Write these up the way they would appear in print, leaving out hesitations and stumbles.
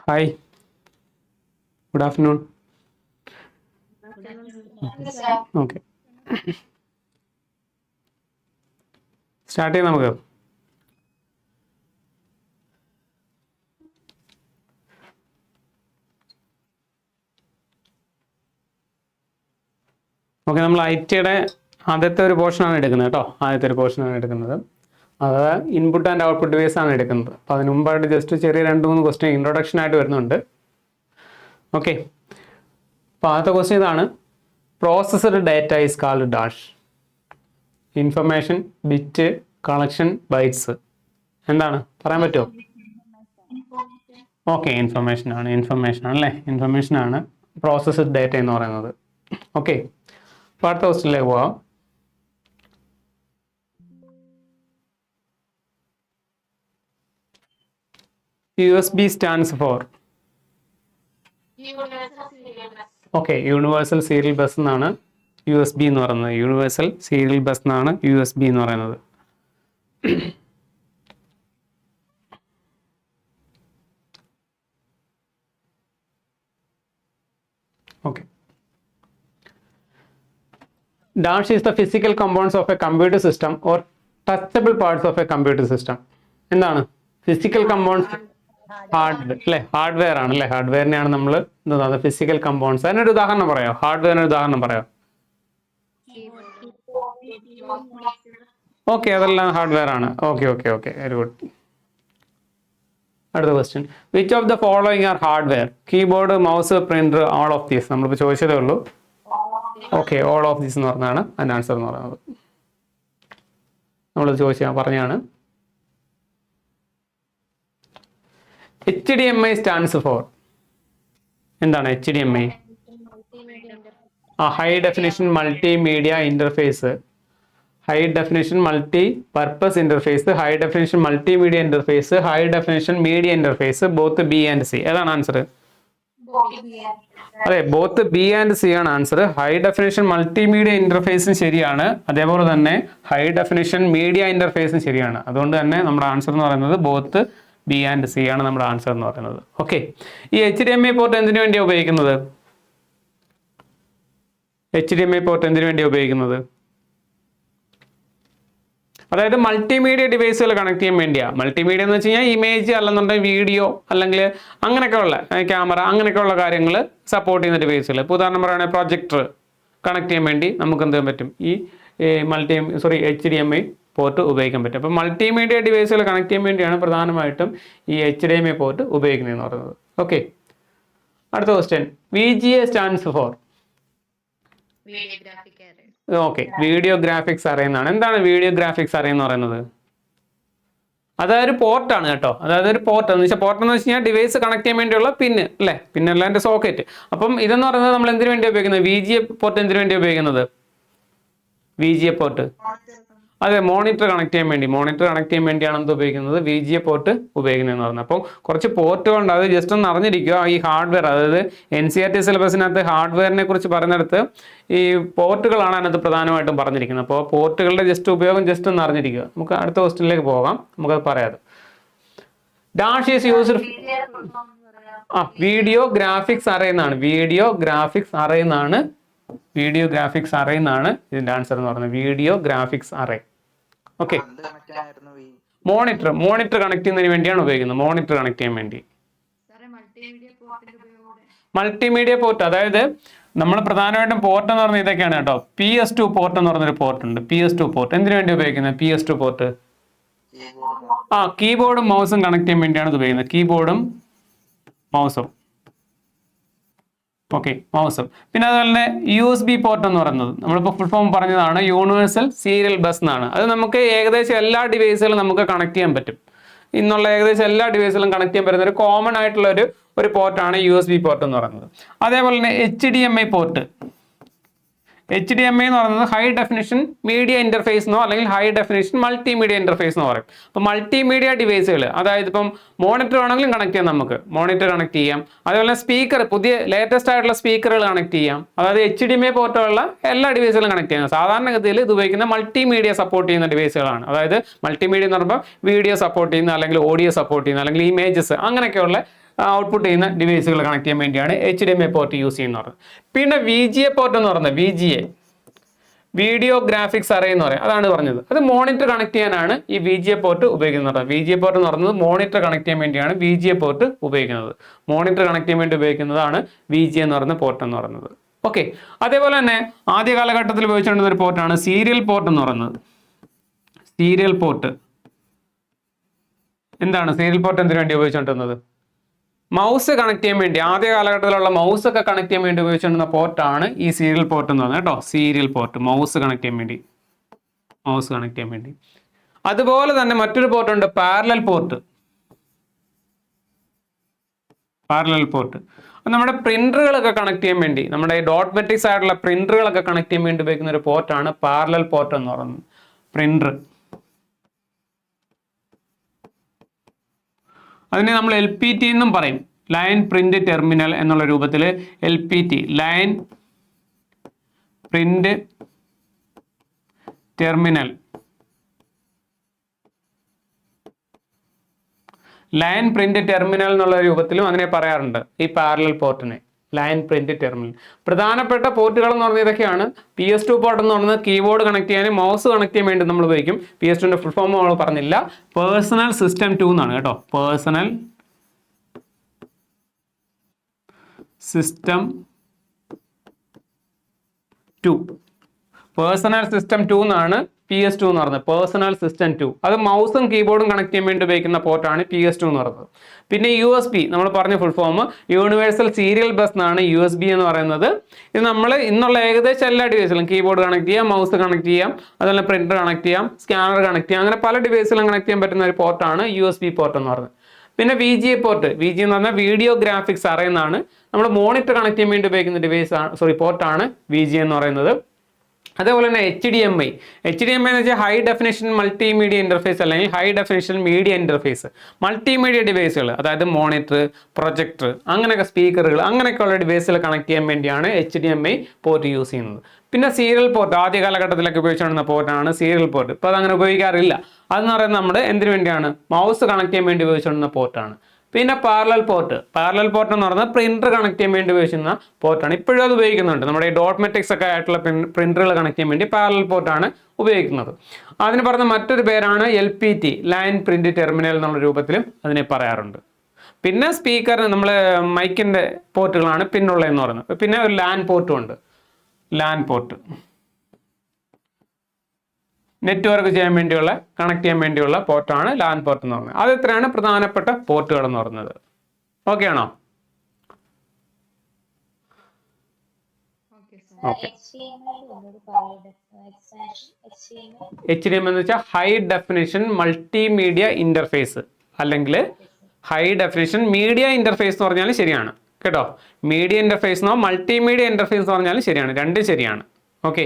Hi, good afternoon. Okay. Start ചെയ്യാം നമുക്ക്. Okay, നമ്മൾ ഐ ടിയുടെ ആദ്യത്തെ ഒരു പോർഷനാണ് എടുക്കുന്നത് കേട്ടോ. ആദ്യത്തെ ഒരു പോർഷനാണ് എടുക്കുന്നത്. അത് ഇൻപുട്ട് ആൻഡ് ഔട്ട്പുട്ട് ബേസ് ആണ് എടുക്കുന്നത്. അപ്പോൾ അതിന് മുമ്പായിട്ട് ജസ്റ്റ് ചെറിയ 2-3 ക്വസ്റ്റ്യൻ ഇൻട്രൊഡക്ഷൻ ആയിട്ട് വരുന്നുണ്ട്. ഓക്കെ, അപ്പോൾ ആദ്യത്തെ ക്വസ്റ്റ്യൻ ഇതാണ്. Processed data is called dash. Information, bit, collection, bytes. എന്താണ് പറയാൻ പറ്റുമോ? ഓക്കെ, ഇൻഫർമേഷൻ ആണ് അല്ലേ? ഇൻഫർമേഷൻ ആണ് പ്രോസസ്ഡ് ഡാറ്റ എന്ന് പറയുന്നത്. ഓക്കെ, അപ്പോൾ അടുത്ത ക്വസ്റ്റ്യനിലേക്ക് പോവാം. USB stands for. Okay, universal serial bus എന്നാണ് USB എന്ന് പറയുന്നത്. യൂണിവേഴ്സൽ സീരിയൽ ബസ് എന്നാണ് USB എന്ന് പറയുന്നത്. Okay, dash is the physical components of A computer system or touchable parts of A computer system. എന്താണ് ഫിസിക്കൽ കമ്പോണൻസ്? ഹാർഡ്വെയർ അല്ലേ? Hardware ആണ് അല്ലേ? ഹാർഡ്വെയറിനെയാണ് നമ്മൾ എന്താണ് ഫിസിക്കൽ കമ്പോണൻസ്. അതിനൊരു ഉദാഹരണം പറയാം. ഹാർഡ്വെയറിന് ഒരു ഉദാഹരണം പറയാം. ഓക്കെ, അതെല്ലാം ഹാർഡ്വെയർ ആണ്. Okay, very good. അടുത്ത question, which of the following are hardware? Keyboard, mouse, printer, all of these. നമ്മളിപ്പോൾ ചോദിച്ചതേ ഉള്ളൂ. ഓക്കെ, ഓൾ ഓഫ് ദീസ് എന്ന് പറഞ്ഞാണ് അതിൻ്റെ ആൻസർ എന്ന് പറയുന്നത്. നമ്മൾ പറഞ്ഞാണ്. HDMI stands for. എന്താണ് HDMI? High definition multimedia interface. High definition multi purpose interface, high definition multimedia interface, high definition media interface, both B and C. ഏതാണ് ആൻസർ? അതെ, ബോത്ത് B ആൻഡ് C ആണ് answer. High definition multimedia ഇന്റർഫേസും ശരിയാണ്, അതേപോലെ തന്നെ high definition media ഇന്റർഫേസും ശരിയാണ്. അതുകൊണ്ട് തന്നെ നമ്മുടെ ആൻസർ എന്ന് പറയുന്നത് ബോത്ത് B ആൻഡ് C ആണ് നമ്മുടെ ആൻസർ എന്ന് പറയുന്നത്. ഓക്കെ, ഈ HDMI പോർട്ട് എന്തിനു വേണ്ടിയാണ് ഉപയോഗിക്കുന്നത്? HDMI പോർട്ട് എന്തിനു വേണ്ടിയാണ് ഉപയോഗിക്കുന്നത്? അതായത് മൾട്ടിമീഡിയ ഡിവൈസുകൾ കണക്ട് ചെയ്യാൻ വേണ്ടിയാണ്. മൾട്ടിമീഡിയ എന്ന് വെച്ച് കഴിഞ്ഞാൽ ഇമേജ് അല്ലെന്നുണ്ടെങ്കിൽ വീഡിയോ അല്ലെങ്കിൽ അങ്ങനെയൊക്കെയുള്ള ക്യാമറ അങ്ങനെയൊക്കെയുള്ള കാര്യങ്ങൾ സപ്പോർട്ട് ചെയ്യുന്ന ഡിവൈസുകൾ. ഇപ്പോൾ ഉദാഹരണം പറയുകയാണെങ്കിൽ പ്രൊജക്ടർ കണക്ട് ചെയ്യാൻ വേണ്ടി നമുക്ക് എന്ത് ചെയ്യാൻ പറ്റും? ഈ HDMI പോർട്ട് ഉപയോഗിക്കാൻ പറ്റും. അപ്പോൾ മൾട്ടിമീഡിയ ഡിവൈസുകൾ കണക്ട് ചെയ്യാൻ വേണ്ടിയാണ് പ്രധാനമായിട്ടും ഈ HDMI പോർട്ട് ഉപയോഗിക്കുന്നതെന്ന് പറയുന്നത്. ഓക്കെ, അടുത്ത question, VGA stands for. Okay, video graphics array എന്നാണ്. എന്താണ് വീഡിയോ ഗ്രാഫിക്സ് അറേ എന്ന് പറയുന്നത്? അതായത് പോർട്ടാണ് കേട്ടോ. അതായത് ഒരു പോർട്ട് എന്ന് വെച്ചാൽ, പോർട്ട് എന്ന് വെച്ച് കഴിഞ്ഞാൽ ഡിവൈസ് കണക്ട് ചെയ്യാൻ വേണ്ടിയുള്ള പിന്ന് അല്ലേ? പിന്നല്ല എൻ്റെ സോക്കറ്റ്. അപ്പം ഇതെന്ന് പറയുന്നത് നമ്മൾ എന്തിനു വേണ്ടി ഉപയോഗിക്കുന്നത്? VGA പോർട്ട് എന്തിനു വേണ്ടി ഉപയോഗിക്കുന്നത്? VGA പോർട്ട് അതെ, മോണിറ്റർ കണക്ട് ചെയ്യാൻ വേണ്ടിയാണ് എന്ത് ഉപയോഗിക്കുന്നത്? VGA പോർട്ട് ഉപയോഗിക്കുന്നതെന്ന് പറഞ്ഞത്. അപ്പോൾ കുറച്ച് പോർട്ടുകളുണ്ട്, അത് ജസ്റ്റ് ഒന്ന് അറിഞ്ഞിരിക്കുക. ഈ ഹാർഡ്വെയർ, അതായത് NCERT സിലബസിനകത്ത് ഹാർഡ്വെയറിനെ കുറിച്ച് പറയുന്നിടത്ത് ഈ പോർട്ടുകളാണ് അതിനകത്ത് പ്രധാനമായിട്ടും പറഞ്ഞിരിക്കുന്നത്. അപ്പോൾ പോർട്ടുകളുടെ ജസ്റ്റ് ഉപയോഗം ജസ്റ്റ് ഒന്ന് അറിഞ്ഞിരിക്കുക. നമുക്ക് അടുത്ത ക്വസ്റ്റ്യനിലേക്ക് പോകാം, നമുക്കത് പറയാതെ. Dash is used video graphics array എന്നാണ്. വീഡിയോ ഗ്രാഫിക്സ് അറേ എന്നാണ് ഇതിന്റെ ആൻസർ എന്ന് പറയുന്നത്. Video graphics array. Okay, monitor connect ചെയ്യുന്നതിന് വേണ്ടിയാണ് ഉപയോഗിക്കുന്നത്. മോണിറ്റർ കണക്ട് ചെയ്യാൻ വേണ്ടി മൾട്ടിമീഡിയ പോർട്ട്. അതായത് നമ്മൾ പ്രധാനമായിട്ടും പോർട്ട് എന്ന് പറഞ്ഞാൽ ഇതൊക്കെയാണ് കേട്ടോ. PS2 പോർട്ട് എന്ന് പറഞ്ഞൊരു പോർട്ട് ഉണ്ട്. PS2 പോർട്ട് എന്തിനു വേണ്ടി ഉപയോഗിക്കുന്നത്? PS2 പോർട്ട് കീബോർഡും മൗസും കണക്ട് ചെയ്യാൻ വേണ്ടിയാണ് ഇത് ഉപയോഗിക്കുന്നത്. കീബോർഡും മൗസും. ഓക്കെ, മൗസും. പിന്നെ അതുപോലെ തന്നെ USB പോർട്ട് എന്ന് പറയുന്നത് നമ്മളിപ്പോൾ ഫുൾ ഫോം പറഞ്ഞതാണ്, യൂണിവേഴ്സൽ സീരിയൽ ബസ് എന്നാണ്. അത് നമുക്ക് ഏകദേശം എല്ലാ ഡിവൈസുകളും നമുക്ക് കണക്ട് ചെയ്യാൻ പറ്റും. ഇന്നുള്ള ഏകദേശം എല്ലാ ഡിവൈസുകളും കണക്ട് ചെയ്യാൻ പറ്റുന്ന ഒരു കോമൺ ആയിട്ടുള്ള ഒരു പോർട്ടാണ് USB പോർട്ട് എന്ന് പറയുന്നത്. അതേപോലെ തന്നെ HDMI പോർട്ട്. HDMI എന്ന് പറയുന്നത് ഹൈ ഡെഫിനിഷൻ മീഡിയ ഇന്റർഫേസ് എന്നോ അല്ലെങ്കിൽ ഹൈ ഡെഫിനിഷൻ മൾട്ടിമീഡിയ ഇന്റർഫേസ് എന്ന് പറയും. അപ്പോൾ മൾട്ടിമീഡിയ ഡിവൈസുകൾ, അതായത് ഇപ്പം മോണിറ്റർ വേണമെങ്കിലും കണക്ട് ചെയ്യാം, നമുക്ക് മോണിറ്റർ കണക്ട് ചെയ്യാം. അതുപോലെ സ്പീക്കർ, പുതിയ ലേറ്റസ്റ്റ് ആയിട്ടുള്ള സ്പീക്കറുകൾ കണക്ട് ചെയ്യാം. അതായത് HDMI പോർട്ടുള്ള എല്ലാ ഡിവൈസുകളും കണക്ട് ചെയ്യാം. സാധാരണഗതിയിൽ ഇത് ഉപയോഗിക്കുന്ന മൾട്ടിമീഡിയ സപ്പോർട്ട് ചെയ്യുന്ന ഡിവൈസുകളാണ്. അതായത് മൾട്ടിമീഡിയ എന്ന് പറയുമ്പോൾ വീഡിയോ സപ്പോർട്ട് ചെയ്യുന്ന അല്ലെങ്കിൽ ഓഡിയോ സപ്പോർട്ട് ചെയ്യുന്ന അല്ലെങ്കിൽ ഇമേജസ് അങ്ങനെയൊക്കെയുള്ള ഔട്ട്പുട്ട് ചെയ്യുന്ന ഡിവൈസുകൾ കണക്ട് ചെയ്യാൻ വേണ്ടിയാണ് HDMI പോർട്ട് യൂസ് ചെയ്യുന്നത്. പിന്നെ VGA പോർട്ട് എന്ന് പറയുന്നത് VGA വീഡിയോ ഗ്രാഫിക്സ് അറേ എന്ന് പറയും, അതാണ് പറഞ്ഞത്. അത് മോണിറ്റർ കണക്ട് ചെയ്യാനാണ് ഈ VGA പോർട്ട് ഉപയോഗിക്കുന്നത്. VGA പോർട്ട് എന്ന് പറയുന്നത് മോണിറ്റർ കണക്ട് ചെയ്യാൻ വേണ്ടിയാണ് VGA പോർട്ട് ഉപയോഗിക്കുന്നത്. മോണിറ്റർ കണക്ട് ചെയ്യാൻ വേണ്ടി ഉപയോഗിക്കുന്നതാണ് VGA എന്ന് പറയുന്ന പോർട്ട് എന്ന് പറയുന്നത്. ഓക്കെ, അതേപോലെ തന്നെ ആദ്യ കാലഘട്ടത്തിൽ ഉപയോഗിച്ചുകൊണ്ടിരുന്ന ഒരു പോർട്ടാണ് സീരിയൽ പോർട്ട് എന്ന് പറയുന്നത്. സീരിയൽ പോർട്ട് എന്താണ്? സീരിയൽ പോർട്ട് എന്തിനു വേണ്ടി ഉപയോഗിച്ചുകൊണ്ടിരുന്നത്? മൗസ് കണക്ട് ചെയ്യാൻ വേണ്ടി. ആദ്യ കാലഘട്ടത്തിലുള്ള മൗസ് ഒക്കെ കണക്ട് ചെയ്യാൻ വേണ്ടി ഉപയോഗിച്ചുകൊണ്ടിരുന്ന പോർട്ടാണ് ഈ സീരിയൽ പോർട്ട് എന്ന് പറയുന്നത് കേട്ടോ. സീരിയൽ പോർട്ട് മൗസ് കണക്ട് ചെയ്യാൻ വേണ്ടി, മൗസ് കണക്ട് ചെയ്യാൻ വേണ്ടി. അതുപോലെ തന്നെ മറ്റൊരു പോർട്ട് ഉണ്ട്, പാരലൽ പോർട്ട്. പാരലൽ പോർട്ട് നമ്മുടെ പ്രിന്ററുകളൊക്കെ കണക്ട് ചെയ്യാൻ വേണ്ടി, നമ്മുടെ ഡോട്ട് മെട്രിക്സ് ആയിട്ടുള്ള പ്രിന്ററുകളൊക്കെ കണക്ട് ചെയ്യാൻ വേണ്ടി ഉപയോഗിക്കുന്ന ഒരു പോർട്ടാണ് പാരലൽ പോർട്ട് എന്ന് പറയുന്നത്. പ്രിന്റർ, അതിനെ നമ്മൾ LPT എന്നും പറയും, ലൈൻ പ്രിന്റ് ടെർമിനൽ എന്നുള്ള രൂപത്തിൽ. LPT line print terminal, line print terminal എന്നുള്ള രൂപത്തിലും അങ്ങനെ പറയാറുണ്ട് ഈ പാരലൽ പോർട്ടിനെ, ലൈൻ പ്രിന്റ് ടെർമിനൽ. പ്രധാനപ്പെട്ട പോർട്ടുകൾ എന്ന് പറഞ്ഞാൽ ഇതൊക്കെയാണ്. PS2 പോർട്ട് എന്ന് പറയുന്നത് കീബോർഡ് കണക്ട് ചെയ്യാനും മൗസ് കണക്ട് ചെയ്യാൻ വേണ്ടി നമ്മൾ ഉപയോഗിക്കും. PS2ന്റെ ഫുൾ ഫോം നമ്മൾ പറഞ്ഞില്ല, പേഴ്സണൽ സിസ്റ്റം 2 എന്നാണ് കേട്ടോ. പേഴ്സണൽ സിസ്റ്റം 2, പേഴ്സണൽ സിസ്റ്റം 2 എന്നാണ് PS2 എന്ന് പറയുന്നത്. പേഴ്സണൽ സിസ്റ്റം 2 അത് മൗസും കീബോർഡും കണക്ട് ചെയ്യാൻ വേണ്ടി ഉപയോഗിക്കുന്ന പോർട്ടാണ് PS2 എന്ന് പറയുന്നത്. പിന്നെ USB നമ്മൾ പറഞ്ഞ full form universal serial bus എന്നാണ് USB എന്ന് പറയുന്നത്. ഇത് നമ്മൾ ഇന്നുള്ള ഏകദേശം എല്ലാ ഡിവൈസിലും കീബോർഡ് കണക്ട് ചെയ്യാം, മൗസ് കണക്ട് ചെയ്യാം, അതുപോലെ പ്രിന്റർ കണക്ട് ചെയ്യാം, സ്കാനർ കണക്ട് ചെയ്യാം, അങ്ങനെ പല ഡിവൈസിലും കണക്ട് ചെയ്യാൻ പറ്റുന്ന ഒരു പോർട്ടാണ് USB പോർട്ട് എന്ന് പറയുന്നത്. പിന്നെ VGA പോർട്ട്, VGA എന്ന് പറഞ്ഞാൽ വീഡിയോ ഗ്രാഫിക്സ് അറേ എന്നാണ്. നമ്മൾ മോണിറ്റർ കണക്ട് ചെയ്യാൻ വേണ്ടി ഉപയോഗിക്കുന്ന ഡിവൈസ് ആണ്, പോർട്ടാണ് VGA എന്ന് പറയുന്നത്. അതേപോലെ തന്നെ HDMI എന്ന് വെച്ചാൽ ഹൈ ഡെഫിനിഷൻ മൾട്ടിമീഡിയ ഇന്റർഫേസ് അല്ലെങ്കിൽ high definition media interface. Multimedia ഡിവൈസുകൾ, അതായത് മോണിറ്റർ, പ്രൊജക്ടർ, അങ്ങനെയൊക്കെ സ്പീക്കറുകൾ, അങ്ങനെയൊക്കെയുള്ള ഡിവൈസുകൾ കണക്ട് ചെയ്യാൻ വേണ്ടിയാണ് HDMI പോർട്ട് യൂസ് ചെയ്യുന്നത്. പിന്നെ സീരിയൽ പോർട്ട് ആദ്യ കാലഘട്ടത്തിലൊക്കെ ഉപയോഗിച്ചുകൊണ്ടിരുന്ന പോർട്ടാണ് സീരിയൽ പോർട്ട്. ഇപ്പോൾ അതങ്ങനെ ഉപയോഗിക്കാറില്ല. അതെന്ന് പറയുന്നത് നമ്മുടെ എന്തിനു വേണ്ടിയാണ്? മൗസ് കണക്ട് ചെയ്യാൻ വേണ്ടി ഉപയോഗിച്ചുകൊണ്ടിരുന്ന പോർട്ടാണ്. പിന്നെ പാരലൽ പോർട്ട് എന്ന് പറയുന്നത് പ്രിന്റർ കണക്ട് ചെയ്യാൻ വേണ്ടി ഉപയോഗിക്കുന്ന പോർട്ടാണ്. ഇപ്പോഴും അത് ഉപയോഗിക്കുന്നുണ്ട്. നമ്മുടെ ഈ ഡോട്ട് മെട്രിക്സ് ഒക്കെ ആയിട്ടുള്ള പ്രിന്ററുകൾ കണക്ട് ചെയ്യാൻ വേണ്ടി പാരലൽ പോർട്ടാണ് ഉപയോഗിക്കുന്നത്. അതിന് പറഞ്ഞ മറ്റൊരു പേരാണ് LPT ലൈൻ പ്രിന്റ് ടെർമിനൽ എന്നുള്ള രൂപത്തിലും അതിനെ പറയാറുണ്ട്. പിന്നെ സ്പീക്കർ, നമ്മൾ മൈക്കിന്റെ പോർട്ടുകളാണ് പിന്നുള്ളതെന്ന് പറയുന്നത്. പിന്നെ ഒരു LAN പോർട്ടും ഉണ്ട്. LAN പോർട്ട് നെറ്റ്വർക്ക് ചെയ്യാൻ വേണ്ടിയുള്ള, കണക്ട് ചെയ്യാൻ വേണ്ടിയുള്ള പോർട്ടാണ് LAN പോർട്ട് എന്ന് പറയുന്നത്. അത് ഇത്രയാണ് പ്രധാനപ്പെട്ട പോർട്ടുകൾ എന്ന് പറയുന്നത്. ഓക്കെ ആണോ? HDMI എന്ന് വെച്ചാൽ ഹൈ ഡെഫിനിഷൻ മൾട്ടിമീഡിയ ഇന്റർഫേസ്, അല്ലെങ്കിൽ ഹൈ ഡെഫിനിഷൻ മീഡിയ ഇന്റർഫേസ് എന്ന് പറഞ്ഞാലും ശരിയാണ് കേട്ടോ. മീഡിയ ഇന്റർഫേസ് എന്നോ മൾട്ടിമീഡിയ ഇന്റർഫേസ് എന്ന് പറഞ്ഞാലും ശരിയാണ്, രണ്ടും ശരിയാണ്. ഓക്കെ,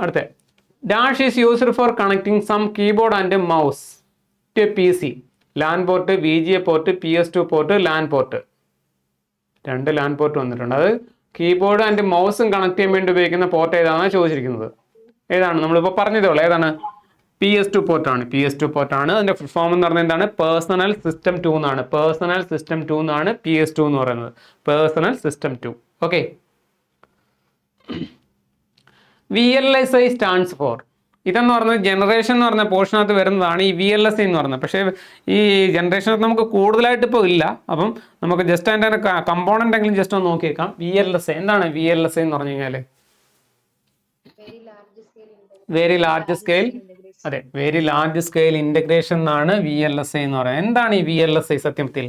അടുത്ത dash is used for connecting some keyboard and mouse to PC. LAN port, VGA port, PS2 port, LAN port. 2 LAN port വന്നിട്ടുണ്ട്. അത് കീബോർഡ് ആൻഡ് മൗസും കണക്ട് ചെയ്യാൻ വേണ്ടി ഉപയോഗിക്കുന്ന പോർട്ട് ഏതാണെന്ന് ചോദിച്ചിരിക്കുന്നത്. ഏതാണ്? നമ്മളിപ്പോൾ പറഞ്ഞതേ ഏതാണ്? PS2 പോർട്ടാണ്. PS2 പോർട്ടാണ്. അതിന്റെ ഫുൾ ഫോം എന്ന് പറഞ്ഞാൽ എന്താണ്? പേഴ്സണൽ സിസ്റ്റം 2 എന്നാണ്. പേഴ്സണൽ സിസ്റ്റം 2 എന്നാണ് PS2 എന്ന് പറയുന്നത്. Personal system 2. Okay, VLSI stands for, ഇതെന്ന് പറഞ്ഞത് ജനറേഷൻ എന്ന് പറഞ്ഞ പോർഷനകത്ത് വരുന്നതാണ് ഈ VLSI എന്ന് പറയുന്നത്. പക്ഷേ ഈ ജനറേഷനകത്ത് നമുക്ക് കൂടുതലായിട്ട് ഇപ്പോൾ ഇല്ല. അപ്പം നമുക്ക് ജസ്റ്റ് അതിൻ്റെ കമ്പോണൻ്റ് എങ്കിലും ജസ്റ്റ് ഒന്ന് നോക്കിയേക്കാം. VLSI എന്താണ്? VLSI എന്ന് പറഞ്ഞു കഴിഞ്ഞാൽ വെരി ലാർജ് സ്കെയിൽ, അതെ, വെരി ലാർജ് സ്കെയിൽ ഇൻ്റഗ്രേഷൻ എന്നാണ് VLSI എന്ന് പറയുന്നത്. എന്താണ് ഈ VLSI സത്യത്തിൽ?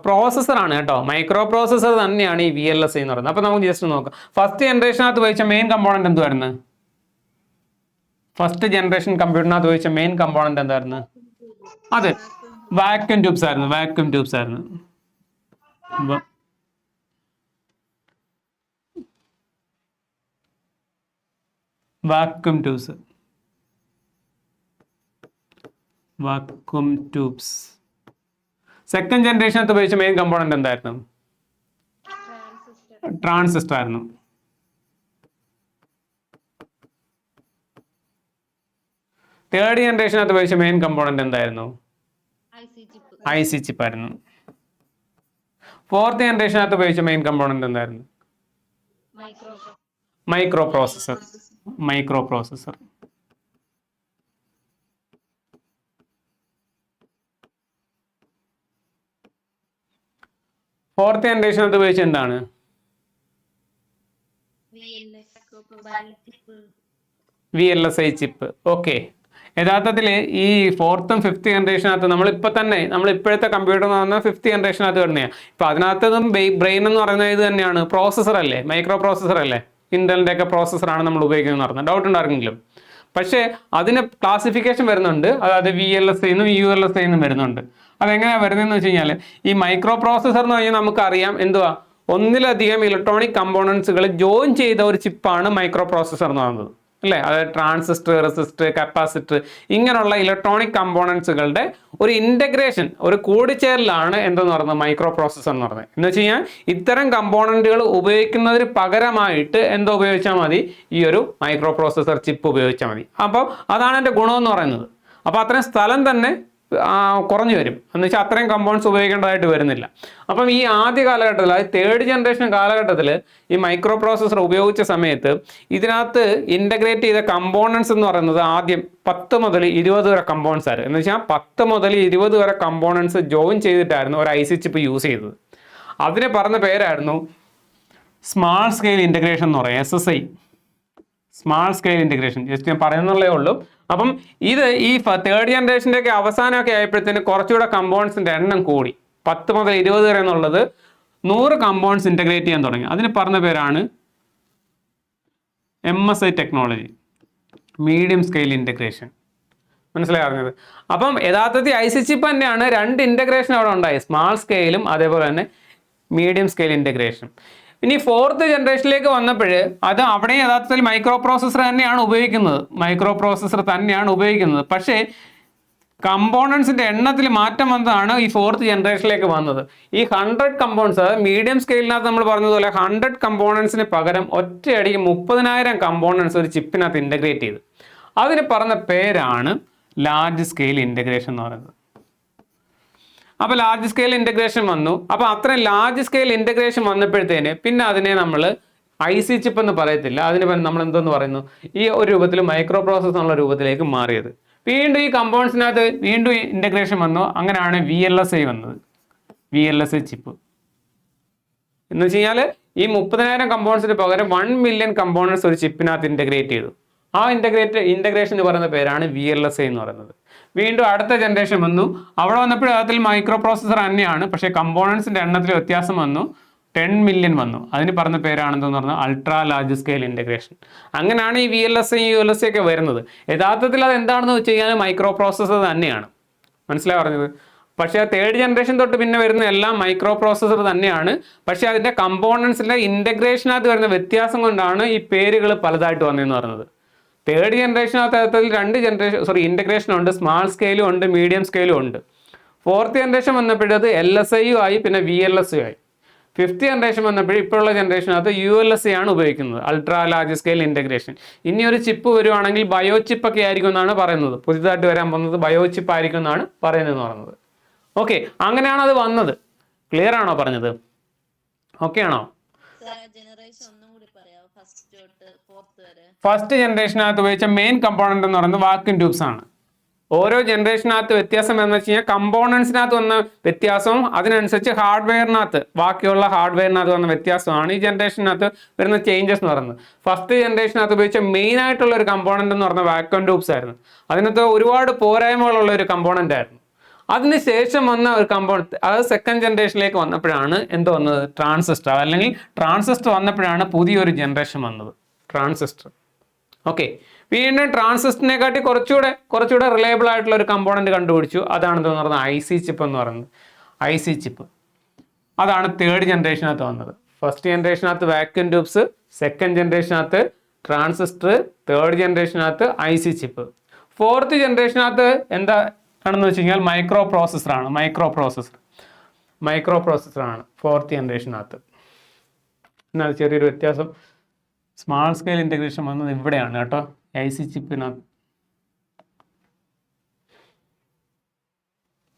പ്രോസസ്സർ ആണ് കേട്ടോ, മൈക്രോ പ്രോസസ്സർ തന്നെയാണ് ഈ VLSI എന്ന് പറയുന്നത്. അപ്പൊ നമുക്ക് ജസ്റ്റ് നോക്കാം. ഫസ്റ്റ് ജനറേഷനകത്ത് ഉപയോഗിച്ച മെയിൻ കമ്പോണന്റ് എന്തുവായിരുന്നു? ഫസ്റ്റ് ജനറേഷൻ കമ്പ്യൂട്ടറിനകത്ത് ഉപയോഗിച്ച മെയിൻ കമ്പോണന്റ് എന്തായിരുന്നു? അതെ, വാക്യൂം ട്യൂബ്സ് ആയിരുന്നു. വാക്യൂം ട്യൂബ്സ് ആയിരുന്നു. Vacuum tubes, vacuum tubes. Second ജനറേഷനകത്ത് ഉപയോഗിച്ച മെയിൻ കമ്പോണന്റ് എന്തായിരുന്നു? ട്രാൻസിസ്റ്റർ ആയിരുന്നു. തേർഡ് ജനറേഷനകത്ത് ഉപയോഗിച്ച മെയിൻ കമ്പോണന്റ് എന്തായിരുന്നു? IC ചിപ്പ് ആയിരുന്നു. ഫോർത്ത് ജനറേഷനകത്ത് ഉപയോഗിച്ച മെയിൻ കമ്പോണന്റ് എന്തായിരുന്നു? Micro processor. ഫോർത്ത് ജനറേഷനകത്ത് ഉപയോഗിച്ച എന്താണ്? VLSI chip. ഓക്കെ, യഥാർത്ഥത്തിൽ ഈ ഫോർത്തും ഫിഫ്ത്ത് ജനറേഷനകത്ത് നമ്മൾ ഇപ്പോഴത്തെ കമ്പ്യൂട്ടർ എന്ന് പറഞ്ഞാൽ ഫിഫ്ത്ത് ജനറേഷനകത്ത് വരുന്നതാണ്. ഇപ്പൊ അതിനകത്തും ബ്രെയിൻ എന്ന് പറയുന്നത് ഇത് തന്നെയാണ്, പ്രോസസർ അല്ലേ, മൈക്രോ പ്രോസസർ അല്ലേ, ഇന്റലിന്റെ ഒക്കെ പ്രോസസറാണ് നമ്മൾ ഉപയോഗിക്കുന്നത് പറഞ്ഞത്. ഡൗട്ട് ഉണ്ടായിരുന്നെങ്കിലും. പക്ഷേ അതിന് ക്ലാസിഫിക്കേഷൻ വരുന്നുണ്ട്, അതായത് VLSI എന്നും ULSI എന്നും വരുന്നുണ്ട്. അതെങ്ങനെയാണ് വരുന്നതെന്ന് വെച്ച് കഴിഞ്ഞാൽ, ഈ മൈക്രോ പ്രോസസർ എന്ന് പറഞ്ഞാൽ നമുക്കറിയാം എന്തുവാ, ഒന്നിലധികം ഇലക്ട്രോണിക് കമ്പോണൻസുകൾ ജോയിൻ ചെയ്ത ഒരു ചിപ്പാണ് മൈക്രോ പ്രോസസർ എന്ന് പറയുന്നത് അല്ലേ. അതായത് ട്രാൻസിസ്റ്റർ, റെസിസ്റ്റർ, കപ്പാസിറ്റർ ഇങ്ങനെയുള്ള ഇലക്ട്രോണിക് കമ്പോണൻസുകളുടെ ഒരു ഇന്റഗ്രേഷൻ, ഒരു കൂടിച്ചേരലാണ് എന്തെന്ന് പറയുന്നത് മൈക്രോ പ്രോസസർ എന്ന് പറയുന്നത്. എന്ന് വെച്ച് കഴിഞ്ഞാൽ ഇത്തരം കമ്പോണന്റുകൾ ഉപയോഗിക്കുന്നതിന് പകരമായിട്ട് എന്തോ ഉപയോഗിച്ചാൽ മതി, ഈ ഒരു മൈക്രോ പ്രോസസർ ചിപ്പ് ഉപയോഗിച്ചാൽ മതി. അപ്പോൾ അതാണ് എൻ്റെ ഗുണമെന്ന് പറയുന്നത്. അപ്പോൾ അത്രയും സ്ഥലം തന്നെ കുറഞ്ഞു വരും, എന്ന് വെച്ചാൽ അത്രയും കമ്പോണൻസ് ഉപയോഗിക്കേണ്ടതായിട്ട് വരുന്നില്ല. അപ്പം ഈ ആദ്യ കാലഘട്ടത്തിൽ, അതായത് തേർഡ് ജനറേഷൻ കാലഘട്ടത്തിൽ ഈ മൈക്രോ പ്രോസസർ ഉപയോഗിച്ച സമയത്ത് ഇതിനകത്ത് ഇൻ്റഗ്രേറ്റ് ചെയ്ത കമ്പോണൻസ് എന്ന് പറയുന്നത് ആദ്യം 10 മുതൽ 20 വരെ കമ്പോണൻസ് ആയിരുന്നു. എന്ന് വെച്ചാൽ 10 മുതൽ 20 വരെ കമ്പോണൻസ് ജോയിൻ ചെയ്തിട്ടായിരുന്നു ഒരു IC ചിപ്പ് യൂസ് ചെയ്തത്. അതിന് പറഞ്ഞ പേരായിരുന്നു സ്മാൾ സ്കെയിൽ ഇൻ്റഗ്രേഷൻ എന്ന് പറയും, SSI, small scale integration. Just ഞാൻ പറയുന്നുള്ളേ ഉള്ളൂ. അപ്പം ഇത് ഈ തേർഡ് ജനറേഷൻ്റെ ഒക്കെ അവസാനമൊക്കെ ആയപ്പോഴത്തേന് കുറച്ചുകൂടെ കമ്പോണൻസിൻ്റെ എണ്ണം കൂടി, 10 മുതൽ 20 വരെ എന്നുള്ളത് 100 കമ്പോണൻസ് ഇൻ്റഗ്രേറ്റ് ചെയ്യാൻ തുടങ്ങി. അതിന് പറഞ്ഞ പേരാണ് MSI technology, medium scale integration. മനസ്സിലായി അറിഞ്ഞത്? അപ്പം യഥാർത്ഥത്തിൽ IC ചിപ്പ് തന്നെയാണ് 2 ഇൻ്റഗ്രേഷൻ അവിടെ ഉണ്ടായി, സ്മാൾ സ്കെയിലും അതേപോലെ തന്നെ മീഡിയം സ്കെയിൽ ഇൻ്റഗ്രേഷൻ. ഇനി ഫോർത്ത് ജനറേഷനിലേക്ക് വന്നപ്പോൾ അത് അവിടെ യഥാർത്ഥത്തിൽ മൈക്രോ പ്രോസസർ തന്നെയാണ് ഉപയോഗിക്കുന്നത്. പക്ഷേ കമ്പോണൻസിന്റെ എണ്ണത്തിൽ മാറ്റം വന്നതാണ് ഈ ഫോർത്ത് ജനറേഷനിലേക്ക് വന്നത്. ഈ 100 കമ്പോണൻസ്, അതായത് മീഡിയം സ്കെയിലിനകത്ത് നമ്മൾ പറഞ്ഞതുപോലെ 100 കമ്പോണൻസിന് പകരം ഒറ്റയടിക്ക് 30,000 കമ്പോണൻസ് ഒരു ചിപ്പിനകത്ത് ഇൻ്റഗ്രേറ്റ് ചെയ്ത്, അതിന് പറഞ്ഞ പേരാണ് ലാർജ് സ്കെയിൽ ഇൻ്റഗ്രേഷൻ എന്ന് പറയുന്നത്. അപ്പോൾ ലാർജ് സ്കെയിൽ ഇൻ്റഗ്രേഷൻ വന്നു. അപ്പോൾ അത്രയും ലാർജ് സ്കെയിൽ ഇൻ്റഗ്രേഷൻ വന്നപ്പോഴത്തേന് പിന്നെ അതിനെ നമ്മൾ IC ചിപ്പ് എന്ന് പറയത്തില്ല, അതിന് നമ്മൾ എന്തെന്ന് പറയുന്നു, ഈ ഒരു രൂപത്തിൽ മൈക്രോ പ്രോസസർ എന്നുള്ള രൂപത്തിലേക്ക് മാറിയത്. വീണ്ടും ഈ കമ്പോണൻസിനകത്ത് വീണ്ടും ഇൻ്റഗ്രേഷൻ വന്നു. അങ്ങനെയാണ് VLSI വന്നത്, VLSI ചിപ്പ്. എന്ന് വെച്ച് കഴിഞ്ഞാൽ ഈ 30,000 കമ്പോണൻസിന് പകരം 1 മില്യൺ കമ്പോണൻസ് ഒരു ചിപ്പിനകത്ത് ഇൻ്റഗ്രേറ്റ് ചെയ്തു. ആ ഇൻ്റഗ്രേഷൻ എന്ന് പറയുന്ന പേരാണ് VLSI എന്ന് പറയുന്നത്. വീണ്ടും അടുത്ത ജനറേഷൻ വന്നു. അവിടെ വന്നപ്പോൾ അതിൽ മൈക്രോ പ്രോസസർ തന്നെയാണ്, പക്ഷേ കമ്പോണൻസിൻ്റെ എണ്ണത്തിൽ വ്യത്യാസം വന്നു, 10 മില്യൺ വന്നു. അതിന് പറഞ്ഞ പേരാണെന്ന് പറഞ്ഞാൽ അൾട്രാ ലാർജ് സ്കെയിൽ ഇൻ്റഗ്രേഷൻ. അങ്ങനെയാണ് ഈ VLSI ULSI ഒക്കെ വരുന്നത്. യഥാർത്ഥത്തിൽ അത് എന്താണെന്ന് വെച്ച് കഴിഞ്ഞാൽ മൈക്രോ പ്രോസസർ തന്നെയാണ്. മനസ്സിലായി പറഞ്ഞത്? പക്ഷേ ആ തേർഡ് ജനറേഷൻ തൊട്ട് പിന്നെ വരുന്ന എല്ലാം മൈക്രോ പ്രോസസർ തന്നെയാണ്. പക്ഷേ അതിൻ്റെ കമ്പോണൻസിൻ്റെ ഇൻ്റഗ്രേഷനകത്ത് വരുന്ന വ്യത്യാസം കൊണ്ടാണ് ഈ പേരുകൾ പലതായിട്ട് വന്നതെന്ന് പറയുന്നത്. തേർഡ് ജനറേഷനകത്ത് 2 ഇൻ്റഗ്രേഷൻ ഉണ്ട്, സ്മാൾ സ്കെയിലും ഉണ്ട്, മീഡിയം സ്കെയിലും ഉണ്ട്. ഫോർത്ത് ജനറേഷൻ വന്നപ്പോഴത് LSI ആയി, പിന്നെ VLSI ആയി. ഫിഫ്ത്ത് ജനറേഷൻ വന്നപ്പോഴും ഇപ്പോഴുള്ള ജനറേഷനകത്ത് ULSI ആണ് ഉപയോഗിക്കുന്നത്, അൾട്രാ ലാർജ് സ്കെയിൽ ഇൻ്റഗ്രേഷൻ. ഇനി ഒരു ചിപ്പ് വരുവാണെങ്കിൽ ബയോ ചിപ്പ് ഒക്കെ ആയിരിക്കും എന്നാണ് പറയുന്നത്. പുതിയതായിട്ട് വരാൻ പോകുന്നത് ബയോ ചിപ്പ് ആയിരിക്കും എന്നാണ് പറയുന്നതെന്ന് പറയുന്നത്. ഓക്കെ, അങ്ങനെയാണ് അത് വന്നത്. ക്ലിയർ ആണോ പറഞ്ഞത്? ഓക്കെ ആണോ? ഫസ്റ്റ് ജനറേഷനകത്ത് ഉപയോഗിച്ച മെയിൻ കമ്പോണന്റ് എന്ന് പറയുന്നത് വാക്യൂം ട്യൂബ്സ് ആണ്. ഓരോ ജനറേഷനകത്ത് വ്യത്യാസം എന്ന് വെച്ച് കഴിഞ്ഞാൽ കമ്പോണൻസിനകത്ത് വന്ന വ്യത്യാസവും അതിനനുസരിച്ച് ബാക്കിയുള്ള ഹാർഡ്വെയറിനകത്ത് വന്ന വ്യത്യാസമാണ് ഈ ജനറേഷനകത്ത് വരുന്ന ചേഞ്ചസ് എന്ന് പറയുന്നത്. ഫസ്റ്റ് ജനറേഷനകത്ത് ഉപയോഗിച്ച മെയിൻ ആയിട്ടുള്ള ഒരു കമ്പോണന്റ് എന്ന് പറയുന്നത് വാക്യൂം ട്യൂബ്സ് ആയിരുന്നു. അതിനകത്ത് ഒരുപാട് പോരായ്മകളുള്ള ഒരു കമ്പോണന്റ് ആയിരുന്നു. അതിനുശേഷം വന്ന ഒരു കമ്പോണന്റ്, അതായത് സെക്കൻഡ് ജനറേഷനിലേക്ക് വന്നപ്പോഴാണ് എന്ത് വന്നത്, ട്രാൻസിസ്റ്റർ. അല്ലെങ്കിൽ ട്രാൻസിസ്റ്റർ വന്നപ്പോഴാണ് പുതിയൊരു ജനറേഷൻ വന്നത്, ട്രാൻസിസ്റ്റർ. ഓക്കെ, വീണ്ടും ട്രാൻസിസ്റ്ററിനെക്കാട്ടി കുറച്ചുകൂടെ റിലയബിൾ ആയിട്ടുള്ള ഒരു കമ്പോണന്റ് കണ്ടുപിടിച്ചു. അതാണ് എന്തെന്ന് പറയുന്നത് IC ചിപ്പ് എന്ന് പറയുന്നത്. IC ചിപ്പ് അതാണ് തേർഡ് ജനറേഷനകത്ത് വന്നത്. ഫസ്റ്റ് ജനറേഷനകത്ത് വാക്യൂം ട്യൂബ്സ്, സെക്കൻഡ് ജനറേഷനകത്ത് ട്രാൻസിസ്റ്റർ, തേർഡ് ജനറേഷനകത്ത് IC ചിപ്പ്. ഫോർത്ത് ജനറേഷനകത്ത് എന്താണെന്ന് വെച്ച് കഴിഞ്ഞാൽ മൈക്രോ പ്രോസസറാണ് ഫോർത്ത് ജനറേഷനകത്ത്. എന്നാൽ ചെറിയൊരു വ്യത്യാസം, സ്മാൾ സ്കെയിൽ ഇൻ്റഗ്രേഷൻ വന്നത് ഇവിടെയാണ് കേട്ടോ, IC ചിപ്പിനകത്ത്.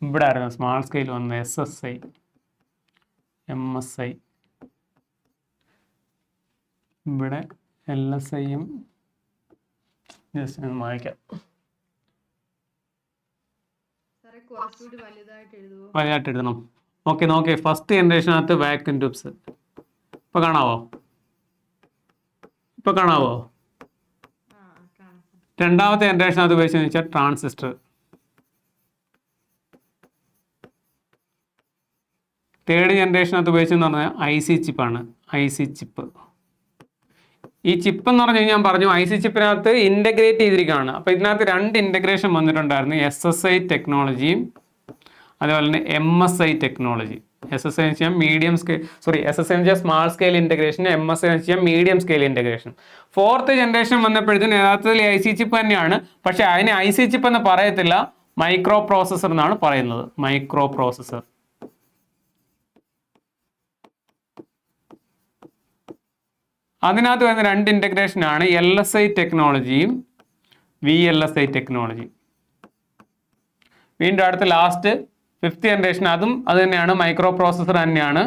ഇവിടെ ആയിരുന്നു സ്മാൾ സ്കെയിൽ വന്നത് SSI MSI, ഇവിടെ LSIയും ജസ്റ്റ് ഒന്ന് വായിക്കാം. വലുതായിട്ട് എഴുതണം. ഓക്കെ നോക്കേ, ഫസ്റ്റ് ജനറേഷനകത്ത് വാക്യൂം ട്യൂബ്സ് ഇപ്പൊ കാണാവോ? രണ്ടാമത്തെ ജനറേഷനകത്ത് ഉപയോഗിച്ചതെന്ന് വെച്ചാൽ ട്രാൻസിസ്റ്റർ. തേർഡ് ജനറേഷനകത്ത് ഉപയോഗിച്ചെന്ന് പറഞ്ഞാൽ IC ചിപ്പാണ്. IC chip. ഈ ചിപ്പ് എന്ന് പറഞ്ഞു കഴിഞ്ഞാൽ ഞാൻ പറഞ്ഞു IC ചിപ്പിനകത്ത് ഇൻ്റഗ്രേറ്റ് ചെയ്തിരിക്കുകയാണ്. അപ്പോൾ ഇതിനകത്ത് രണ്ട് ഇൻ്റഗ്രേഷൻ വന്നിട്ടുണ്ടായിരുന്നു, SSI ടെക്നോളജിയും അതുപോലെ തന്നെ MSI ടെക്നോളജി. SSI എന്ന് വെച്ചാൽ SSI എന്ന് വെച്ചാൽ സ്മാൾ സ്കെയിൽ ഇൻ്റഗ്രേഷൻ, MSI എന്ന് വെച്ചാൽ medium scale integration. Fourth generation വന്നപ്പോഴത്തേന് യഥാർത്ഥത്തിൽ IC ചിപ്പ് തന്നെയാണ്, പക്ഷേ അതിന് IC ചിപ്പ് എന്ന് പറയത്തില്ല, മൈക്രോ പ്രോസസ്സർ എന്നാണ് പറയുന്നത്. Micro processor. അതിനകത്ത് വരുന്ന രണ്ട് ഇൻ്റഗ്രേഷനാണ് LSI ടെക്നോളജിയും VLSI ടെക്നോളജി. വീണ്ടും അടുത്ത ലാസ്റ്റ് ഫിഫ്ത്ത് ജനറേഷൻ, അതും അത് തന്നെയാണ്, മൈക്രോ പ്രോസസ്സർ തന്നെയാണ്.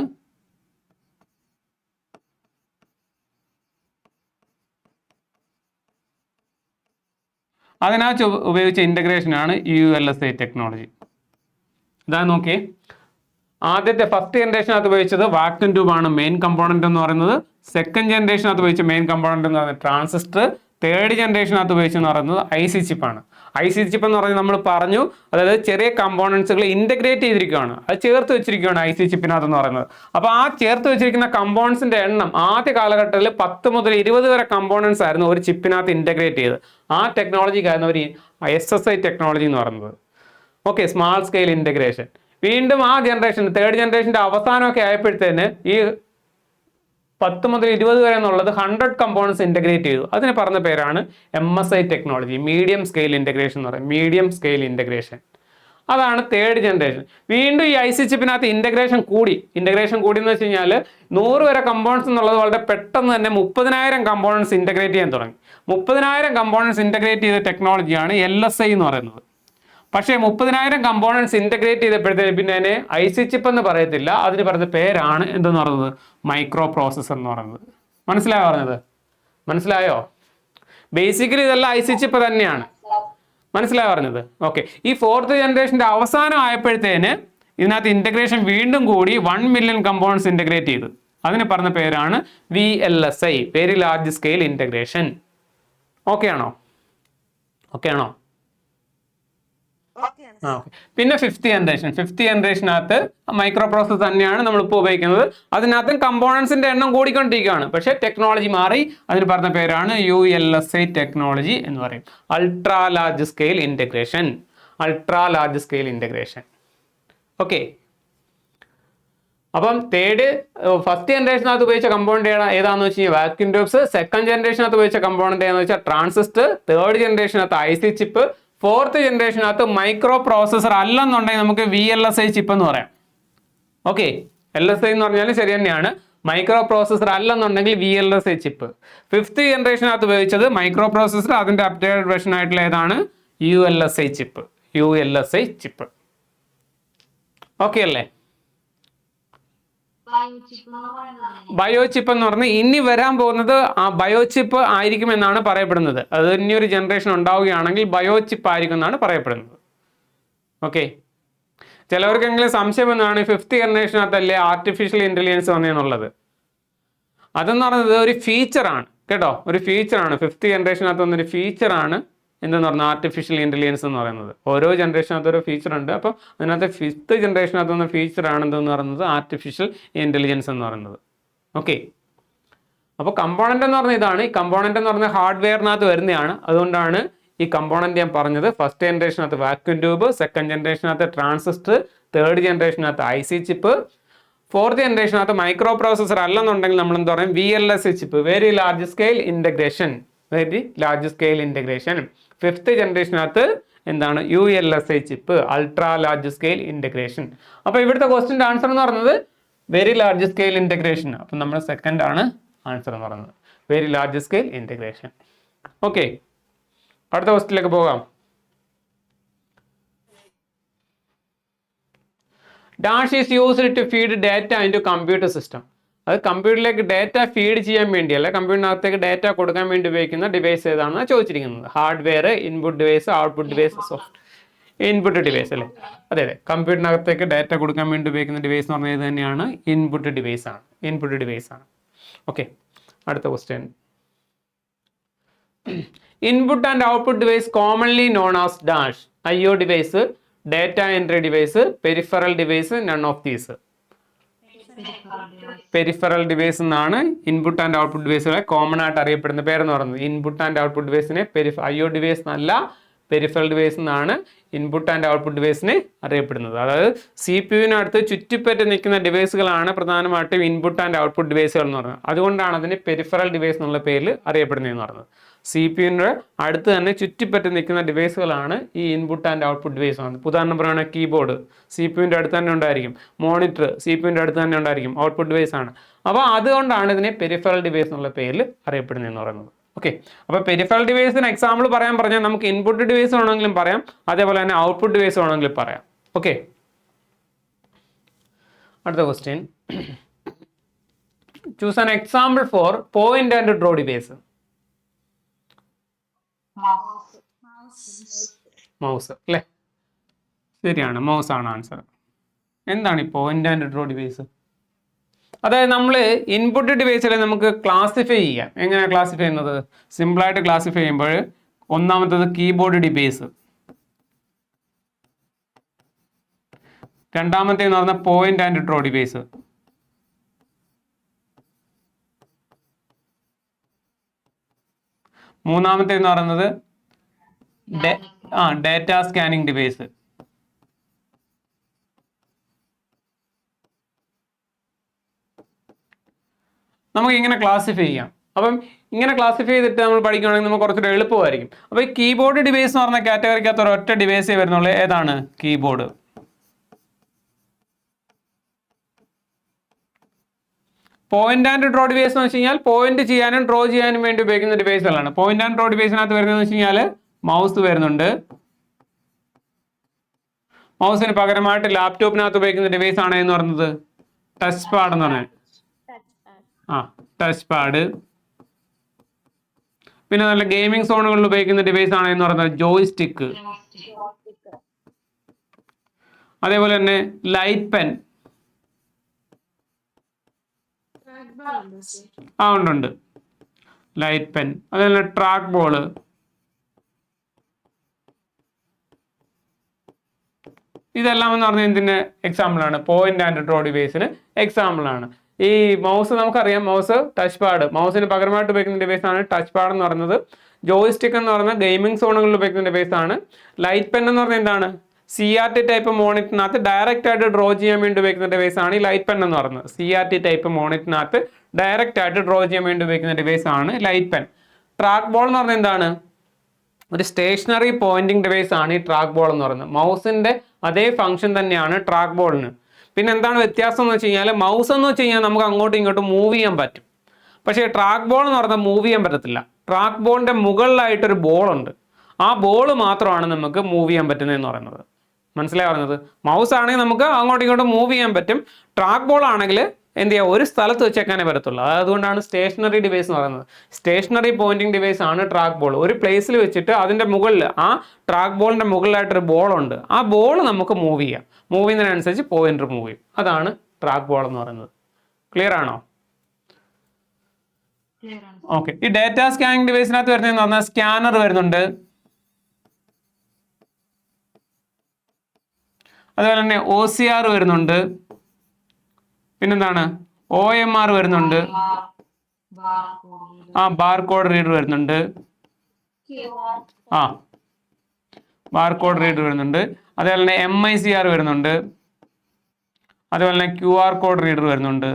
അതിനകത്ത് ഉപയോഗിച്ച ഇൻ്റഗ്രേഷനാണ് ULSI ടെക്നോളജി. ഇതാ നോക്കിയേ, ആദ്യത്തെ ഫസ്റ്റ് ജനറേഷനകത്ത് ഉപയോഗിച്ചത് വാക്യൂം ട്യൂബ് ആണ് മെയിൻ കമ്പോണന്റ് എന്ന് പറയുന്നത്. സെക്കൻഡ് ജനറേഷനകത്ത് ഉപയോഗിച്ച മെയിൻ കമ്പോണന്റ് എന്ന് പറയുന്നത് ട്രാൻസിസ്റ്റർ. തേർഡ് ജനറേഷനകത്ത് ഉപയോഗിച്ചെന്ന് പറയുന്നത് IC ചിപ്പാണ്. IC ചിപ്പ് എന്ന് പറയുന്നത് നമ്മൾ പറഞ്ഞു, അതായത് ചെറിയ കമ്പോണൻസുകൾ ഇൻ്റഗ്രേറ്റ് ചെയ്തിരിക്കുകയാണ്, അത് ചേർത്ത് വെച്ചിരിക്കുകയാണ് IC ചിപ്പിനകത്ത് എന്ന് പറയുന്നത്. അപ്പോൾ ആ ചേർത്ത് വെച്ചിരിക്കുന്ന കമ്പോണൻസിന്റെ എണ്ണം ആദ്യ കാലഘട്ടത്തിൽ 10 മുതൽ 20 വരെ കമ്പോണൻസ് ആയിരുന്നു ഒരു ചിപ്പിനകത്ത് ഇൻ്റഗ്രേറ്റ് ചെയ്ത്. ആ ടെക്നോളജിക്കായിരുന്നു ഒരു SSI ടെക്നോളജി എന്ന് പറയുന്നത്. Okay, small scale integration. വീണ്ടും ആ ജനറേഷൻ, തേർഡ് ജനറേഷൻ്റെ അവസാനമൊക്കെ ആയപ്പോഴത്തേന് ഈ 10 മുതൽ 20 വരെ എന്നുള്ളത് 100 കമ്പോണൻസ് ഇൻ്റഗ്രേറ്റ് ചെയ്തു. അതിന് പറഞ്ഞ പേരാണ് MSI technology, medium scale integration എന്ന് പറയും. മീഡിയം സ്കെയിൽ ഇൻ്റഗ്രേഷൻ, അതാണ് തേർഡ് ജനറേഷൻ. വീണ്ടും ഈ IC ചിപ്പിനകത്ത് ഇൻ്റഗ്രേഷൻ കൂടി എന്ന് വെച്ച് കഴിഞ്ഞാൽ 100 വരെ കമ്പോണൻസ് എന്നുള്ളത് വളരെ പെട്ടെന്ന് തന്നെ 30,000 കമ്പോണൻസ് ഇൻ്റഗ്രേറ്റ് ചെയ്യാൻ തുടങ്ങി. 30,000 കമ്പോണൻസ് ഇൻ്റഗ്രേറ്റ് ചെയ്ത ടെക്നോളജിയാണ് LSI എന്ന് പറയുന്നത്. പക്ഷേ 30,000 കമ്പോണൻസ് ഇൻ്റഗ്രേറ്റ് ചെയ്തപ്പോഴത്തേക്ക് പിന്നെ അതിനെ IC ചിപ്പ് എന്ന് പറയത്തില്ല, അതിന് പറഞ്ഞ പേരാണ് എന്തെന്ന് പറയുന്നത്, മൈക്രോ പ്രോസസ്സർ എന്ന് പറയുന്നത്. മനസ്സിലായോ? ബേസിക്കലി ഇതെല്ലാം IC ചിപ്പ് തന്നെയാണ്. മനസ്സിലായോ പറഞ്ഞത്? ഓക്കെ, ഈ ഫോർത്ത് ജനറേഷൻ്റെ അവസാനം ആയപ്പോഴത്തേന് ഇതിനകത്ത് ഇൻ്റഗ്രേഷൻ വീണ്ടും കൂടി 1 മില്യൺ കമ്പോണൻസ് ഇൻ്റഗ്രേറ്റ് ചെയ്തു. അതിന് പറഞ്ഞ പേരാണ് VLSI, very large scale integration. Okay ആണോ? പിന്നെ ഫിഫ്ത്ത് ജനറേഷനകത്ത് മൈക്രോ പ്രോസസ്സർ തന്നെയാണ് നമ്മളിപ്പോൾ ഉപയോഗിക്കുന്നത്. അതിനകത്ത് കമ്പോണൻസിന്റെ എണ്ണം കൂടിക്കൊണ്ടിരിക്കുകയാണ്, പക്ഷേ ടെക്നോളജി മാറി. അതിന് പറഞ്ഞ പേരാണ് ULSI ടെക്നോളജി എന്ന് പറയും. Ultra large scale integration. Okay, അപ്പം ഫസ്റ്റ് ജനറേഷനകത്ത് ഉപയോഗിച്ച കമ്പോണന്റ് ഏതാണെന്ന് വെച്ച് കഴിഞ്ഞാൽ വാക്യൂം ട്യൂബ്സ്. സെക്കൻഡ് ജനറേഷനകത്ത് ഉപയോഗിച്ച കമ്പോണന്റ് ഏതാണെന്ന് വെച്ചാൽ ട്രാൻസിസ്റ്റർ. തേർഡ് ജനറേഷനകത്ത് IC ചിപ്പ്. ഫോർത്ത് ജനറേഷനകത്ത് മൈക്രോ പ്രോസസ്സർ അല്ലെന്നുണ്ടെങ്കിൽ നമുക്ക് VLSI ചിപ്പ് എന്ന് പറയാം. ഓക്കെ, LSI എന്ന് പറഞ്ഞാൽ ശരി തന്നെയാണ്. മൈക്രോ പ്രോസസ്സർ അല്ലെന്നുണ്ടെങ്കിൽ VLSI ചിപ്പ്. ഫിഫ്ത്ത് ജനറേഷനകത്ത് ഉപയോഗിച്ചത് മൈക്രോ പ്രോസസ്സർ, അതിൻ്റെ അപ്ഡേറ്റഡ് വെർഷൻ ആയിട്ടുള്ള ഏതാണ്, ULSI ചിപ്പ്. ഓക്കെ അല്ലേ? ബയോ ചിപ്പ് എന്ന് പറഞ്ഞാൽ ഇനി വരാൻ പോകുന്നത് ആ ബയോ ചിപ്പ് ആയിരിക്കും എന്നാണ് പറയപ്പെടുന്നത്. അത് ഇനിയൊരു ജനറേഷൻ ഉണ്ടാവുകയാണെങ്കിൽ ബയോ ചിപ്പ് ആയിരിക്കും എന്നാണ് പറയപ്പെടുന്നത്. ഓക്കെ, ചിലവർക്കെങ്കിലും സംശയം എന്നാണ് ഫിഫ്ത്ത് ജനറേഷനകത്തല്ലേ ആർട്ടിഫിഷ്യൽ ഇൻ്റലിജൻസ് വന്നതെന്നുള്ളത്. അതെന്ന് പറയുന്നത് ഒരു ഫീച്ചറാണ് കേട്ടോ, ഒരു ഫീച്ചറാണ്. ഫിഫ്ത്ത് ജനറേഷനകത്ത് വന്നൊരു ഫീച്ചറാണ് എന്തെന്ന് പറഞ്ഞാൽ ആർട്ടിഫിഷ്യൽ ഇൻ്റലിജൻസ് എന്ന് പറയുന്നത്. ഓരോ ജനറേഷനകത്ത് ഓരോ ഫീച്ചർ ഉണ്ട്. അപ്പം അതിനകത്ത് ഫിഫ്ത്ത് ജനറേഷനകത്ത് വന്ന ഫീച്ചറാണ് എന്തെന്ന് പറയുന്നത്, ആർട്ടിഫിഷ്യൽ ഇൻ്റലിജൻസ് എന്ന് പറയുന്നത്. ഓക്കെ, അപ്പോൾ കമ്പോണൻ്റ് എന്ന് പറഞ്ഞാൽ ഇതാണ്. ഈ കമ്പോണൻ്റ് എന്ന് പറഞ്ഞാൽ ഹാർഡ്വെയറിനകത്ത് വരുന്നതാണ്. അതുകൊണ്ടാണ് ഈ കമ്പോണൻ്റ് ഞാൻ പറഞ്ഞത്. ഫസ്റ്റ് ജനറേഷനകത്ത് വാക്യൂം ട്യൂബ്, സെക്കൻഡ് ജനറേഷനകത്ത് ട്രാൻസിസ്റ്റർ, തേർഡ് ജനറേഷനകത്ത് IC ചിപ്പ്, ഫോർത്ത് ജനറേഷനകത്ത് മൈക്രോ പ്രോസസ്സർ അല്ലെന്നുണ്ടെങ്കിൽ നമ്മൾ എന്താ പറയും, VLSI chip, very large scale integration. Fifth ജനറേഷനകത്ത് എന്താണ്, ULSI chip, ultra large scale integration. അപ്പോൾ ഇവിടുത്തെ ക്വസ്റ്റ്യൻ്റെ ആൻസർ എന്ന് പറയുന്നത് വെരി ലാർജ് സ്കെയിൽ ഇൻ്റഗ്രേഷൻ. അപ്പം നമ്മുടെ സെക്കൻഡ് ആണ് ആൻസർ എന്ന് പറയുന്നത്, very large scale integration. Okay, അടുത്ത ക്വസ്റ്റ്യനിലേക്ക് പോകാം. Dash is used to feed data into computer system. അത് കമ്പ്യൂട്ടറിലേക്ക് ഡാറ്റ ഫീഡ് ചെയ്യാൻ വേണ്ടിയല്ല, കമ്പ്യൂട്ടറിനകത്തേക്ക് ഡാറ്റ കൊടുക്കാൻ വേണ്ടി ഉപയോഗിക്കുന്ന ഡിവൈസ് ഏതാണെന്ന് ചോദിച്ചിരിക്കുന്നത്. Hardware, input device, output device, soft input device അല്ലേ? അതെ അതെ, കമ്പ്യൂട്ടറിനകത്തേക്ക് ഡാറ്റ കൊടുക്കാൻ വേണ്ടി ഉപയോഗിക്കുന്ന ഡിവൈസ് എന്ന് പറഞ്ഞത് തന്നെയാണ് ഇൻപുട്ട് ഡിവൈസ് ആണ്. ഇൻപുട്ട് ഡിവൈസ് ആണ്. ഓക്കെ, അടുത്ത question. Input and output device commonly known as dash. IO device, data entry device, peripheral device, none of these. Peripheral device എന്നാണ് ഇൻപുട്ട് ആൻഡ് ഔട്ട്പുട്ട് ഡിവൈസുകളെ കോമൺ ആയിട്ട് അറിയപ്പെടുന്ന പേരെന്ന് പറയുന്നത്. ഇൻപുട്ട് ആൻഡ് ഔട്ട്പുട്ട് ഡിവൈസിനെ IO device എന്നല്ല, peripheral device എന്നാണ് input and output ഡിവൈസിനെ അറിയപ്പെടുന്നത്. അതായത് CPU-നടുത്ത് ചുറ്റിപ്പറ്റി നിൽക്കുന്ന ഡിവൈസുകളാണ് പ്രധാനമായിട്ടും ഇൻപുട്ട് ആൻഡ് ഔട്ട്പുട്ട് ഡിവൈസുകൾ എന്ന് പറയുന്നത്. അതുകൊണ്ടാണ് അതിന് പെരിഫറൽ ഡിവൈസ് എന്നുള്ള പേരിൽ അറിയപ്പെടുന്നതെന്ന് പറയുന്നത്. CPU-ന്റെ അടുത്ത് തന്നെ ചുറ്റിപ്പറ്റി നിൽക്കുന്ന ഡിവൈസുകളാണ് ഈ ഇൻപുട്ട് ആൻഡ് ഔട്ട്പുട്ട് ഡിവൈസ് ആണ്. ഉദാഹരണം പറയുകയാണെങ്കിൽ കീബോർഡ് CPU-ന്റെ അടുത്ത് തന്നെ ഉണ്ടായിരിക്കും, മോണിറ്റർ CPU-ന്റെ അടുത്ത് തന്നെ ഉണ്ടായിരിക്കും, ഔട്ട്പുട്ട് ഡിവൈസ് ആണ്. അപ്പോൾ അതുകൊണ്ടാണ് ഇതിനെ പെരിഫറൽ ഡിവൈസ് എന്നുള്ള പേരിൽ അറിയപ്പെടുന്നതെന്ന് പറയുന്നത്. ഓക്കെ, അപ്പോൾ പെരിഫറൽ ഡിവൈസിന് എക്സാമ്പിൾ പറയാൻ പറഞ്ഞാൽ നമുക്ക് ഇൻപുട്ട് ഡിവൈസ് വേണമെങ്കിലും പറയാം, അതേപോലെ തന്നെ ഔട്ട്പുട്ട് ഡിവൈസ് വേണമെങ്കിലും പറയാം. ഓക്കെ, അടുത്ത question. Choose an example for point and draw device. Mouse അല്ലേ? ശരിയാണ്, മൗസ് ആണ് ആൻസർ. എന്താണ് ഈ പോയിന്റ് ആൻഡ് ഡ്രോ ഡിവൈസ്? അതായത് നമ്മൾ ഇൻപുട്ട് ഡിവൈസിൽ നമുക്ക് ക്ലാസിഫൈ ചെയ്യാം. എങ്ങനെയാണ് ക്ലാസിഫൈ ചെയ്യുന്നത്? സിമ്പിളായിട്ട് ക്ലാസിഫൈ ചെയ്യുമ്പോൾ ഒന്നാമത്തത് കീബോർഡ് ഡിവൈസ്, രണ്ടാമത്തേന്ന് പറഞ്ഞാൽ പോയിന്റ് ആൻഡ് ഡ്രോ ഡിവൈസ്, മൂന്നാമത്തേന്ന് പറയുന്നത് ഡാറ്റ സ്കാനിങ് ഡിവൈസ്, നമുക്ക് ഇങ്ങനെ ക്ലാസിഫൈ ചെയ്യാം. അപ്പം ഇങ്ങനെ ക്ലാസിഫൈ ചെയ്തിട്ട് നമ്മൾ പഠിക്കുകയാണെങ്കിൽ നമുക്ക് കുറച്ചുകൂടെ എളുപ്പമായിരിക്കും. അപ്പോൾ ഈ കീബോർഡ് ഡിവൈസ് എന്ന് പറഞ്ഞ കാറ്റഗറിക്കകത്ത് ഒരൊറ്റ ഡിവൈസേ വരുന്നുള്ളൂ. ഏതാണ്? Keyboard. Point and draw device എന്ന് വെച്ച് കഴിഞ്ഞാൽ പോയിന്റ് ചെയ്യാനും ഡ്രോ ചെയ്യാനും വേണ്ടി ഉപയോഗിക്കുന്ന ഡിവൈസുകളാണ്. പോയിന്റ് ആൻഡ് ഡ്രോ ഡിവൈസിനകത്ത് വരുന്നതെന്ന് വെച്ച് കഴിഞ്ഞാൽ മൗസ് വരുന്നുണ്ട്. മൗസിന് പകരമായിട്ട് ലാപ്ടോപ്പിനകത്ത് ഉപയോഗിക്കുന്ന ഡിവൈസ് ആണ് എന്ന് പറയുന്നത് ടച്ച് പാഡ് എന്ന് പറഞ്ഞാൽ ടച്ച് പാഡ്. പിന്നെ നല്ല ഗെയിമിംഗ് സോണുകളിൽ ഉപയോഗിക്കുന്ന ഡിവൈസ് ആണ് എന്ന് പറയുന്നത് ജോയ്സ്റ്റിക്ക്. അതേപോലെ തന്നെ ലൈറ്റ് പെൻ. ഉണ്ട് ലൈറ്റ് പെൻ. അതേപോലെ ട്രാക്ക് ബോള്. ഇതെല്ലാം എന്ന് പറഞ്ഞാൽ എന്തിന്റെ എക്സാമ്പിൾ ആണ്? പോയിന്റ് ആൻഡ് ഡ്രോ ഡിവൈസിന് എക്സാമ്പിൾ ആണ്. ഈ മൗസ് നമുക്കറിയാം, മൗസ് ടച്ച് പാഡ്, മൗസിന് പകരമായിട്ട് ഉപയോഗിക്കുന്ന ഡിവൈസ് ആണ് ടച്ച് പാഡ് എന്ന് പറയുന്നത്. ജോയ്സ്റ്റിക് എന്ന് പറയുന്ന ഗെയിമിംഗ് സോണുകളിൽ ഉപയോഗിക്കുന്ന ഡിവൈസ് ആണ്. ലൈറ്റ് പെൻ എന്ന് പറഞ്ഞാൽ എന്താണ്? CRT ടൈപ്പ് മോണിറ്ററിനകത്ത് ഡയറക്റ്റ് ആയിട്ട് ഡ്രോ ചെയ്യാൻ വേണ്ടി ഉപയോഗിക്കുന്ന ഡിവൈസ് ആണ് ഈ ലൈറ്റ് പെൻ എന്ന് പറയുന്നത്. CRT ടൈപ്പ് മോണിറ്ററിനകത്ത് ഡയറക്റ്റ് ആയിട്ട് ഡ്രോ ചെയ്യാൻ വേണ്ടി ഉപയോഗിക്കുന്ന ഡിവൈസ് ആണ് ലൈറ്റ് പെൻ. ട്രാക്ക് ബോൾ എന്ന് പറഞ്ഞാൽ എന്താണ്? ഒരു സ്റ്റേഷനറി പോയിന്റിംഗ് ഡിവൈസ് ആണ് ഈ ട്രാക്ക് ബോൾ എന്ന് പറയുന്നത്. മൗസിന്റെ അതേ ഫംഗ്ഷൻ തന്നെയാണ് ട്രാക്ക് ബോളിന്. പിന്നെ എന്താണ് വ്യത്യാസം എന്ന് വെച്ച് കഴിഞ്ഞാൽ മൗസ് എന്ന് വെച്ച് കഴിഞ്ഞാൽ നമുക്ക് അങ്ങോട്ടും ഇങ്ങോട്ടും മൂവ് ചെയ്യാൻ പറ്റും. പക്ഷേ ട്രാക്ക് ബോൾ എന്ന് പറഞ്ഞാൽ മൂവ് ചെയ്യാൻ പറ്റത്തില്ല. ട്രാക്ക് ബോളിന്റെ മുകളിലായിട്ടൊരു ബോൾ ഉണ്ട്. ആ ബോൾ മാത്രമാണ് നമുക്ക് മൂവ് ചെയ്യാൻ പറ്റുന്നതെന്ന് പറയുന്നത്. മനസ്സിലായി പറഞ്ഞത്? മൗസ് ആണെങ്കിൽ നമുക്ക് അങ്ങോട്ടും ഇങ്ങോട്ടും മൂവ് ചെയ്യാൻ പറ്റും. ട്രാക്ക് ബോൾ ആണെങ്കിൽ എന്ത് ചെയ്യുക? ഒരു സ്ഥലത്ത് വെച്ചേക്കാനേ പറ്റത്തുള്ളൂ. അതുകൊണ്ടാണ് സ്റ്റേഷനറി ഡിവൈസ് എന്ന് പറയുന്നത്. സ്റ്റേഷനറി പോയിന്റിംഗ് ഡിവൈസ് ആണ് ട്രാക്ക് ബോൾ. ഒരു പ്ലേസിൽ വെച്ചിട്ട് അതിന്റെ മുകളിൽ, ആ ട്രാക്ക് ബോളിന്റെ മുകളിലായിട്ടൊരു ബോൾ ഉണ്ട്. ആ ബോൾ നമുക്ക് മൂവ് ചെയ്യാം. മൂവ് ചെയ്യുന്നതിനനുസരിച്ച് പോയിന്റർ മൂവ് ചെയ്യും. അതാണ് ട്രാക്ക് ബോൾ എന്ന് പറയുന്നത്. ക്ലിയർ ആണോ? ഓക്കെ. ഈ ഡാറ്റ സ്കാനിങ് ഡിവൈസിനകത്ത് വരുന്നതെന്ന് പറഞ്ഞാൽ സ്കാനർ വരുന്നുണ്ട്. അതുപോലെ തന്നെ OCR വരുന്നുണ്ട്. പിന്നെന്താണ്? OMR വരുന്നുണ്ട്. ബാർകോഡ് റീഡർ വരുന്നുണ്ട്. ബാർകോഡ് റീഡർ വരുന്നുണ്ട്. അതേപോലെ തന്നെ MICR വരുന്നുണ്ട്. അതുപോലെ തന്നെ QR കോഡ് റീഡർ വരുന്നുണ്ട്.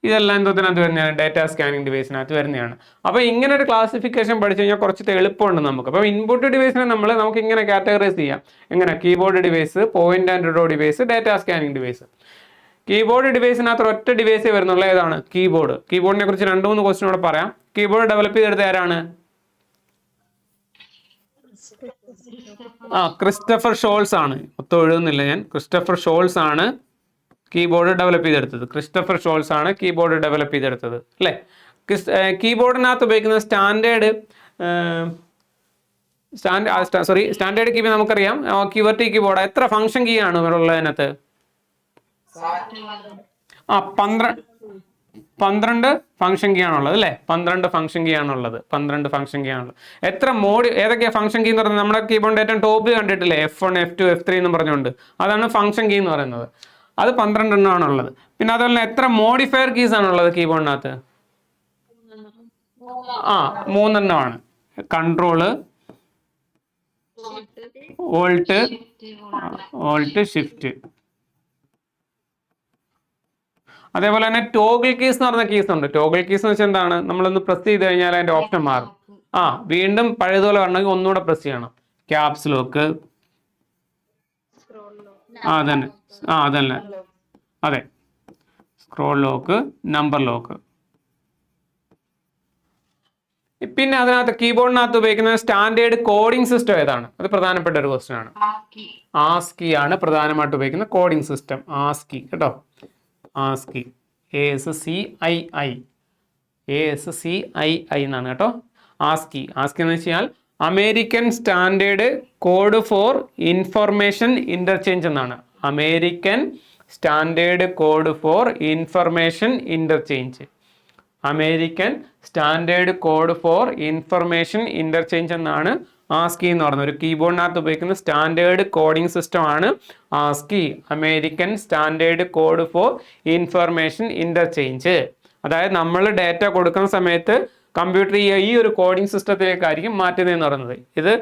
ഇതെല്ലാം എന്തോത്തിനകത്ത് വരുന്നതാണ്? ഡാറ്റ സ്കാനിങ് ഡിവൈസിനകത്ത് വരുന്നതാണ്. അപ്പോൾ ഇങ്ങനെ ഒരു ക്ലാസിഫിക്കേഷൻ പഠിച്ചു കഴിഞ്ഞാൽ കുറച്ച് എളുപ്പമുണ്ട് നമുക്ക്. അപ്പോൾ ഇൻപുട്ട് ഡിവൈസിനെ നമുക്ക് ഇങ്ങനെ കാറ്റഗറൈസ് ചെയ്യാം. എങ്ങനെ? Keyboard device, point and draw device, data scanning device. Keyboard ഡിവൈസിനകത്ത് ഒറ്റ ഡിവൈസേ വരുന്നുള്ള ഏതാണ്? കീബോർഡ്. കീബോർഡിനെ കുറിച്ച് 2-3 ക്വസ്റ്റ്യൻ കൂടെ പറയാം. കീബോർഡ് ഡെവലപ്പ് ചെയ്തെടുത്ത ആരാണ്? ക്രിസ്റ്റഫർ ഷോൾസ് ആണ്, ഒത്തും എഴുതുന്നില്ല ഞാൻ. ക്രിസ്റ്റഫർ ഷോൾസ് ആണ് കീബോർഡ് ഡെവലപ്പ് ചെയ്തെടുത്തത്. ക്രിസ്റ്റഫർ ഷോൾസ് ആണ് കീബോർഡ് ഡെവലപ്പ് ചെയ്തെടുത്തത് അല്ലേ. കീബോർഡിനകത്ത് ഉപയോഗിക്കുന്ന സ്റ്റാൻഡേർഡ് കീ നമുക്കറിയാം. ക്യൂവർട്ടി കീബോർഡ് എത്ര ഫംഗ്ഷൻ കീ ആണ് ഉള്ളതിനകത്ത്? 12 ഫംഗ്ഷൻ കീ ആണുള്ളത് അല്ലേ. 12 ഫംഗ്ഷൻ കീ ആണുള്ളത്. 12 ഫംഗ്ഷൻ കീ ആണുള്ളത്. എത്ര മോഡ് ഏതൊക്കെയാ ഫംഗ്ഷൻ കീ എന്ന് പറയുന്നത്? നമ്മുടെ കീബോർഡിന്റെ ഏറ്റവും ടോപ്പ് കണ്ടിട്ടില്ലേ, F1 F2 F3 എന്ന് പറഞ്ഞുകൊണ്ട്, അതാണ് ഫംഗ്ഷൻ കീ എന്ന് പറയുന്നത്. അത് 12 എണ്ണം ആണുള്ളത്. പിന്നെ അതുപോലെ എത്ര മോഡിഫയർ കീസ് ആണുള്ളത് കീബോർഡിനകത്ത്? 3 എണ്ണമാണ്. Control, Alt shift. അതേപോലെ തന്നെ ടോഗിൾ കീസ് എന്ന് പറഞ്ഞ കീസ് ഉണ്ട്. ടോഗിൾ കീസ് എന്ന് വെച്ചാൽ എന്താണ്? നമ്മളൊന്ന് പ്രസ് ചെയ്ത് കഴിഞ്ഞാൽ അതിന്റെ ഓപ്ഷൻ മാറും. വീണ്ടും പഴയതുപോലെ വരണമെങ്കിൽ ഒന്നുകൂടെ പ്രസ് ചെയ്യണം. ക്യാപ്സ് ലോക്ക്, അതന്നെ അതെ, സ്ക്രോൾ ലോക്ക്, നമ്പർ ലോക്ക്. പിന്നെ അതിനകത്ത് കീബോർഡിനകത്ത് ഉപയോഗിക്കുന്ന സ്റ്റാൻഡേർഡ് കോഡിംഗ് സിസ്റ്റം ഏതാണ്? അത് പ്രധാനപ്പെട്ട ഒരു ക്വസ്റ്റ്യൻ ആണ്. ആസ്കി ആണ് പ്രധാനമായിട്ട് ഉപയോഗിക്കുന്ന കോഡിംഗ് സിസ്റ്റം. ആസ്കി കേട്ടോ, ആസ്കി, ASCII എന്നാണ് കേട്ടോ. ആസ്കി എന്ന് വെച്ചാൽ American standard code for information interchange എന്നാണ്. American standard code for information interchange. American standard code for information interchange എന്നാണ് ആസ്കി എന്ന് പറയുന്നത്. ഒരു കീബോർഡിനകത്ത് ഉപയോഗിക്കുന്ന സ്റ്റാൻഡേർഡ് കോഡിംഗ് സിസ്റ്റം ആണ് ASCII, American standard code for information interchange. അതായത് നമ്മൾ ഡാറ്റ കൊടുക്കുന്ന സമയത്ത് കമ്പ്യൂട്ടർ ഈ ഒരു കോഡിംഗ് സിസ്റ്റത്തിലേക്കായിരിക്കും മാറ്റുന്നതെന്ന് പറയുന്നത്. ഇത്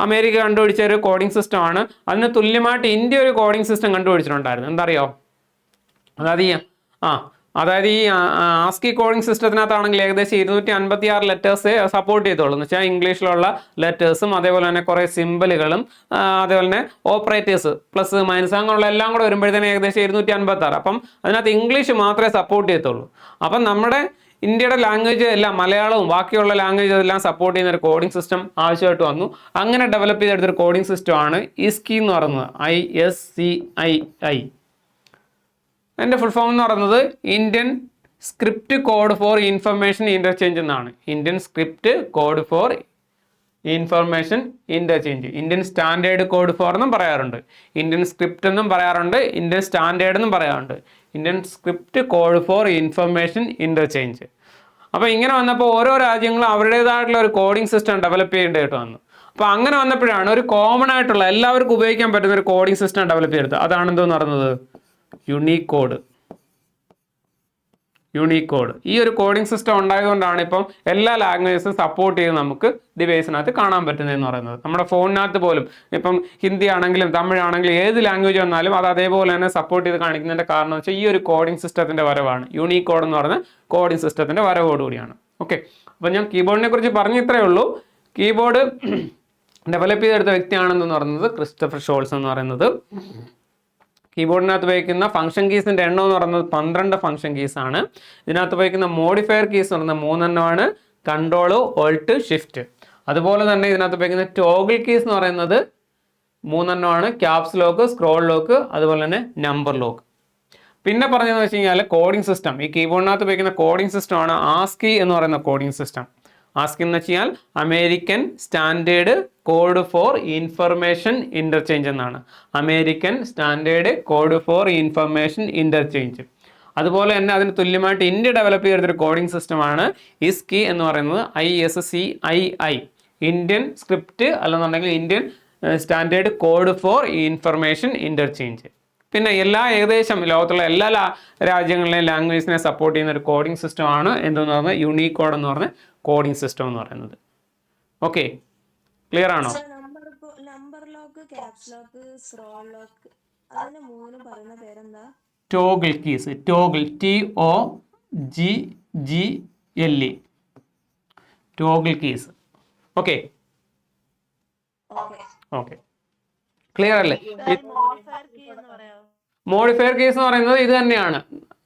അമേരിക്ക കണ്ടുപിടിച്ച ഒരു കോഡിംഗ് സിസ്റ്റം ആണ്. അതിന് തുല്യമായിട്ട് ഇന്ത്യ ഒരു കോഡിംഗ് സിസ്റ്റം കണ്ടുപിടിച്ചിട്ടുണ്ടായിരുന്നു. എന്തറിയോ? അതായത് ഈ ആസ്കി കോഡിംഗ് സിസ്റ്റത്തിനകത്താണെങ്കിൽ ഏകദേശം 256 ലെറ്റേഴ്സ് സപ്പോർട്ട് ചെയ്തോളൂ. എന്ന് വെച്ചാൽ ഇംഗ്ലീഷിലുള്ള ലെറ്റേഴ്സും അതേപോലെ തന്നെ കുറേ സിമ്പിളുകളും അതേപോലെ തന്നെ ഓപ്പറേറ്റേഴ്സ് പ്ലസ് മൈനസ് അങ്ങനെയുള്ള എല്ലാം കൂടെ വരുമ്പോഴത്തേന് ഏകദേശം 256. അപ്പം അതിനകത്ത് ഇംഗ്ലീഷ് മാത്രമേ സപ്പോർട്ട് ചെയ്യത്തുള്ളൂ. അപ്പം നമ്മുടെ ഇന്ത്യയുടെ ലാംഗ്വേജ് എല്ലാം മലയാളവും ബാക്കിയുള്ള ലാംഗ്വേജ് എല്ലാം സപ്പോർട്ട് ചെയ്യുന്ന ഒരു കോഡിംഗ് സിസ്റ്റം ആവശ്യമായിട്ട് വന്നു. അങ്ങനെ ഡെവലപ്പ് ചെയ്തെടുത്തൊരു കോഡിംഗ് സിസ്റ്റമാണ് ISCI എന്ന് പറയുന്നത്. ISCII. അതിൻ്റെ ഫുൾ ഫോം എന്ന് പറയുന്നത് Indian script code for information interchange എന്നാണ്. Indian script code for information interchange. Indian standard code for എന്നും പറയാറുണ്ട്, ഇന്ത്യൻ സ്ക്രിപ്റ്റ് എന്നും പറയാറുണ്ട്, ഇന്ത്യൻ സ്റ്റാൻഡേർഡ് എന്നും പറയാറുണ്ട്. Indian script code for information interchange. അപ്പോൾ ഇങ്ങനെ വന്നപ്പോൾ ഓരോ രാജ്യങ്ങളും അവരുടേതായിട്ടുള്ള ഒരു കോഡിംഗ് സിസ്റ്റം ഡെവലപ്പ് ചെയ്യേണ്ടതായിട്ട് വന്നു. അപ്പോൾ അങ്ങനെ വന്നപ്പോഴാണ് ഒരു കോമൺ ആയിട്ടുള്ള എല്ലാവർക്കും ഉപയോഗിക്കാൻ പറ്റുന്ന ഒരു കോഡിംഗ് സിസ്റ്റം ഡെവലപ്പ് ചെയ്തെടുത്തത്. അതാണ് എന്തോന്ന് പറയുന്നത്? യൂണിക്കോഡ്. ഈ ഒരു കോഡിംഗ് സിസ്റ്റം ഉണ്ടായതുകൊണ്ടാണ് ഇപ്പം എല്ലാ ലാംഗ്വേജസും സപ്പോർട്ട് ചെയ്ത് നമുക്ക് ഡിവൈസിനകത്ത് കാണാൻ പറ്റുന്നതെന്ന് പറയുന്നത്. നമ്മുടെ ഫോണിനകത്ത് പോലും ഇപ്പം ഹിന്ദി ആണെങ്കിലും തമിഴാണെങ്കിലും ഏത് ലാംഗ്വേജ് വന്നാലും അത് അതേപോലെ തന്നെ സപ്പോർട്ട് ചെയ്ത് കാണിക്കുന്നതിൻ്റെ കാരണം വെച്ചാൽ ഈ ഒരു കോഡിംഗ് സിസ്റ്റത്തിൻ്റെ വരവാണ്. യൂണിക്കോഡ് എന്ന് പറയുന്ന കോഡിംഗ് സിസ്റ്റത്തിൻ്റെ വരവോടുകൂടിയാണ്. ഓക്കെ, അപ്പോൾ ഞാൻ കീബോർഡിനെ കുറിച്ച് പറഞ്ഞിത്രേ ഉള്ളൂ. കീബോർഡ് ഡെവലപ്പ് ചെയ്തെടുത്ത വ്യക്തിയാണെന്ന് പറയുന്നത് ക്രിസ്റ്റഫർ ഷോൾസ് എന്ന് പറയുന്നത്. കീബോർഡിനകത്ത് ഉപയോഗിക്കുന്ന ഫംഗ്ഷൻ കീസിന്റെ എണ്ണം എന്ന് പറയുന്നത് 12 ഫംഗ്ഷൻ കീസ് ആണ്. ഇതിനകത്ത് ഉപയോഗിക്കുന്ന മോഡിഫയർ കീസ് എന്ന് പറയുന്നത് 3 എണ്ണമാണ്. Control, Alt, shift. അതുപോലെ തന്നെ ഇതിനകത്ത് ഉപയോഗിക്കുന്ന ടോഗിൾ കീസ് എന്ന് പറയുന്നത് 3 എണ്ണമാണ്. ക്യാപ്സ് ലോക്ക്, സ്ക്രോൾ ലോക്ക്, അതുപോലെ തന്നെ നമ്പർ ലോക്ക്. പിന്നെ പറഞ്ഞതെന്ന് വെച്ച് കഴിഞ്ഞാൽ കോഡിംഗ് സിസ്റ്റം. ഈ കീബോർഡിനകത്ത് ഉപയോഗിക്കുന്ന കോഡിംഗ് സിസ്റ്റമാണ് ആസ്കി എന്ന് പറയുന്ന കോഡിംഗ് സിസ്റ്റം. ആസ്കി എന്ന് വെച്ച് കഴിഞ്ഞാൽ American standard code for information interchange എന്നാണ്. American standard code for information interchange. അതുപോലെ തന്നെ അതിന് തുല്യമായിട്ട് ഇന്ത്യ ഡെവലപ്പ് ചെയ്തൊരു കോഡിംഗ് സിസ്റ്റമാണ് ISCI എന്ന് പറയുന്നത്. ISCII, ഇന്ത്യൻ സ്ക്രിപ്റ്റ് അല്ലെന്നുണ്ടെങ്കിൽ Indian standard code for information interchange. പിന്നെ ഏകദേശം ലോകത്തുള്ള എല്ലാ രാജ്യങ്ങളിലെയും ലാംഗ്വേജിനെ സപ്പോർട്ട് ചെയ്യുന്ന ഒരു കോഡിംഗ് സിസ്റ്റമാണ് എന്തെന്ന് പറഞ്ഞാൽ യൂണിക്കോഡ് എന്ന് പറഞ്ഞ കോഡിംഗ് സിസ്റ്റം എന്ന് പറയുന്നത്. ഓക്കെ, ക്ലിയർ ആണോ? Number lock, caps lock, scroll lock, അതിന് മൂന്നും പറയുന്ന പേരെന്താ? Toggle keys. Toggle, TOGGLE, toggle keys. Okay, clear അല്ലേ? മോഡിഫയർ കീസ് എന്ന് പറയുന്നത് ഇത് തന്നെയാണ്.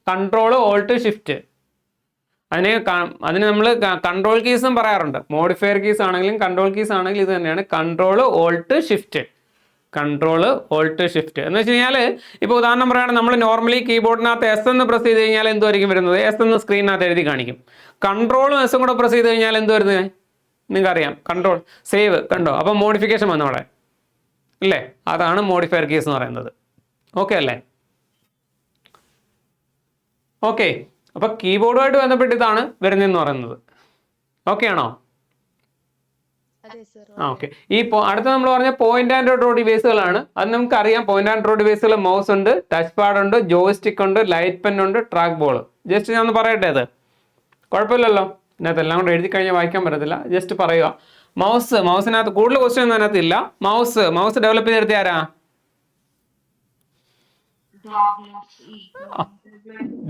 Control, Alt, shift. അതിന് നമ്മൾ കൺട്രോൾ കീസും പറയാറുണ്ട്. മോഡിഫയർ കീസ് ആണെങ്കിലും കൺട്രോൾ കീസ് ആണെങ്കിലും ഇത് തന്നെയാണ്. Control Alt shift, control Alt shift എന്ന് വെച്ച് കഴിഞ്ഞാൽ ഇപ്പോൾ ഉദാഹരണം പറയുകയാണെങ്കിൽ നമ്മൾ നോർമലി കീബോർഡിനകത്ത് എസ് എന്ന് പ്രസ് ചെയ്ത് കഴിഞ്ഞാൽ എന്തുമായിരിക്കും വരുന്നത്? എസ് എന്ന് സ്ക്രീനിനകത്ത് എഴുതി കാണിക്കും. കൺട്രോളും എസും കൂടെ പ്രസ് ചെയ്ത് കഴിഞ്ഞാൽ എന്ത് വരുന്നത് നിങ്ങൾക്ക് അറിയാം? കൺട്രോൾ സേവ്, കണ്ടോ? അപ്പം മോഡിഫിക്കേഷൻ വന്നു അവിടെ അല്ലേ? അതാണ് മോഡിഫയർ കീസ് എന്ന് പറയുന്നത്. ഓക്കെ അല്ലേ? ഓക്കെ, അപ്പൊ കീബോർഡുമായിട്ട് ബന്ധപ്പെട്ട് ഇതാണ് വരുന്നതെന്ന് പറയുന്നത്. ഓക്കെ ആണോ? ഓക്കെ. അടുത്ത നമ്മൾ പറഞ്ഞ പോയിന്റ് ആൻഡ് റോ ഡിവൈസുകളാണ്. അത് നമുക്ക് അറിയാം. പോയിന്റ് ആൻഡ് റോ ഡിവൈസുകൾ മൗസ് ഉണ്ട്, ടച്ച് പാഡ് ഉണ്ട്, ജോയ്സ്റ്റിക് ഉണ്ട്, ലൈറ്റ് പെൻ ഉണ്ട്, ട്രാക്ക് ബോൾ. ജസ്റ്റ് ഞാൻ ഒന്ന് പറയട്ടെ, അത് കുഴപ്പമില്ലല്ലോ. ഇതിനകത്ത് എല്ലാം കൂടെ എഴുതി കഴിഞ്ഞാൽ വായിക്കാൻ പറ്റത്തില്ല. ജസ്റ്റ് പറയുക. മൗസിനകത്ത് കൂടുതൽ ക്വസ്റ്റ്യൻ ഒന്നും അതിനകത്ത് ഇല്ല. മൗസ് ഡെവലപ്പ് ചെയ്തെടുത്ത ആരാ?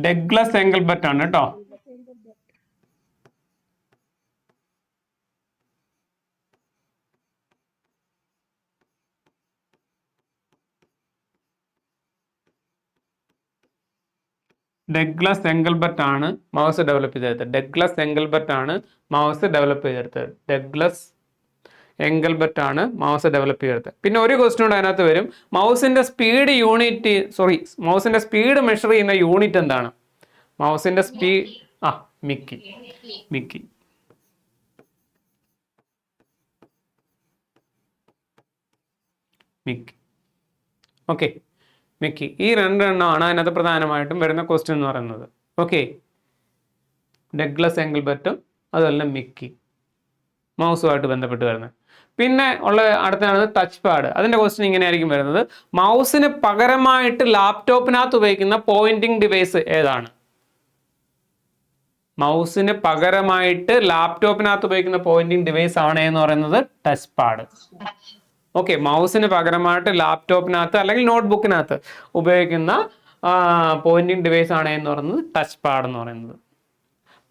ഡഗ്ലസ് എംഗൽബർട്ട് ആണ് കേട്ടോ. ഡഗ്ലസ് എംഗൽബർട്ട് ആണ് മൗസ് ഡെവലപ്പ് ചെയ്തെടുത്തത്. ഡഗ്ലസ് എംഗൽബർട്ട് ആണ് മൗസ് ഡെവലപ്പ് ചെയ്തെടുത്തത്. ഡഗ്ലസ് എംഗൽബർട്ട് ആണ് മൗസ് ഡെവലപ്പ് ചെയ്തെടുത്തത്. പിന്നെ ഒരു ക്വസ്റ്റ്യൻ കൂടെ അതിനകത്ത് വരും. മൗസിന്റെ സ്പീഡ് മെഷർ ചെയ്യുന്ന യൂണിറ്റ് എന്താണ്? മൗസിന്റെ സ്പീഡ് മിക്കി. Okay, Mickey. ഈ രണ്ടെണ്ണമാണ് അതിനകത്ത് പ്രധാനമായിട്ടും വരുന്ന ക്വസ്റ്റ്യൻ എന്ന് പറയുന്നത്. ഓക്കെ, ഡഗ്ലസ് എംഗൽബർട്ടും അതുപോലെ മിക്കി, മൗസുമായിട്ട് ബന്ധപ്പെട്ട് വരുന്നത്. പിന്നെ ഉള്ള അടുത്താണ് ടച്ച് പാഡ്. അതിന്റെ ക്വസ്റ്റ്യൻ ഇങ്ങനെയായിരിക്കും വരുന്നത്. മൗസിന് പകരമായിട്ട് ലാപ്ടോപ്പിനകത്ത് ഉപയോഗിക്കുന്ന പോയിന്റിംഗ് ഡിവൈസ് ഏതാണ്? മൗസിന് പകരമായിട്ട് ലാപ്ടോപ്പിനകത്ത് ഉപയോഗിക്കുന്ന പോയിന്റിംഗ് ഡിവൈസ് ആണ് എന്ന് പറയുന്നത് ടച്ച് പാഡ്. ഓക്കെ, മൗസിന് പകരമായിട്ട് ലാപ്ടോപ്പിനകത്ത് അല്ലെങ്കിൽ നോട്ട്ബുക്കിനകത്ത് ഉപയോഗിക്കുന്ന പോയിന്റിംഗ് ഡിവൈസ് ആണ് എന്ന് പറയുന്നത് ടച്ച് പാഡ് എന്ന് പറയുന്നത്.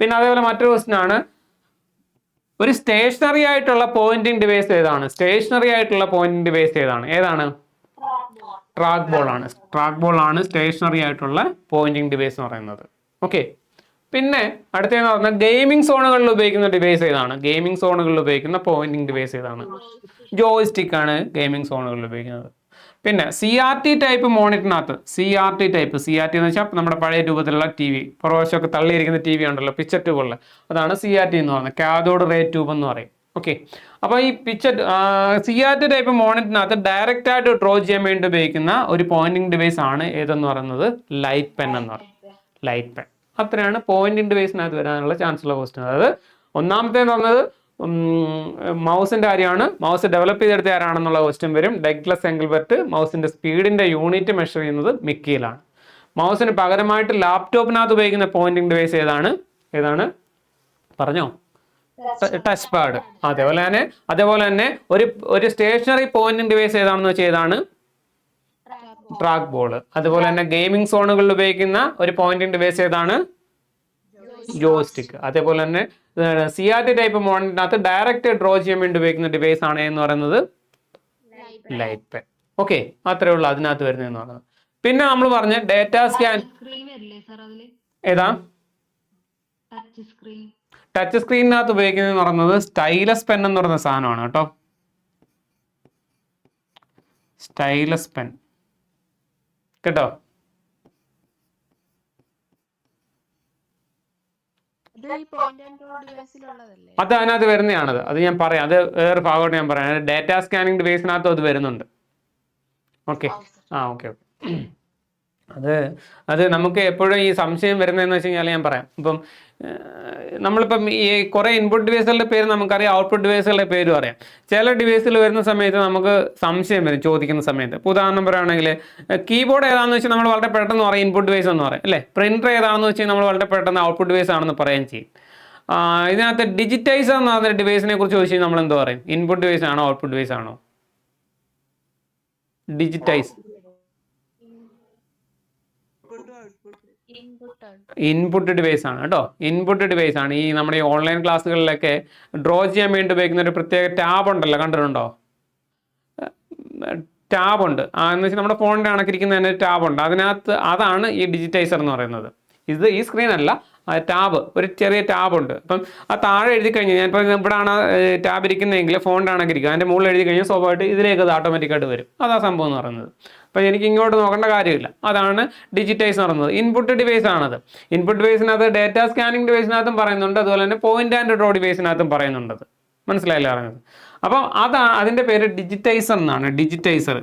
പിന്നെ അതേപോലെ മറ്റൊരു ക്വസ്റ്റ്യൻ ആണ്, ഒരു സ്റ്റേഷനറി ആയിട്ടുള്ള പോയിന്റിംഗ് ഡിവൈസ് ഏതാണ്? ഏതാണ്? ട്രാക്ക് ബോൾ ആണ്. ട്രാക്ക് ബോൾ ആണ് സ്റ്റേഷനറി ആയിട്ടുള്ള പോയിന്റിംഗ് ഡിവൈസ് എന്ന് പറയുന്നത്. ഓക്കെ, പിന്നെ അടുത്തതെന്ന് പറഞ്ഞാൽ ഗെയിമിംഗ് സോണുകളിൽ ഉപയോഗിക്കുന്ന ഡിവൈസ് ഏതാണ്? ഗെയിമിംഗ് സോണുകളിൽ ഉപയോഗിക്കുന്ന പോയിന്റിംഗ് ഡിവൈസ് ഏതാണ്? ജോയ്സ്റ്റിക് ആണ് ഗെയിമിംഗ് സോണുകളിൽ ഉപയോഗിക്കുന്നത്. പിന്നെ CRT ടൈപ്പ് മോണിറ്ററിനകത്ത്, CRT എന്ന് വെച്ചാൽ നമ്മുടെ പഴയ രൂപത്തിലുള്ള TV, പുറവശമൊക്കെ തള്ളിയിരിക്കുന്ന TV ഉണ്ടല്ലോ, പിക്ചർ ട്യൂബുള്ള, അതാണ് CRT എന്ന് പറയുന്നത്. കാഥോഡ് റേ ട്യൂബ് എന്ന് പറയും. ഓക്കെ, അപ്പോൾ ഈ CRT ടൈപ്പ് മോണിറ്ററിനകത്ത് ഡയറക്റ്റ് ആയിട്ട് ഡ്രോ ചെയ്യാൻ വേണ്ടി ഉപയോഗിക്കുന്ന ഒരു പോയിന്റിംഗ് ഡിവൈസ് ആണ് ഏതെന്ന് പറയുന്നത്? ലൈറ്റ് പെൻ എന്ന് പറയും. Light pen. അത്രയാണ് പോയിന്റിംഗ് ഡിവൈസിനകത്ത് വരാനുള്ള ചാൻസ് ഉള്ള ക്വസ്റ്റ്യൻ. അതായത് ഒന്നാമത്തേന്ന് പറഞ്ഞത് മൗസിന്റെ കാര്യമാണ്. മൗസ് ഡെവലപ്പ് ചെയ്തെടുത്ത ആരാണെന്നുള്ള ക്വസ്റ്റ്യൻ വരും. Douglas Engelbart. മൗസിന്റെ സ്പീഡിന്റെ യൂണിറ്റ് മെഷർ ചെയ്യുന്നത് മിക്കിയിലാണ്. മൗസിന് പകരമായിട്ട് ലാപ്ടോപ്പിനകത്ത് ഉപയോഗിക്കുന്ന പോയിന്റിംഗ് ഡിവൈസ് ഏതാണ്? പറഞ്ഞോ? Touch pad. അതേപോലെ തന്നെ ഒരു സ്റ്റേഷനറി പോയിന്റിംഗ് ഡിവൈസ് ഏതാണെന്ന് വെച്ചാൽ ഏതാണ്? Track ball. അതുപോലെ തന്നെ ഗെയിമിംഗ് സോണുകളിൽ ഉപയോഗിക്കുന്ന ഒരു പോയിന്റിംഗ് ഡിവൈസ് ഏതാണ്? ജോയ്സ്റ്റിക്. അതേപോലെ തന്നെ CRT ടൈപ്പ് മോണിറ്ററിനകത്ത് ഡയറക്റ്റ് ഡ്രോ ചെയ്യാൻ വേണ്ടി ഉപയോഗിക്കുന്ന ഡിവൈസ് ആണ് എന്ന് പറയുന്നത് ലൈറ്റ് പെൻ. ഓക്കെ, അത്രേ ഉള്ളൂ അതിനകത്ത് വരുന്നതെന്ന് പറയുന്നത്. പിന്നെ നമ്മൾ പറഞ്ഞ ഡേറ്റ സ്കാൻ ഏതാ? ടച്ച് സ്ക്രീനിനകത്ത് ഉപയോഗിക്കുന്നതെന്ന് പറയുന്നത് സ്റ്റൈലസ് പെൻ എന്ന് പറയുന്ന സാധനമാണ് കേട്ടോ. സ്റ്റൈലസ് പെൻ കേട്ടോ. അത് അതിനകത്ത് വരുന്നതാണത്. അത് ഞാൻ പറയാം. അത് വേറെ ഭാഗമായിട്ട് ഞാൻ പറയാം. ഡേറ്റ സ്കാനിങ് ഡിവൈസിനകത്തും അത് വരുന്നുണ്ട്. Okay, okay. അത് നമുക്ക് എപ്പോഴും ഈ സംശയം വരുന്നതെന്ന് വെച്ച് കഴിഞ്ഞാൽ ഞാൻ പറയാം. ഇപ്പം നമ്മളിപ്പം ഈ കുറേ ഇൻപുട്ട് ഡിവൈസുകളുടെ പേര് നമുക്കറിയാം, ഔട്ട്പുട്ട് ഡിവൈസുകളുടെ പേരും അറിയാം. ചില ഡിവൈസിൽ വരുന്ന സമയത്ത് നമുക്ക് സംശയം വരും ചോദിക്കുന്ന സമയത്ത്. ഇപ്പോൾ ഉദാഹരണം പറയുകയാണെങ്കിൽ കീബോർഡ് ഏതാണെന്ന് വെച്ചാൽ നമ്മൾ വളരെ പെട്ടെന്ന് പറയും ഇൻപുട്ട് ഡിവൈസ് എന്ന് പറയും അല്ലേ. പ്രിന്റർ ഏതാണെന്ന് വെച്ചാൽ നമ്മൾ വളരെ പെട്ടെന്ന് ഔട്ട്പുട്ട് ഡിവൈസ് ആണെന്ന് പറയുകയും ചെയ്യും. ഇതിനകത്ത് ഡിജിറ്റൈസർ എന്ന് പറഞ്ഞ ഡിവൈസിനെ കുറിച്ച് ചോദിച്ചാൽ നമ്മൾ എന്തോ പറയും? ഇൻപുട്ട് ഡിവൈസ് ആണോ ഔട്ട്പുട്ട് ഡിവൈസ് ആണോ? ഡിജിറ്റൈസ് ഇൻപുട്ട് ഡിവൈസ് ആണ് കേട്ടോ. ഇൻപുട്ട് ഡിവൈസ് ആണ്. ഈ നമ്മുടെ ഈ ഓൺലൈൻ ക്ലാസ്സുകളിലൊക്കെ ഡ്രോ ചെയ്യാൻ വേണ്ടി ഉപയോഗിക്കുന്ന ഒരു പ്രത്യേക ടാബ് ഉണ്ടല്ലോ, കണ്ടിട്ടുണ്ടോ? ടാബുണ്ട്. എന്ന് വെച്ചാൽ നമ്മുടെ ഫോണിൻ്റെ കണക്കിരിക്കുന്ന തന്നെ ടാബുണ്ട്. അതാണ് ഈ ഡിജിറ്റൈസർ എന്ന് പറയുന്നത്. ഈ സ്ക്രീൻ അല്ല, ടാബ്, ഒരു ചെറിയ ടാബുണ്ട്. അപ്പം ആ താഴെ എഴുതി കഴിഞ്ഞാൽ ഞാൻ ഇപ്പോൾ ഇവിടെയാണ് ടാബ് ഇരിക്കുന്നതെങ്കിൽ ഫോണിലാണെങ്കിൽ ഇരിക്കുക, അതിൻ്റെ മുകളിൽ എഴുതി കഴിഞ്ഞാൽ സ്വാഭാവികമായിട്ട് ഇതിലേക്ക് അത് ഓട്ടോമാറ്റിക്കായിട്ട് വരും. അതാ സംഭവം എന്ന് പറയുന്നത്. അപ്പോൾ എനിക്ക് ഇങ്ങോട്ട് നോക്കേണ്ട കാര്യമില്ല. അതാണ് ഡിജിറ്റൈസ് എന്ന് പറയുന്നത്. ഇൻപുട്ട് ഡിവൈസ് ആണത്. ഇൻപുട്ട് ഡിവൈസിനകത്ത് ഡേറ്റ സ്കാനിങ് ഡിവൈസിനകത്തും പറയുന്നുണ്ട്, അതുപോലെ തന്നെ പോയിന്റ് ആൻഡ് ഡ്രോ ഡിവൈസിനകത്തും പറയുന്നുണ്ട്. മനസ്സിലായില്ല പറയുന്നത്? അപ്പം അതിൻ്റെ പേര് ഡിജിറ്റൈസർ എന്നാണ്. ഡിജിറ്റൈസർ.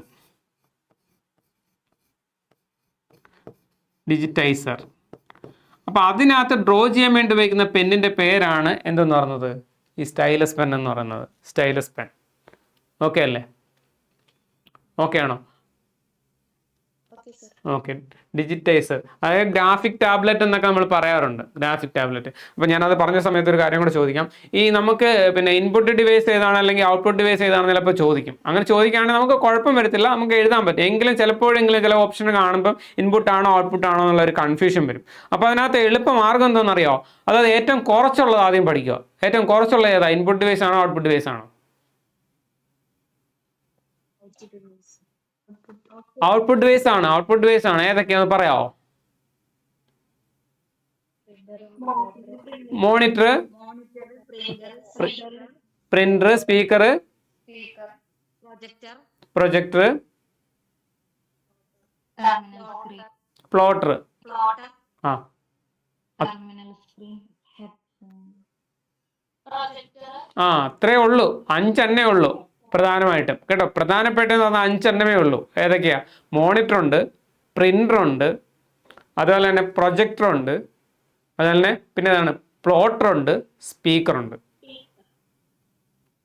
അപ്പോൾ അതിനകത്ത് ഡ്രോ ചെയ്യാൻ വേണ്ടി ഉപയോഗിക്കുന്ന പെന്നിൻ്റെ പേരാണ് എന്തെന്ന് പറയുന്നത്? ഈ സ്റ്റൈലസ് പെൻ എന്ന് പറയുന്നത്. Stylus pen. ഓക്കെ അല്ലേ? ഓക്കെ ആണോ? ഓക്കെ. ഡിജിറ്റൈസർ, അതായത് ഗ്രാഫിക് ടാബ്ലറ്റ് എന്നൊക്കെ നമ്മൾ പറയാറുണ്ട്. Graphic tablet. അപ്പോൾ ഞാനത് പറഞ്ഞ സമയത്ത് ഒരു കാര്യം കൂടെ ചോദിക്കാം. ഈ നമുക്ക് പിന്നെ ഇൻപുട്ട് ഡിവൈസ് ഏതാണ് അല്ലെങ്കിൽ ഔട്ട്പുട്ട് ഡിവൈസ് ഏതാണെന്ന് ചിലപ്പോൾ ചോദിക്കും. അങ്ങനെ ചോദിക്കുകയാണെങ്കിൽ നമുക്ക് കുഴപ്പം വരത്തില്ല, നമുക്ക് എഴുതാൻ പറ്റും. എങ്കിലും ചിലപ്പോഴെങ്കിലും ചില ഓപ്ഷൻ കാണുമ്പോൾ ഇൻപുട്ട് ആണോ ഔട്ട്പുട്ട് ആണോ എന്നുള്ള ഒരു കൺഫ്യൂഷൻ വരും. അപ്പോൾ അതിനകത്ത് എളുപ്പമാർഗ്ഗം എന്താണെന്നറിയോ? അതായത് ഏറ്റവും കുറച്ചുള്ളത് ആദ്യം പഠിക്കുക. ഏറ്റവും കുറച്ചുള്ള ഏതാ? ഇൻപുട്ട് ഡിവൈസ് ആണോ ഔട്ട്പുട്ട് ഡിവൈസ് ആണോ? ഔട്ട്പുട്ട് ഡിവൈസ് ആണ്. ഔട്ട്പുട്ട് ഡിവൈസ് ആണ്. ഏതൊക്കെയാണെന്ന് പറയാമോ? Monitor, printer, speaker, projector, plotter. അത്രേ ഉള്ളൂ. 5 എണ്ണേ ഉള്ളൂ പ്രധാനമായിട്ടും കേട്ടോ. പ്രധാനപ്പെട്ടതെന്ന് പറഞ്ഞാൽ 5 എണ്ണമേ ഉള്ളൂ. ഏതൊക്കെയാ? മോണിറ്റർ ഉണ്ട്, പ്രിന്റർ ഉണ്ട്, അതുപോലെ തന്നെ പ്രൊജക്ടർ ഉണ്ട്, അതുപോലെ തന്നെ പിന്നെ ഏതാണ്? പ്ലോട്ടർ ഉണ്ട്, സ്പീക്കർ ഉണ്ട്.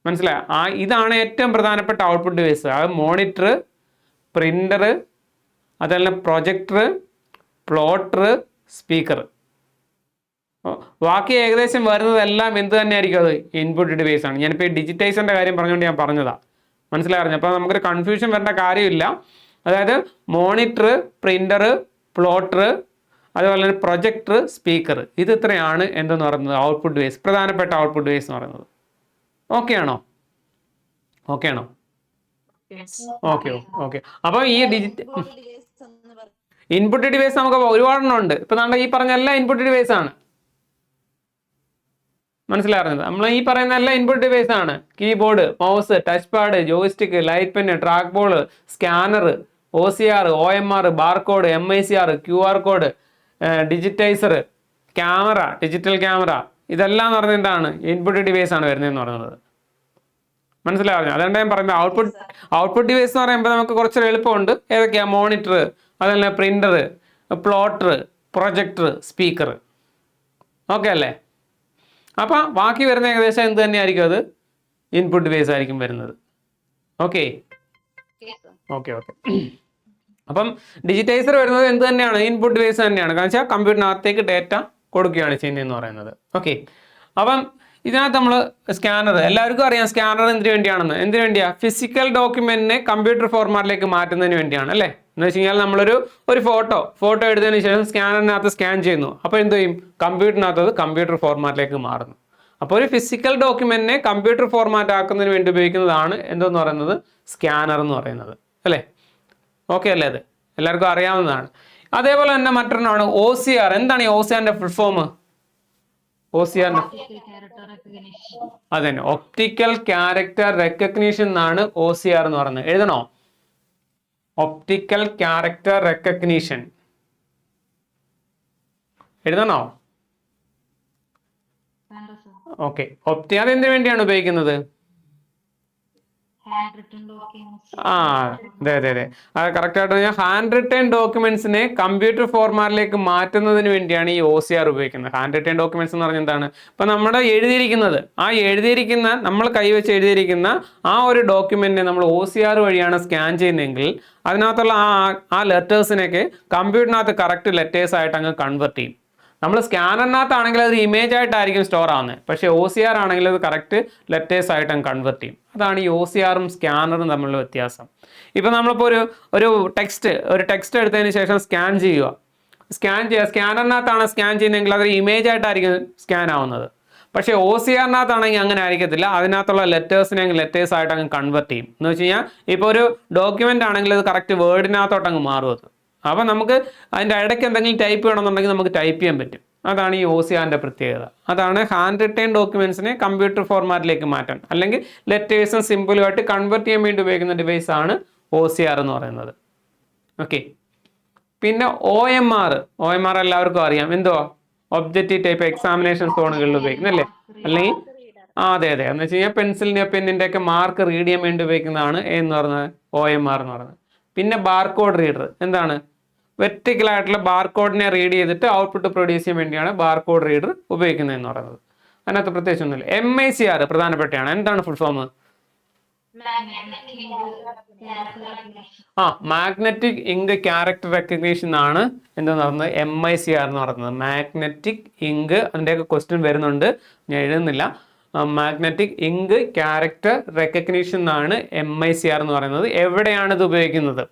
മനസ്സിലായോ? ഇതാണ് ഏറ്റവും പ്രധാനപ്പെട്ട ഔട്ട്പുട്ട് ഡിവൈസ്. അത് മോണിറ്റർ, പ്രിന്റർ, അതുപോലെ തന്നെ പ്രൊജക്ടർ, പ്ലോട്ടർ, സ്പീക്കർ. ബാക്കി ഏകദേശം വരുന്നതെല്ലാം എന്ത് തന്നെയായിരിക്കും? അത് ഇൻപുട്ട് ഡിവൈസ് ആണ്. ഞാനിപ്പോൾ ഈ ഡിജിറ്റൈസറിൻ്റെ കാര്യം പറഞ്ഞുകൊണ്ട് ഞാൻ പറഞ്ഞതാ. മനസ്സിലായിരുന്നു? അപ്പോൾ നമുക്കൊരു കൺഫ്യൂഷൻ വരേണ്ട കാര്യമില്ല. അതായത് മോണിറ്റർ, പ്രിന്റർ, പ്ലോട്ടർ, അതുപോലെ തന്നെ പ്രൊജക്ടർ, സ്പീക്കർ, ഇത് ഇത്രയാണ് എന്തെന്ന് പറയുന്നത്? Output device. പ്രധാനപ്പെട്ട ഔട്ട്പുട്ട് ഡിവൈസ് എന്ന് പറയുന്നത്. ഓക്കെ ആണോ? ഓക്കെ. അപ്പോൾ ഈ ഇൻപുട്ട് ഡിവൈസ് നമുക്ക് ഒരുപാടെണ്ണം ഉണ്ട്. ഇപ്പം നമ്മൾ ഈ പറഞ്ഞ എല്ലാം ഇൻപുട്ട് ഡിവൈസ് ആണ്. മനസ്സിലായിരുന്നത്? നമ്മൾ ഈ പറയുന്ന എല്ലാം ഇൻപുട്ട് ഡിവൈസ് ആണ്. Keyboard, mouse, touch pad, joystick, light pen, track ball, scanner, OCR, OMR, barcode, MICR, QR code, digitiser, camera, digital camera, ഇതെല്ലാം എന്ന് പറയുന്നത് എന്താണ്? ഇൻപുട്ട് ഡിവൈസ് ആണ് വരുന്നതെന്ന് പറയുന്നത്. മനസ്സിലാവുന്നത്? അതുകൊണ്ട് ഞാൻ പറയുന്നത് ഔട്ട്പുട്ട് ഡിവൈസ് എന്ന് പറയുമ്പോൾ നമുക്ക് കുറച്ചൊരു എളുപ്പമുണ്ട്. ഏതൊക്കെയാണ്? മോണിറ്റർ, അതുപോലെ printer, plotter, projector, speaker. Okay അല്ലേ? അപ്പം ബാക്കി വരുന്ന ഏകദേശം എന്ത് തന്നെയായിരിക്കും? അത് ഇൻപുട്ട് ഡിവൈസ് ആയിരിക്കും വരുന്നത്. ഓക്കെ. അപ്പം ഡിജിറ്റൈസർ വരുന്നത് എന്ത് തന്നെയാണ്? ഇൻപുട്ട് ഡിവൈസ് തന്നെയാണ്. കാരണം വെച്ചാൽ കമ്പ്യൂട്ടറിനകത്തേക്ക് ഡേറ്റ കൊടുക്കുകയാണ് ചെയ്യുന്നതെന്ന് പറയുന്നത്. ഓക്കെ. അപ്പം ഇതിനകത്ത് നമ്മൾ സ്കാനർ, എല്ലാവർക്കും അറിയാം സ്കാനർ എന്തിനു വേണ്ടിയാണെന്ന്. എന്തിനു വേണ്ടിയാ? ഫിസിക്കൽ ഡോക്യുമെന്റിനെ കമ്പ്യൂട്ടർ ഫോർമാറ്റിലേക്ക് മാറ്റുന്നതിന് വേണ്ടിയാണ് അല്ലേ? എന്ന് വെച്ച് കഴിഞ്ഞാൽ നമ്മളൊരു ഫോട്ടോ എടുത്തതിന് ശേഷം സ്കാനറിനകത്ത് സ്കാൻ ചെയ്യുന്നു. അപ്പോൾ എന്ത് ചെയ്യും? കമ്പ്യൂട്ടറിനകത്ത് അത് കമ്പ്യൂട്ടർ ഫോർമാറ്റിലേക്ക് മാറുന്നു. അപ്പോൾ ഒരു ഫിസിക്കൽ ഡോക്യുമെന്റിനെ കമ്പ്യൂട്ടർ ഫോർമാറ്റ് ആക്കുന്നതിന് വേണ്ടി ഉപയോഗിക്കുന്നതാണ് എന്തെന്ന് പറയുന്നത്? സ്കാനർ എന്ന് പറയുന്നത് അല്ലേ? ഓക്കെ അല്ലേ? അത് എല്ലാവർക്കും അറിയാവുന്നതാണ്. അതേപോലെ തന്നെ മറ്റൊരെണ്ണമാണ് OCR. എന്താണ് ഈ OCRന്റെ ഫുൾ ഫോം? OCR അതന്നെ, ഒപ്റ്റിക്കൽ ക്യാരക്ടർ റെക്കഗ്നീഷൻ എന്നാണ് OCR എന്ന് പറയുന്നത്. എഴുതണോ? ഒപ്റ്റിക്കൽ ക്യാരക്ടർ റെക്കഗ്നീഷൻ എഴുതണോ? ഓക്കെ. അതെന്തിനു വേണ്ടിയാണ് ഉപയോഗിക്കുന്നത്? അതെ. അത് കറക്റ്റ് ആയിട്ട് പറഞ്ഞാൽ ഹാൻഡ് റിട്ടേൺ ഡോക്യുമെന്റ്സിനെ കമ്പ്യൂട്ടർ ഫോർമാറ്റിലേക്ക് മാറ്റുന്നതിന് വേണ്ടിയാണ് ഈ OCR ഉപയോഗിക്കുന്നത്. ഹാൻഡ് റിട്ടേൺ ഡോക്യുമെന്റ്സ് എന്ന് പറഞ്ഞാൽ എന്താണ്? ഇപ്പം നമ്മുടെ എഴുതിയിരിക്കുന്ന നമ്മൾ കൈവച്ച് എഴുതിയിരിക്കുന്ന ആ ഒരു ഡോക്യുമെന്റിനെ നമ്മൾ OCR വഴിയാണ് സ്കാൻ ചെയ്യുന്നതെങ്കിൽ അതിനകത്തുള്ള ആ ലെറ്റേഴ്സിനൊക്കെ കമ്പ്യൂട്ടറിനകത്ത് കറക്റ്റ് ലെറ്റേഴ്സ് ആയിട്ട് അങ്ങ് കൺവെർട്ട് ചെയ്യും. നമ്മൾ സ്കാനറിനകത്താണെങ്കിൽ അത് ഇമേജ് ആയിട്ടായിരിക്കും സ്റ്റോർ ആവുന്നത്. പക്ഷേ OCR ആണെങ്കിൽ അത് കറക്റ്റ് ലെറ്റേഴ്സ് ആയിട്ട് അങ്ങ് കൺവെർട്ട് ചെയ്യും. അതാണ് ഈ OCRും സ്കാനറും തമ്മിലുള്ള വ്യത്യാസം. ഇപ്പം നമ്മളിപ്പോൾ ഒരു ടെക്സ്റ്റ് എടുത്തതിന് ശേഷം സ്കാൻ ചെയ്യുക. സ്കാനറിനകത്താണ് സ്കാൻ ചെയ്യുന്നതെങ്കിൽ അതൊരു ഇമേജ് ആയിട്ടായിരിക്കും സ്കാൻ ആവുന്നത്. പക്ഷേ OCRനകത്താണെങ്കിൽ അങ്ങനെ ആയിരിക്കത്തില്ല. അതിനകത്തുള്ള ലെറ്റേഴ്സ് ആയിട്ട് അങ്ങ് കൺവെർട്ട് ചെയ്യും. എന്ന് വെച്ച് കഴിഞ്ഞാൽ ഇപ്പോൾ ഒരു ഡോക്യുമെൻ്റ് ആണെങ്കിൽ അത് കറക്റ്റ് വേർഡിനകത്തോട്ട് അങ്ങ് മാറും അത്. അപ്പം നമുക്ക് അതിൻ്റെ ഇടയ്ക്ക് എന്തെങ്കിലും ടൈപ്പ് ചെയ്യണമെന്നുണ്ടെങ്കിൽ നമുക്ക് ടൈപ്പ് ചെയ്യാൻ പറ്റും. അതാണ് ഈ OCRന്റെ പ്രത്യേകത. അതാണ് ഹാൻഡ് റിട്ടേൺ ഡോക്യുമെന്റ്സിനെ കമ്പ്യൂട്ടർ ഫോർമാറ്റിലേക്ക് മാറ്റാൻ അല്ലെങ്കിൽ ലെറ്റേഴ്സും സിമ്പിളുമായിട്ട് കൺവേർട്ട് ചെയ്യാൻ വേണ്ടി ഉപയോഗിക്കുന്ന ഡിവൈസ് ആണ് OCR എന്ന് പറയുന്നത്. ഓക്കെ. പിന്നെ OMR എല്ലാവർക്കും അറിയാം. എന്തുവാ? ഒബ്ജക്റ്റീവ് ടൈപ്പ് എക്സാമിനേഷൻ സോണുകളിൽ ഉപയോഗിക്കുന്നത് അല്ലേ? അല്ലെങ്കിൽ അതെ എന്ന് വെച്ച് കഴിഞ്ഞാൽ പെൻസിലിന്റെ പെന്നിന്റെ ഒക്കെ മാർക്ക് റീഡ് ചെയ്യാൻ വേണ്ടി ഉപയോഗിക്കുന്നതാണ് എന്ന് പറയുന്നത് OMR എന്ന് പറയുന്നത്. പിന്നെ ബാർകോഡ് റീഡർ എന്താണ്? വെർട്ടിക്കൽ ആയിട്ടുള്ള ബാർകോഡിനെ റീഡ് ചെയ്തിട്ട് ഔട്ട്പുട്ട് പ്രൊഡ്യൂസ് ചെയ്യാൻ വേണ്ടിയാണ് ബാർകോഡ് റീഡർ ഉപയോഗിക്കുന്നത് എന്ന് പറയുന്നത്. അതിനകത്ത് പ്രത്യേകിച്ച് ഒന്നുമില്ല. MICR പ്രധാനപ്പെട്ടാണ്. എന്താണ് full form? Magnetic ink character recognition ആണ് എന്താന്ന് പറയുന്നത് MICR എന്ന് പറയുന്നത്. മാഗ്നറ്റിക് ഇങ്ക് അതിൻ്റെയൊക്കെ ക്വസ്റ്റ്യൻ വരുന്നുണ്ട്, ഞാൻ എഴുതുന്നില്ല. മാഗ്നറ്റിക് ഇങ്ക് ക്യാരക്ടർ റെക്കഗ്നീഷൻ ആണ് MICR എന്ന് പറയുന്നത്. എവിടെയാണ് ഇത് ഉപയോഗിക്കുന്നത്?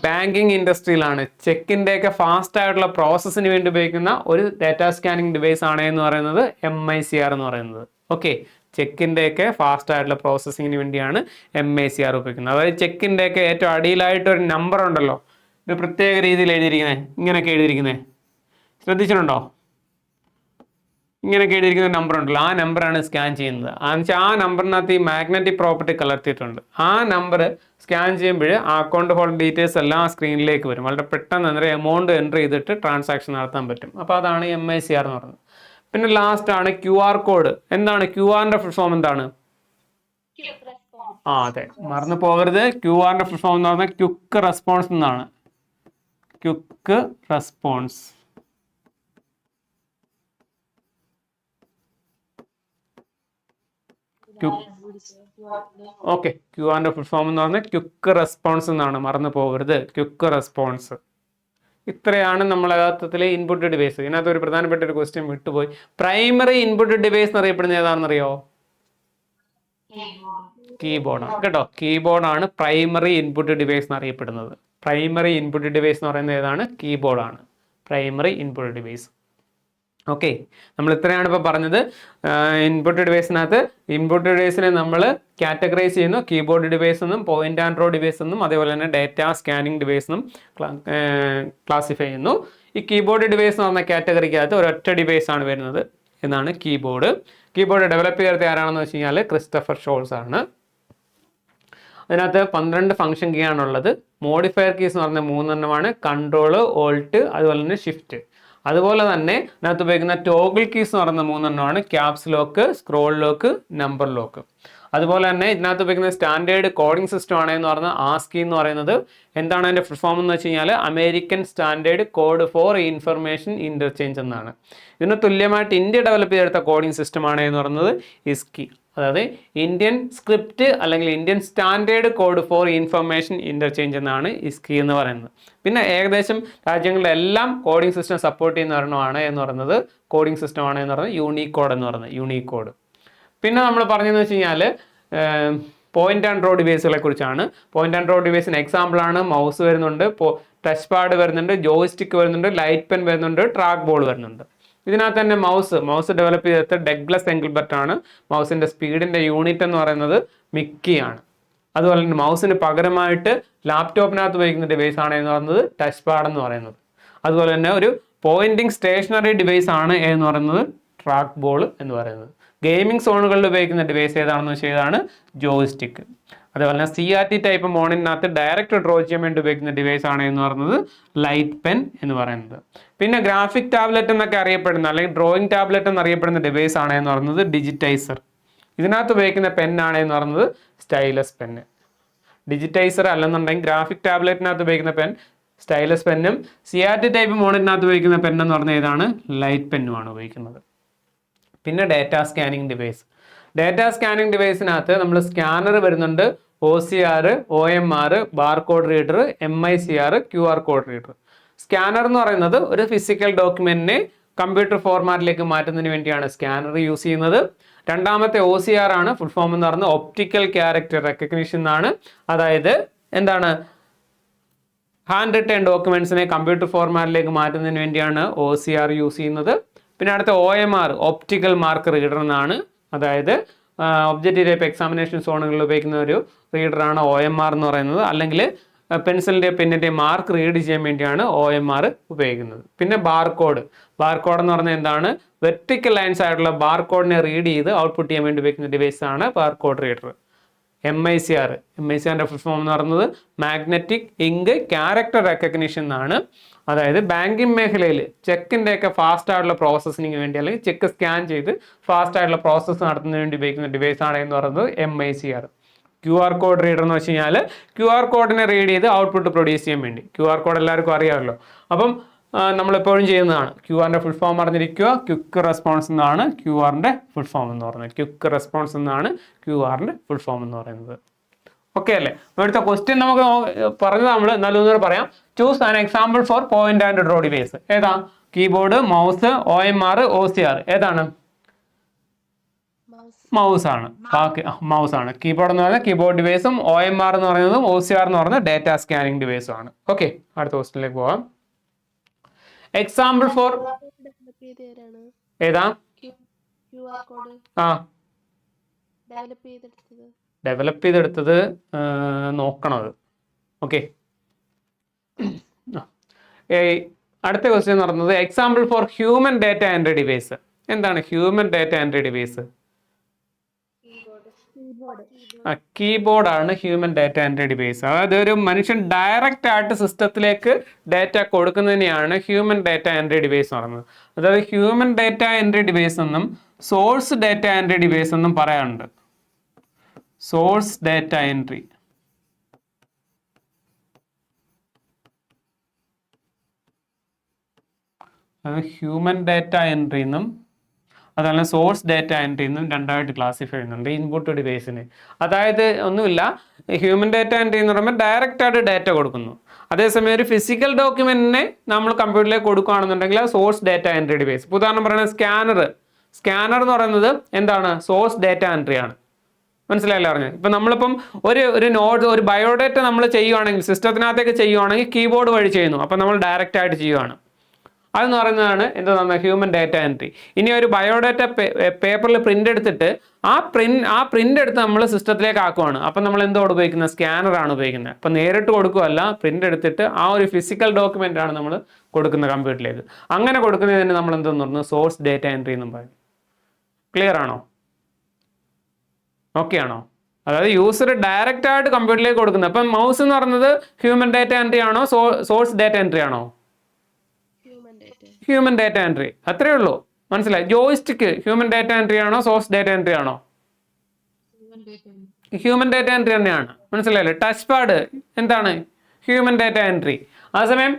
ബാങ്കിങ് ഇൻഡസ്ട്രിയിലാണ്. ചെക്കിൻ്റെയൊക്കെ ഫാസ്റ്റ് ആയിട്ടുള്ള പ്രോസസ്സിന് വേണ്ടി ഉപയോഗിക്കുന്ന ഒരു ഡാറ്റാ സ്കാനിങ് ഡിവൈസ് ആണ് എന്ന് പറയുന്നത് MICR എന്ന് പറയുന്നത്. ഓക്കെ. ചെക്കിൻ്റെയൊക്കെ ഫാസ്റ്റ് ആയിട്ടുള്ള പ്രോസസ്സിങ്ങിന് വേണ്ടിയാണ് MICR ഉപയോഗിക്കുന്നത്. അതായത് ചെക്കിൻ്റെയൊക്കെ ഏറ്റവും അടിയിലായിട്ട് ഒരു നമ്പർ ഉണ്ടല്ലോ, ഒരു പ്രത്യേക രീതിയിൽ എഴുതിയിരിക്കുന്നത്, ഇങ്ങനെയൊക്കെ എഴുതിയിരിക്കുന്നത് ശ്രദ്ധിച്ചിട്ടുണ്ടോ? ഇങ്ങനെയൊക്കെ എഴുതിയിരിക്കുന്ന നമ്പർ ഉണ്ടല്ലോ, ആ നമ്പറാണ് സ്കാൻ ചെയ്യുന്നത്. എന്നുവെച്ചാൽ ആ നമ്പറിനകത്ത് ഈ മാഗ്നറ്റിക് പ്രോപ്പർട്ടി കലർത്തിയിട്ടുണ്ട്. ആ നമ്പർ സ്കാൻ ചെയ്യുമ്പോൾ ആ അക്കൗണ്ട് ഹോൾഡ് ഡീറ്റെയിൽസ് എല്ലാം സ്ക്രീനിലേക്ക് വരും. വളരെ പെട്ടെന്ന് അന്നേരം എമൗണ്ട് എൻ്റർ ചെയ്തിട്ട് ട്രാൻസാക്ഷൻ നടത്താൻ പറ്റും. അപ്പോൾ അതാണ് MICR എന്ന് പറയുന്നത്. പിന്നെ ലാസ്റ്റ് ആണ് QR കോഡ്. എന്താണ് QR-ന്റെ ഫുൾ ഫോം? എന്താണ്? അതെ, മറന്നു പോകരുത്. QR-ന്റെ ഫുൾ ഫോം എന്ന് പറഞ്ഞാൽ ക്വിക്ക് റെസ്പോൺസ് എന്നാണ്. Quick response. ഓക്കെ. QR-ന്റെ ഫുൾ ഫോം എന്ന് പറഞ്ഞാൽ ക്വിക്ക് റെസ്പോൺസ് എന്നാണ്, മറന്നു പോകരുത്. Quick response. ഇത്രയാണ് നമ്മൾ യഥാർത്ഥത്തിലെ ഇൻപുട്ട് ഡിവൈസ്. ഇതിനകത്ത് ഒരു പ്രധാനപ്പെട്ട ഒരു ക്വസ്റ്റ്യൻ വിട്ടുപോയി. പ്രൈമറി ഇൻപുട്ട് ഡിവൈസ് എന്നറിയപ്പെടുന്നത് ഏതാണെന്നറിയോ? കീബോർഡാണ് കേട്ടോ. കീബോർഡാണ് പ്രൈമറി ഇൻപുട്ട് ഡിവൈസ് എന്നറിയപ്പെടുന്നത്. പ്രൈമറി ഇൻപുട്ട് ഡിവൈസ് എന്ന് പറയുന്നത് ഏതാണ്? കീബോർഡാണ് പ്രൈമറി ഇൻപുട്ട് ഡിവൈസ്. ഓക്കെ. നമ്മൾ ഇത്രയാണ് ഇപ്പോൾ പറഞ്ഞത്. ഇൻപുട്ട് ഡിവൈസിനകത്ത് ഇൻപുട്ട് ഡിവൈസിനെ നമ്മൾ കാറ്റഗറൈസ് ചെയ്യുന്നു. കീബോർഡ് ഡിവൈസ് എന്നും പോയിന്റ് ആൻഡ് റോ ഡിവൈസ് എന്നും അതേപോലെ തന്നെ ഡാറ്റാ സ്കാനിങ് ഡിവൈസ് എന്നും ക്ലാസിഫൈ ചെയ്യുന്നു. ഈ കീബോർഡ് ഡിവൈസ് എന്ന് പറഞ്ഞ കാറ്റഗറിക്കകത്ത് ഒരൊറ്റ ഡിവൈസ് ആണ് വരുന്നത് എന്നാണ് കീബോർഡ്. കീബോർഡ് ഡെവലപ്പ് ചെയ്ത ആരാണെന്ന് വെച്ച് കഴിഞ്ഞാൽ ക്രിസ്റ്റഫർ ഷോൾസ് ആണ്. അതിനകത്ത് 12 ഫംഗ്ഷൻ കീ ആണുള്ളത്. മോഡിഫയർ കീസ് എന്ന് പറഞ്ഞാൽ 3 കൺട്രോള്, ഓൾട്ട്, അതുപോലെ തന്നെ ഷിഫ്റ്റ്. അതുപോലെ തന്നെ ഇതിനകത്ത് ഉപയോഗിക്കുന്ന ടോഗിൾ കീസ് എന്ന് പറയുന്ന 3 caps lock, scroll lock, number lock. അതുപോലെ തന്നെ ഇതിനകത്ത് ഉപയോഗിക്കുന്ന സ്റ്റാൻഡേർഡ് കോഡിംഗ് സിസ്റ്റം ആണെന്ന് പറഞ്ഞാൽ ASCII എന്ന് പറയുന്നത്. എന്താണ് അതിൻ്റെ ഫുൾ ഫോം എന്ന് വെച്ച് കഴിഞ്ഞാൽ American standard code for information interchange എന്നാണ്. ഇതിന് തുല്യമായിട്ട് ഇന്ത്യ ഡെവലപ്പ് ചെയ്തെടുത്ത കോഡിംഗ് സിസ്റ്റം ആണ് എന്ന് പറയുന്നത് ISCI, അതായത് ഇന്ത്യൻ സ്ക്രിപ്റ്റ് അല്ലെങ്കിൽ Indian standard code for information interchange എന്നാണ് ISCI എന്ന് പറയുന്നത്. പിന്നെ ഏകദേശം രാജ്യങ്ങളുടെ എല്ലാം കോഡിംഗ് സിസ്റ്റം സപ്പോർട്ട് ചെയ്യുന്ന ഒരെണ്ണമാണ് എന്ന് പറയുന്നത് കോഡിംഗ് സിസ്റ്റം ആണ് എന്ന് പറയുന്നത് യൂണിക്കോഡ് എന്ന് പറയുന്നത്. യൂണിക്കോഡ്. പിന്നെ നമ്മൾ പറഞ്ഞതെന്ന് വെച്ച് കഴിഞ്ഞാൽ പോയിന്റ് ആൻഡ് റോ ഡിവൈസുകളെ കുറിച്ചാണ്. പോയിന്റ് ആൻഡ് റോ ഡിവൈസിന് എക്സാമ്പിളാണ് മൗസ് വരുന്നുണ്ട്, ടച്ച് പാഡ് വരുന്നുണ്ട്, ജോയ്സ്റ്റിക്ക് വരുന്നുണ്ട്, ലൈറ്റ് പെൻ വരുന്നുണ്ട്, ട്രാക്ക് ബോൾ വരുന്നുണ്ട്. ഇതിനകത്ത് തന്നെ മൗസ് ഡെവലപ്പ് ചെയ്തെടുത്ത ഡഗ്ലസ് എൻഗിൽബർട്ട് ആണ്. മൗസിന്റെ സ്പീഡിന്റെ യൂണിറ്റ് എന്ന് പറയുന്നത് മിക്കിയാണ്. അതുപോലെ തന്നെ മൗസിന് പകരമായിട്ട് ലാപ്ടോപ്പിനകത്ത് ഉപയോഗിക്കുന്ന ഡിവൈസ് ആണ് എന്ന് പറയുന്നത് ടച്ച് പാഡ് എന്ന് പറയുന്നത്. അതുപോലെ തന്നെ ഒരു പോയിന്റിംഗ് സ്റ്റേഷനറി ഡിവൈസ് ആണ് എന്ന് പറയുന്നത് ട്രാക്ക് ബോൾ എന്ന് പറയുന്നത്. ഗെയിമിംഗ് സോണുകളിൽ ഉപയോഗിക്കുന്ന ഡിവൈസ് ഏതാണെന്ന് വെച്ചാൽ ഏതാണ്? ജോയ്സ്റ്റിക്ക്. അതുപോലെ തന്നെ CRT ടൈപ്പ് മോണിനകത്ത് ഡയറക്റ്റ് ഡ്രോ ചെയ്യാൻ വേണ്ടി ഉപയോഗിക്കുന്ന ഡിവൈസ് ആണ് എന്ന് പറയുന്നത് ലൈറ്റ് പെൻ എന്ന് പറയുന്നത്. പിന്നെ ഗ്രാഫിക് ടാബ്ലറ്റ് എന്നൊക്കെ അറിയപ്പെടുന്ന അല്ലെങ്കിൽ ഡ്രോയിങ് ടാബ്ലറ്റ് എന്നറിയപ്പെടുന്ന ഡിവൈസ് ആണ് എന്ന് പറയുന്നത് ഡിജിറ്റൈസർ. ഇതിനകത്ത് ഉപയോഗിക്കുന്ന പെന്നാണ് എന്ന് പറയുന്നത് സ്റ്റൈലസ് പെന്ന്. ഡിജിറ്റൈസർ അല്ലെന്നുണ്ടെങ്കിൽ ഗ്രാഫിക് ടാബ്ലറ്റിനകത്ത് ഉപയോഗിക്കുന്ന പെൻ സ്റ്റൈലസ് പെന്നും CRT ടൈപ്പ് മോണിനകത്ത് ഉപയോഗിക്കുന്ന പെൻ എന്ന് പറഞ്ഞാൽ ഏതാണ്? ലൈറ്റ് പെന്നുമാണ് ഉപയോഗിക്കുന്നത്. പിന്നെ data scanning device. Data scanning ഡിവൈസിനകത്ത് നമ്മൾ സ്കാനർ വരുന്നുണ്ട്, OCR, OMR, barcode reader, MICR, QR code reader. Scanner എന്ന് പറയുന്നത് ഒരു ഫിസിക്കൽ ഡോക്യുമെന്റിനെ കമ്പ്യൂട്ടർ ഫോർമാറ്റിലേക്ക് മാറ്റുന്നതിന് വേണ്ടിയാണ് സ്കാനർ യൂസ് ചെയ്യുന്നത്. രണ്ടാമത്തെ OCR ആണ്. ഫുൾ ഫോം എന്ന് പറയുന്നത് ഒപ്റ്റിക്കൽ ക്യാരക്ടർ റെക്കഗ്നിഷൻ എന്നാണ്. അതായത് എന്താണ്? ഹാൻഡ് റിട്ടേൺ ഡോക്യുമെന്റ്സിനെ കമ്പ്യൂട്ടർ ഫോർമാറ്റിലേക്ക് മാറ്റുന്നതിന് വേണ്ടിയാണ് OCR യൂസ് ചെയ്യുന്നത്. പിന്നെ അടുത്ത OMR ഒപ്റ്റിക്കൽ മാർക്ക് റീഡർ എന്നാണ്. അതായത് ഒബ്ജക്റ്റീവ് ടൈപ്പ് എക്സാമിനേഷൻ സോണുകളിൽ ഉപയോഗിക്കുന്ന ഒരു റീഡറാണ് OMR എന്ന് പറയുന്നത്. അല്ലെങ്കിൽ പെൻസിലിൻ്റെ പെന്നിൻ്റെ മാർക്ക് റീഡ് ചെയ്യാൻ വേണ്ടിയാണ് OMR ഉപയോഗിക്കുന്നത്. പിന്നെ ബാർകോഡ് എന്ന് പറഞ്ഞാൽ എന്താണ്? വെർട്ടിക്കൽ ലൈൻസ് ആയിട്ടുള്ള ബാർകോഡിനെ റീഡ് ചെയ്ത് ഔട്ട്പുട്ട് ചെയ്യാൻ വേണ്ടി ഉപയോഗിക്കുന്ന ഡിവൈസ് ആണ് barcode reader. MICR full form എന്ന് പറയുന്നത് മാഗ്നറ്റിക് ഇങ്ക് ക്യാരക്ടർ റെക്കഗ്നിഷൻ എന്നാണ്. അതായത് ബാങ്കിങ് മേഖലയിൽ ചെക്കിൻ്റെയൊക്കെ ഫാസ്റ്റ് ആയിട്ടുള്ള പ്രോസസ്സിങ്ങിന് വേണ്ടി അല്ലെങ്കിൽ ചെക്ക് സ്കാൻ ചെയ്ത് ഫാസ്റ്റ് ആയിട്ടുള്ള പ്രോസസ്സ് നടത്തുന്നതിന് വേണ്ടി ഉപയോഗിക്കുന്ന ഡിവൈസ് ആണ് എന്ന് പറയുന്നത് MICR. QR കോഡ് റീഡർ എന്ന് വെച്ച് കഴിഞ്ഞാൽ QR കോഡിനെ റീഡ് ചെയ്ത് ഔട്ട്പുട്ട് പ്രൊഡ്യൂസ് ചെയ്യാൻ വേണ്ടി. QR കോഡ് എല്ലാവർക്കും അറിയാമല്ലോ. അപ്പം നമ്മളെപ്പോഴും ചെയ്യുന്നതാണ്. QR ഫുൾ ഫോം അറിഞ്ഞിരിക്കുക. ക്വിക്ക് റെസ്പോൺസ് എന്നാണ് QR ഫുൾ ഫോം എന്ന് പറയുന്നത്. ക്വിക്ക് റെസ്പോൺസ് എന്നാണ് QR ഫുൾ ഫോം എന്ന് പറയുന്നത്. ഓക്കെ അല്ലേ? അടുത്ത ക്വസ്റ്റ്യൻ നമുക്ക് പറഞ്ഞത് നമ്മൾ നല്ലൊന്നും പറയാം. Choose an example for point and draw device. ഏതാ? Keyboard, mouse, OMR, OCR. ഏതാണ്? മൗസ് ആണ്. മൗസ് ആണ്. കീബോർഡ് എന്ന് പറയുന്നത് കീബോർഡ് ഡിവൈസും OMR എന്ന് പറയുന്നതും OCR എന്ന് പറയുന്നത് ഡേറ്റ സ്കാനിങ് ഡിവൈസും ആണ്. ഓക്കെ, അടുത്ത ക്വസ്റ്റ്യനിലേക്ക് പോവാം. എക്സാമ്പിൾ ഫോർ ഏതാ? ഡെവലപ്പ് ചെയ്തെടുത്തത് നോക്കണത്. ഓക്കെ, അടുത്ത ക്വസ്റ്റ്യൻ എന്ന് പറയുന്നത് example for human data entry device. എന്താണ് human data entry device? Keyboard ആണ് ഹ്യൂമൻ ഡാറ്റ എൻട്രി ഡിവൈസ്. അതായത് ഒരു മനുഷ്യൻ ഡയറക്റ്റ് ആയിട്ട് സിസ്റ്റത്തിലേക്ക് ഡാറ്റ കൊടുക്കുന്നതിനെയാണ് ഹ്യൂമൻ ഡാറ്റ എൻട്രി ഡിവൈസ് എന്ന് പറയുന്നത്. അതായത് ഹ്യൂമൻ ഡാറ്റ എൻട്രി ഡിവൈസ് എന്നും സോഴ്സ് ഡാറ്റ എൻട്രി ഡിവൈസ് എന്നും പറയാറുണ്ട്. സോഴ്സ് ഡാറ്റ എൻട്രി, അത് ഹ്യൂമൻ ഡാറ്റ എൻട്രി എന്നും അതല്ല സോഴ്സ് ഡാറ്റ എൻട്രി എന്നും രണ്ടായിട്ട് ക്ലാസിഫൈ ചെയ്യുന്നുണ്ട് ഇൻപുട്ട് ഡിവൈസിന്. അതായത് ഒന്നുമില്ല, ഹ്യൂമൻ ഡാറ്റ എൻട്രി എന്ന് പറയുമ്പോൾ ഡയറക്റ്റ് ആയിട്ട് ഡാറ്റ കൊടുക്കുന്നു. അതേസമയം ഒരു ഫിസിക്കൽ ഡോക്യുമെന്റിനെ നമ്മൾ കമ്പ്യൂട്ടറിലേക്ക് കൊടുക്കുകയാണെന്നുണ്ടെങ്കിൽ അത് സോഴ്സ് ഡാറ്റ എൻട്രി ഡിവൈസ്. ഉദാഹരണം പറയുന്നത് സ്കാനർ എന്ന് പറയുന്നത് എന്താണ്? സോഴ്സ് ഡാറ്റ എൻട്രി ആണ്. മനസ്സിലായില്ല പറഞ്ഞത്? ഇപ്പം നമ്മളിപ്പം ഒരു ബയോഡേറ്റ നമ്മൾ ചെയ്യുവാണെങ്കിൽ, സിസ്റ്റത്തിനകത്തേക്ക് ചെയ്യുവാണെങ്കിൽ കീബോർഡ് വഴി ചെയ്യുന്നു. അപ്പം നമ്മൾ ഡയറക്റ്റ് ആയിട്ട് ചെയ്യുവാണ്. അതെന്ന് പറയുന്നതാണ് എന്താണ്? Human data entry. ഇനി ഒരു ബയോഡാറ്റ പേപ്പറിൽ പ്രിന്റ് എടുത്തിട്ട് ആ പ്രിന്റ് എടുത്ത് നമ്മൾ സിസ്റ്റത്തിലേക്ക് ആക്കുവാണ്. അപ്പം നമ്മൾ എന്തോട് ഉപയോഗിക്കുന്നത്? സ്കാനറാണ് ഉപയോഗിക്കുന്നത്. അപ്പം നേരിട്ട് കൊടുക്കുകയല്ല, പ്രിന്റ് എടുത്തിട്ട് ആ ഒരു ഫിസിക്കൽ ഡോക്യുമെന്റ് ആണ് നമ്മൾ കൊടുക്കുന്നത് കമ്പ്യൂട്ടറിലേക്ക്. അങ്ങനെ കൊടുക്കുന്നതിന് നമ്മൾ എന്തെന്ന് പറയുന്നത്? സോഴ്സ് ഡാറ്റ എൻട്രി എന്നും പറയും. ക്ലിയർ ആണോ? ഓക്കെ ആണോ? അതായത് യൂസർ ഡയറക്റ്റ് ആയിട്ട് കമ്പ്യൂട്ടറിലേക്ക് കൊടുക്കുന്നത്. അപ്പം മൗസ് എന്ന് പറയുന്നത് ഹ്യൂമൻ ഡാറ്റ എൻട്രി ആണോ സോഴ്സ് ഡാറ്റ എൻട്രി ആണോ? Human data entry. അത്രേ ഉള്ളൂ. മനസ്സിലായി? ജോയിസ്റ്റിക്ക് ഹ്യൂമൻ ഡാറ്റ എൻട്രി ആണോ സോഴ്സ് ഡാറ്റ എൻട്രി ആണോ? ഹ്യൂമൻ ഡാറ്റ എൻട്രി തന്നെയാണ്. മനസ്സിലായില്ലേ? ടച്ച് പാഡ് എന്താണ്? Human data entry. അതേസമയം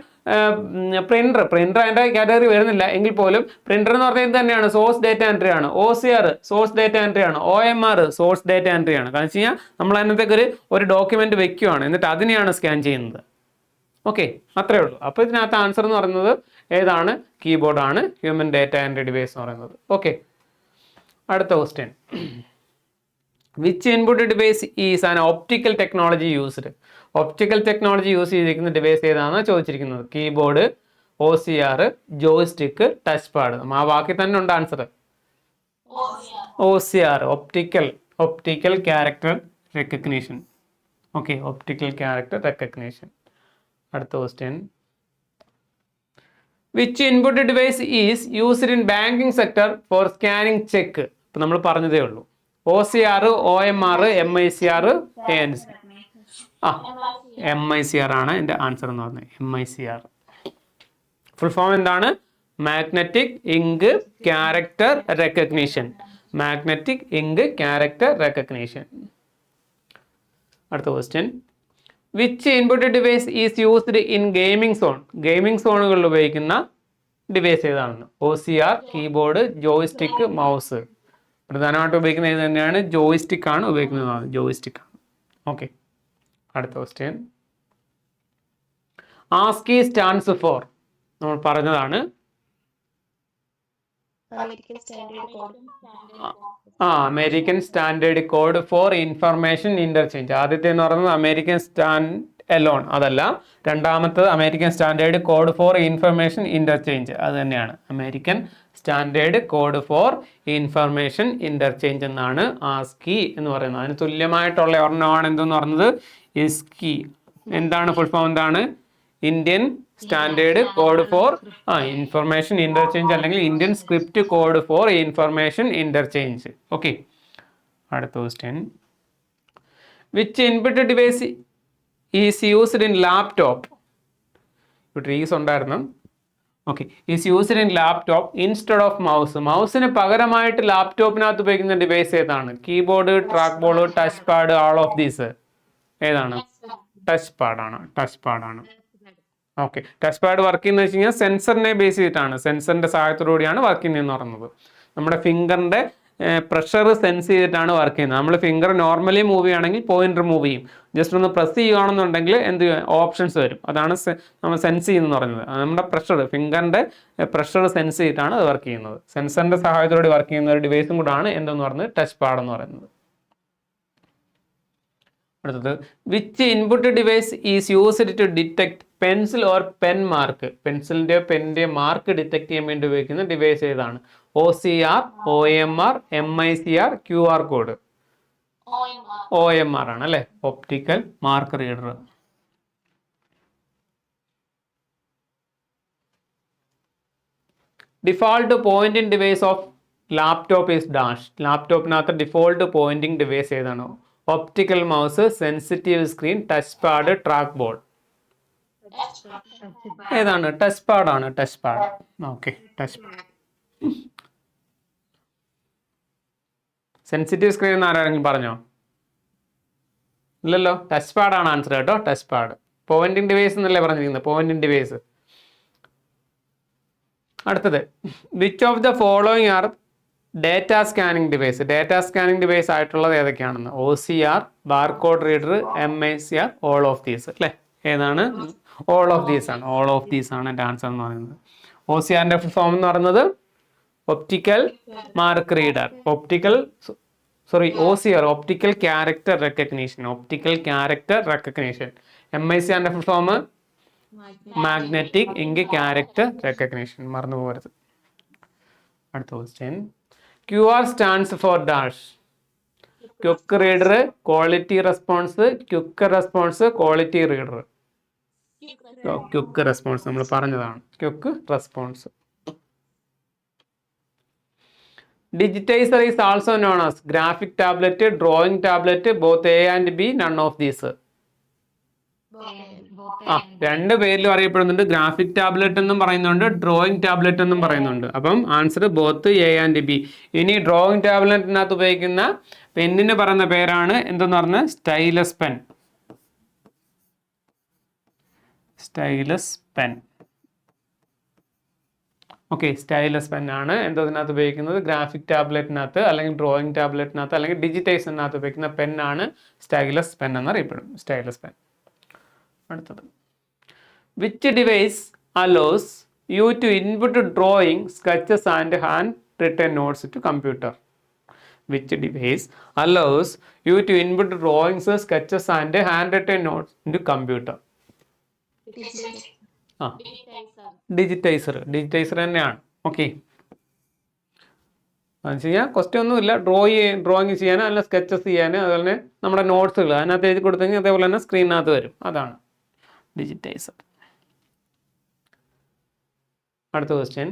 പ്രിന്റർ അതിൻ്റെ കാറ്റഗറി വരുന്നില്ല എങ്കിൽ പോലും പ്രിന്റർ എന്ന് പറഞ്ഞാൽ ഇത് തന്നെയാണ്, സോഴ്സ് ഡാറ്റ എൻട്രി ആണ്. OCR സോഴ്സ് ഡാറ്റ എൻട്രി ആണ്. OMR സോഴ്സ് ഡാറ്റ എൻട്രി ആണ്. കാരണം വെച്ച് കഴിഞ്ഞാൽ നമ്മൾ അതിനകത്തേക്ക് ഒരു ഡോക്യുമെന്റ് വെക്കുകയാണ്, എന്നിട്ട് അതിനെയാണ് സ്കാൻ ചെയ്യുന്നത്. ഓക്കെ, അത്രേ ഉള്ളൂ. അപ്പോൾ ഇതിനകത്ത് ആൻസർ എന്ന് പറയുന്നത് ഏതാണ്? കീബോർഡാണ് ഹ്യൂമൻ ഡാറ്റ എൻട്രി ഡിവൈസ് എന്ന് പറയുന്നത്. ഓക്കെ, അടുത്ത question. Which input device is an optical technology used? Optical technology use ചെയ്തിരിക്കുന്ന ഡിവൈസ് ഏതാണെന്ന് ചോദിച്ചിരിക്കുന്നത്. Keyboard, OCR, joystick, touch pad. ആ വാക്കിൽ തന്നെ ഉണ്ട് answer. OCR, optical character recognition. Okay, optical character recognition. അടുത്ത question. Which input device is used in banking sector for scanning cheque? ഇപ്പം നമ്മൾ പറഞ്ഞതേ ഉള്ളൂ. OCR, OMR, MICR, ANC. MICR ആണ് എൻ്റെ ആൻസർ എന്ന് പറഞ്ഞത്. MICR ഫുൾ ഫോം എന്താണ്? Magnetic ink character recognition. Magnetic ink character recognition. അടുത്ത question. Which input device is used in gaming zone? Gaming സോണുകളിൽ ഉപയോഗിക്കുന്ന ഡിവൈസ് ഏതാണെന്ന്? OCR, keyboard, joystick, mouse. പ്രധാനമായിട്ടും ഉപയോഗിക്കുന്നത് ഇത് തന്നെയാണ്. ജോയ്സ്റ്റിക്ക് ആണ് ഉപയോഗിക്കുന്നത്. ജോയ്സ്റ്റിക്ക് ആണ്. ഓക്കെ, അടുത്ത ക്വസ്റ്റ്യൻ. ASCII stands for? നമ്മൾ പറഞ്ഞതാണ് American standard code for information interchange. ആദ്യത്തെ എന്ന് പറയുന്നത് അമേരിക്കൻ സ്റ്റാൻഡ് എലോൺ, അതല്ല. രണ്ടാമത്തത് American standard code for information interchange, അത് തന്നെയാണ്. American standard code for information interchange എന്നാണ് ASCII എന്ന് പറയുന്നത്. അതിന് തുല്യമായിട്ടുള്ള ഒരെണ്ണമാണ് എന്തെന്ന് പറയുന്നത്? ISCI, എന്താണ് ഫുൾ ഫോം എന്താണ്? Indian standard code for information interchange അല്ലെങ്കിൽ Indian script code for information interchange. Okay, അടുത്ത question. Which input device is used in laptop? ഇവിടെ ഈസ് ഉണ്ടായിരുന്നു. Okay, is used in laptop instead of mouse. മൗസിന് പകരമായിട്ട് ലാപ്ടോപ്പിനകത്ത് ഉപയോഗിക്കുന്ന device ഏതാണ്? Keyboard, track board, touch pad, all of these ഏതാണ്? Touch പാഡാണ്. ടച്ച് പാഡാണ്. ഓക്കെ, ടച്ച് പാഡ് വർക്ക് ചെയ്യുന്നത് വെച്ച് കഴിഞ്ഞാൽ സെൻസറിനെ ബേസ് ചെയ്തിട്ടാണ്, സെൻസറിന്റെ സഹായത്തോടുകൂടിയാണ് വർക്ക് ചെയ്യുന്നതെന്ന് പറയുന്നത്. നമ്മുടെ ഫിംഗറിന്റെ പ്രഷർ സെൻസ് ചെയ്തിട്ടാണ് വർക്ക് ചെയ്യുന്നത്. നമ്മൾ ഫിംഗർ നോർമലി മൂവ് ചെയ്യുകയാണെങ്കിൽ പോയിന്റർ മൂവ് ചെയ്യും. ജസ്റ്റ് ഒന്ന് പ്രസ് ചെയ്യുകയാണെന്നുണ്ടെങ്കിൽ എന്ത് ഓപ്ഷൻസ് വരും. അതാണ് നമ്മൾ സെൻസ് ചെയ്യുന്നതെന്ന് പറയുന്നത്. നമ്മുടെ പ്രഷർ, ഫിംഗറിന്റെ പ്രഷർ സെൻസ് ചെയ്തിട്ടാണ് അത് വർക്ക് ചെയ്യുന്നത്. സെൻസറിന്റെ സഹായത്തോടെ വർക്ക് ചെയ്യുന്ന ഒരു ഡിവൈസും കൂടാണ് എന്തെന്ന് പറയുന്നത്? ടച്ച് പാഡ് എന്ന് പറയുന്നത്. അടുത്തത്, which input device is used to detect pencil or pen mark? പെൻസിലിന്റെയോ പെന്നിന്റെയോ മാർക്ക് ഡിറ്റക്ട് ചെയ്യാൻ വേണ്ടി ഉപയോഗിക്കുന്ന ഡിവൈസ് ഏതാണ്? OCR, OMR, MICR, QR code? OMR ആണ് അല്ലെ, optical mark reader. Default pointing device of laptop is dash. ലാപ്ടോപ്പിനകത്ത് ഡിഫോൾട്ട് പോയിന്റിംഗ് ഡിവൈസ് ഏതാണ്? Optical mouse, sensitive screen, touch pad, track board ഏതാണ്? ടച്ച് പാഡാണ്. Touch pad. Okay, touch pad. Sensitive screen എന്ന് ആരെങ്കിലും പറഞ്ഞോ? ഇല്ലല്ലോ, ടച്ച് പാഡാണ് ആൻസർ കേട്ടോ. Touch pad. Pointing device എന്നല്ലേ പറഞ്ഞിരിക്കുന്നത്? Pointing device. അടുത്തത്, which of the following are data scanning device? Data scanning device ആയിട്ടുള്ളത് ഏതൊക്കെയാണെന്ന്? OCR, barcode reader, MICR, all of these അല്ലേ? ഏതാണ്? ഓൾ ഓഫ് ദീസ് ആണ്. ഓൾ ഓഫ് ദീസ് ആണ് എൻ്റെ ആൻസർ എന്ന് പറയുന്നത്. OCRന്റെ ഫോം എന്ന് പറയുന്നത് optical mark reader. OCR optical character recognition. Optical character recognition. MICRന്റെ full form magnetic ink character recognition. മറന്നു പോകരുത്. അടുത്ത question. QR stands for dash. Quick reader, quality response, quick response, quality reader. Quick response നമ്മൾ പറഞ്ഞതാണ്. Quick response. Digitiser is also known as graphic tablet, drawing tablet, both A and B, none of these. രണ്ട് പേരിലും അറിയപ്പെടുന്നുണ്ട്. Graphic tablet എന്നും പറയുന്നുണ്ട്, drawing tablet എന്നും പറയുന്നുണ്ട്. അപ്പം answer both A and B. ഇനി ഡ്രോയിങ് ടാബ്ലറ്റിനകത്ത് ഉപയോഗിക്കുന്ന പെന്നിന് പറയുന്ന പേരാണ് എന്തെന്ന് പറഞ്ഞാൽ? Stylus pen. Stylus pen. Okay, stylus pen ആണ് എന്തതിനകത്ത് ഉപയോഗിക്കുന്നത്? ഗ്രാഫിക് ടാബ്ലറ്റിനകത്ത് അല്ലെങ്കിൽ ഡ്രോയിങ് ടാബ്ലറ്റിനകത്ത് അല്ലെങ്കിൽ ഡിജിറ്റൈസറിനകത്ത് ഉപയോഗിക്കുന്ന പെന്നാണ് സ്റ്റൈലസ് പെൻ എന്നറിയപ്പെടും. Stylus pen. അടുത്തത്, which device allows you to input drawing, sketches and hand written notes to computer? Which device allows you to input drawings, sketches and hand written notes to computer? Digitiser. Digitiser തന്നെയാണ്. Okay, അത് ചെയ്യാൻ question ഒന്നുമില്ല. Drawing ചെയ്യാൻ അല്ല sketches ചെയ്യാൻ, അതുപോലെ തന്നെ നമ്മുടെ നോട്ട്സുകൾ അതിനകത്ത് എഴുതി കൊടുത്തെങ്കിൽ അതേപോലെ തന്നെ സ്ക്രീനിനകത്ത് വരും. അതാണ് ഡിജിറ്റൈസർ. അടുത്ത question.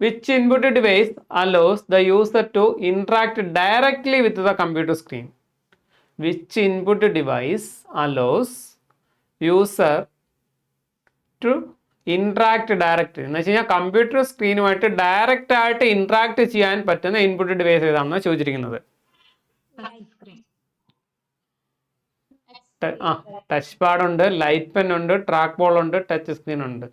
Which input device allows the user to interact directly with the computer screen? Which input device allows user to interact direct എന്ന് വെച്ച് കഴിഞ്ഞാൽ കമ്പ്യൂട്ടർ സ്ക്രീനുമായിട്ട് ഡയറക്റ്റ് ആയിട്ട് ഇന്ററാക്ട് ചെയ്യാൻ പറ്റുന്ന ഇൻപുട്ട് ഡിവൈസ് ഏതാണെന്ന് ചോദിച്ചിരിക്കുന്നത്? ടച്ച് പാഡ് ഉണ്ട്, ലൈറ്റ് പെൻ ഉണ്ട്, ട്രാക്ക് ബോൾ ഉണ്ട്, ടച്ച് സ്ക്രീൻ ഉണ്ട്.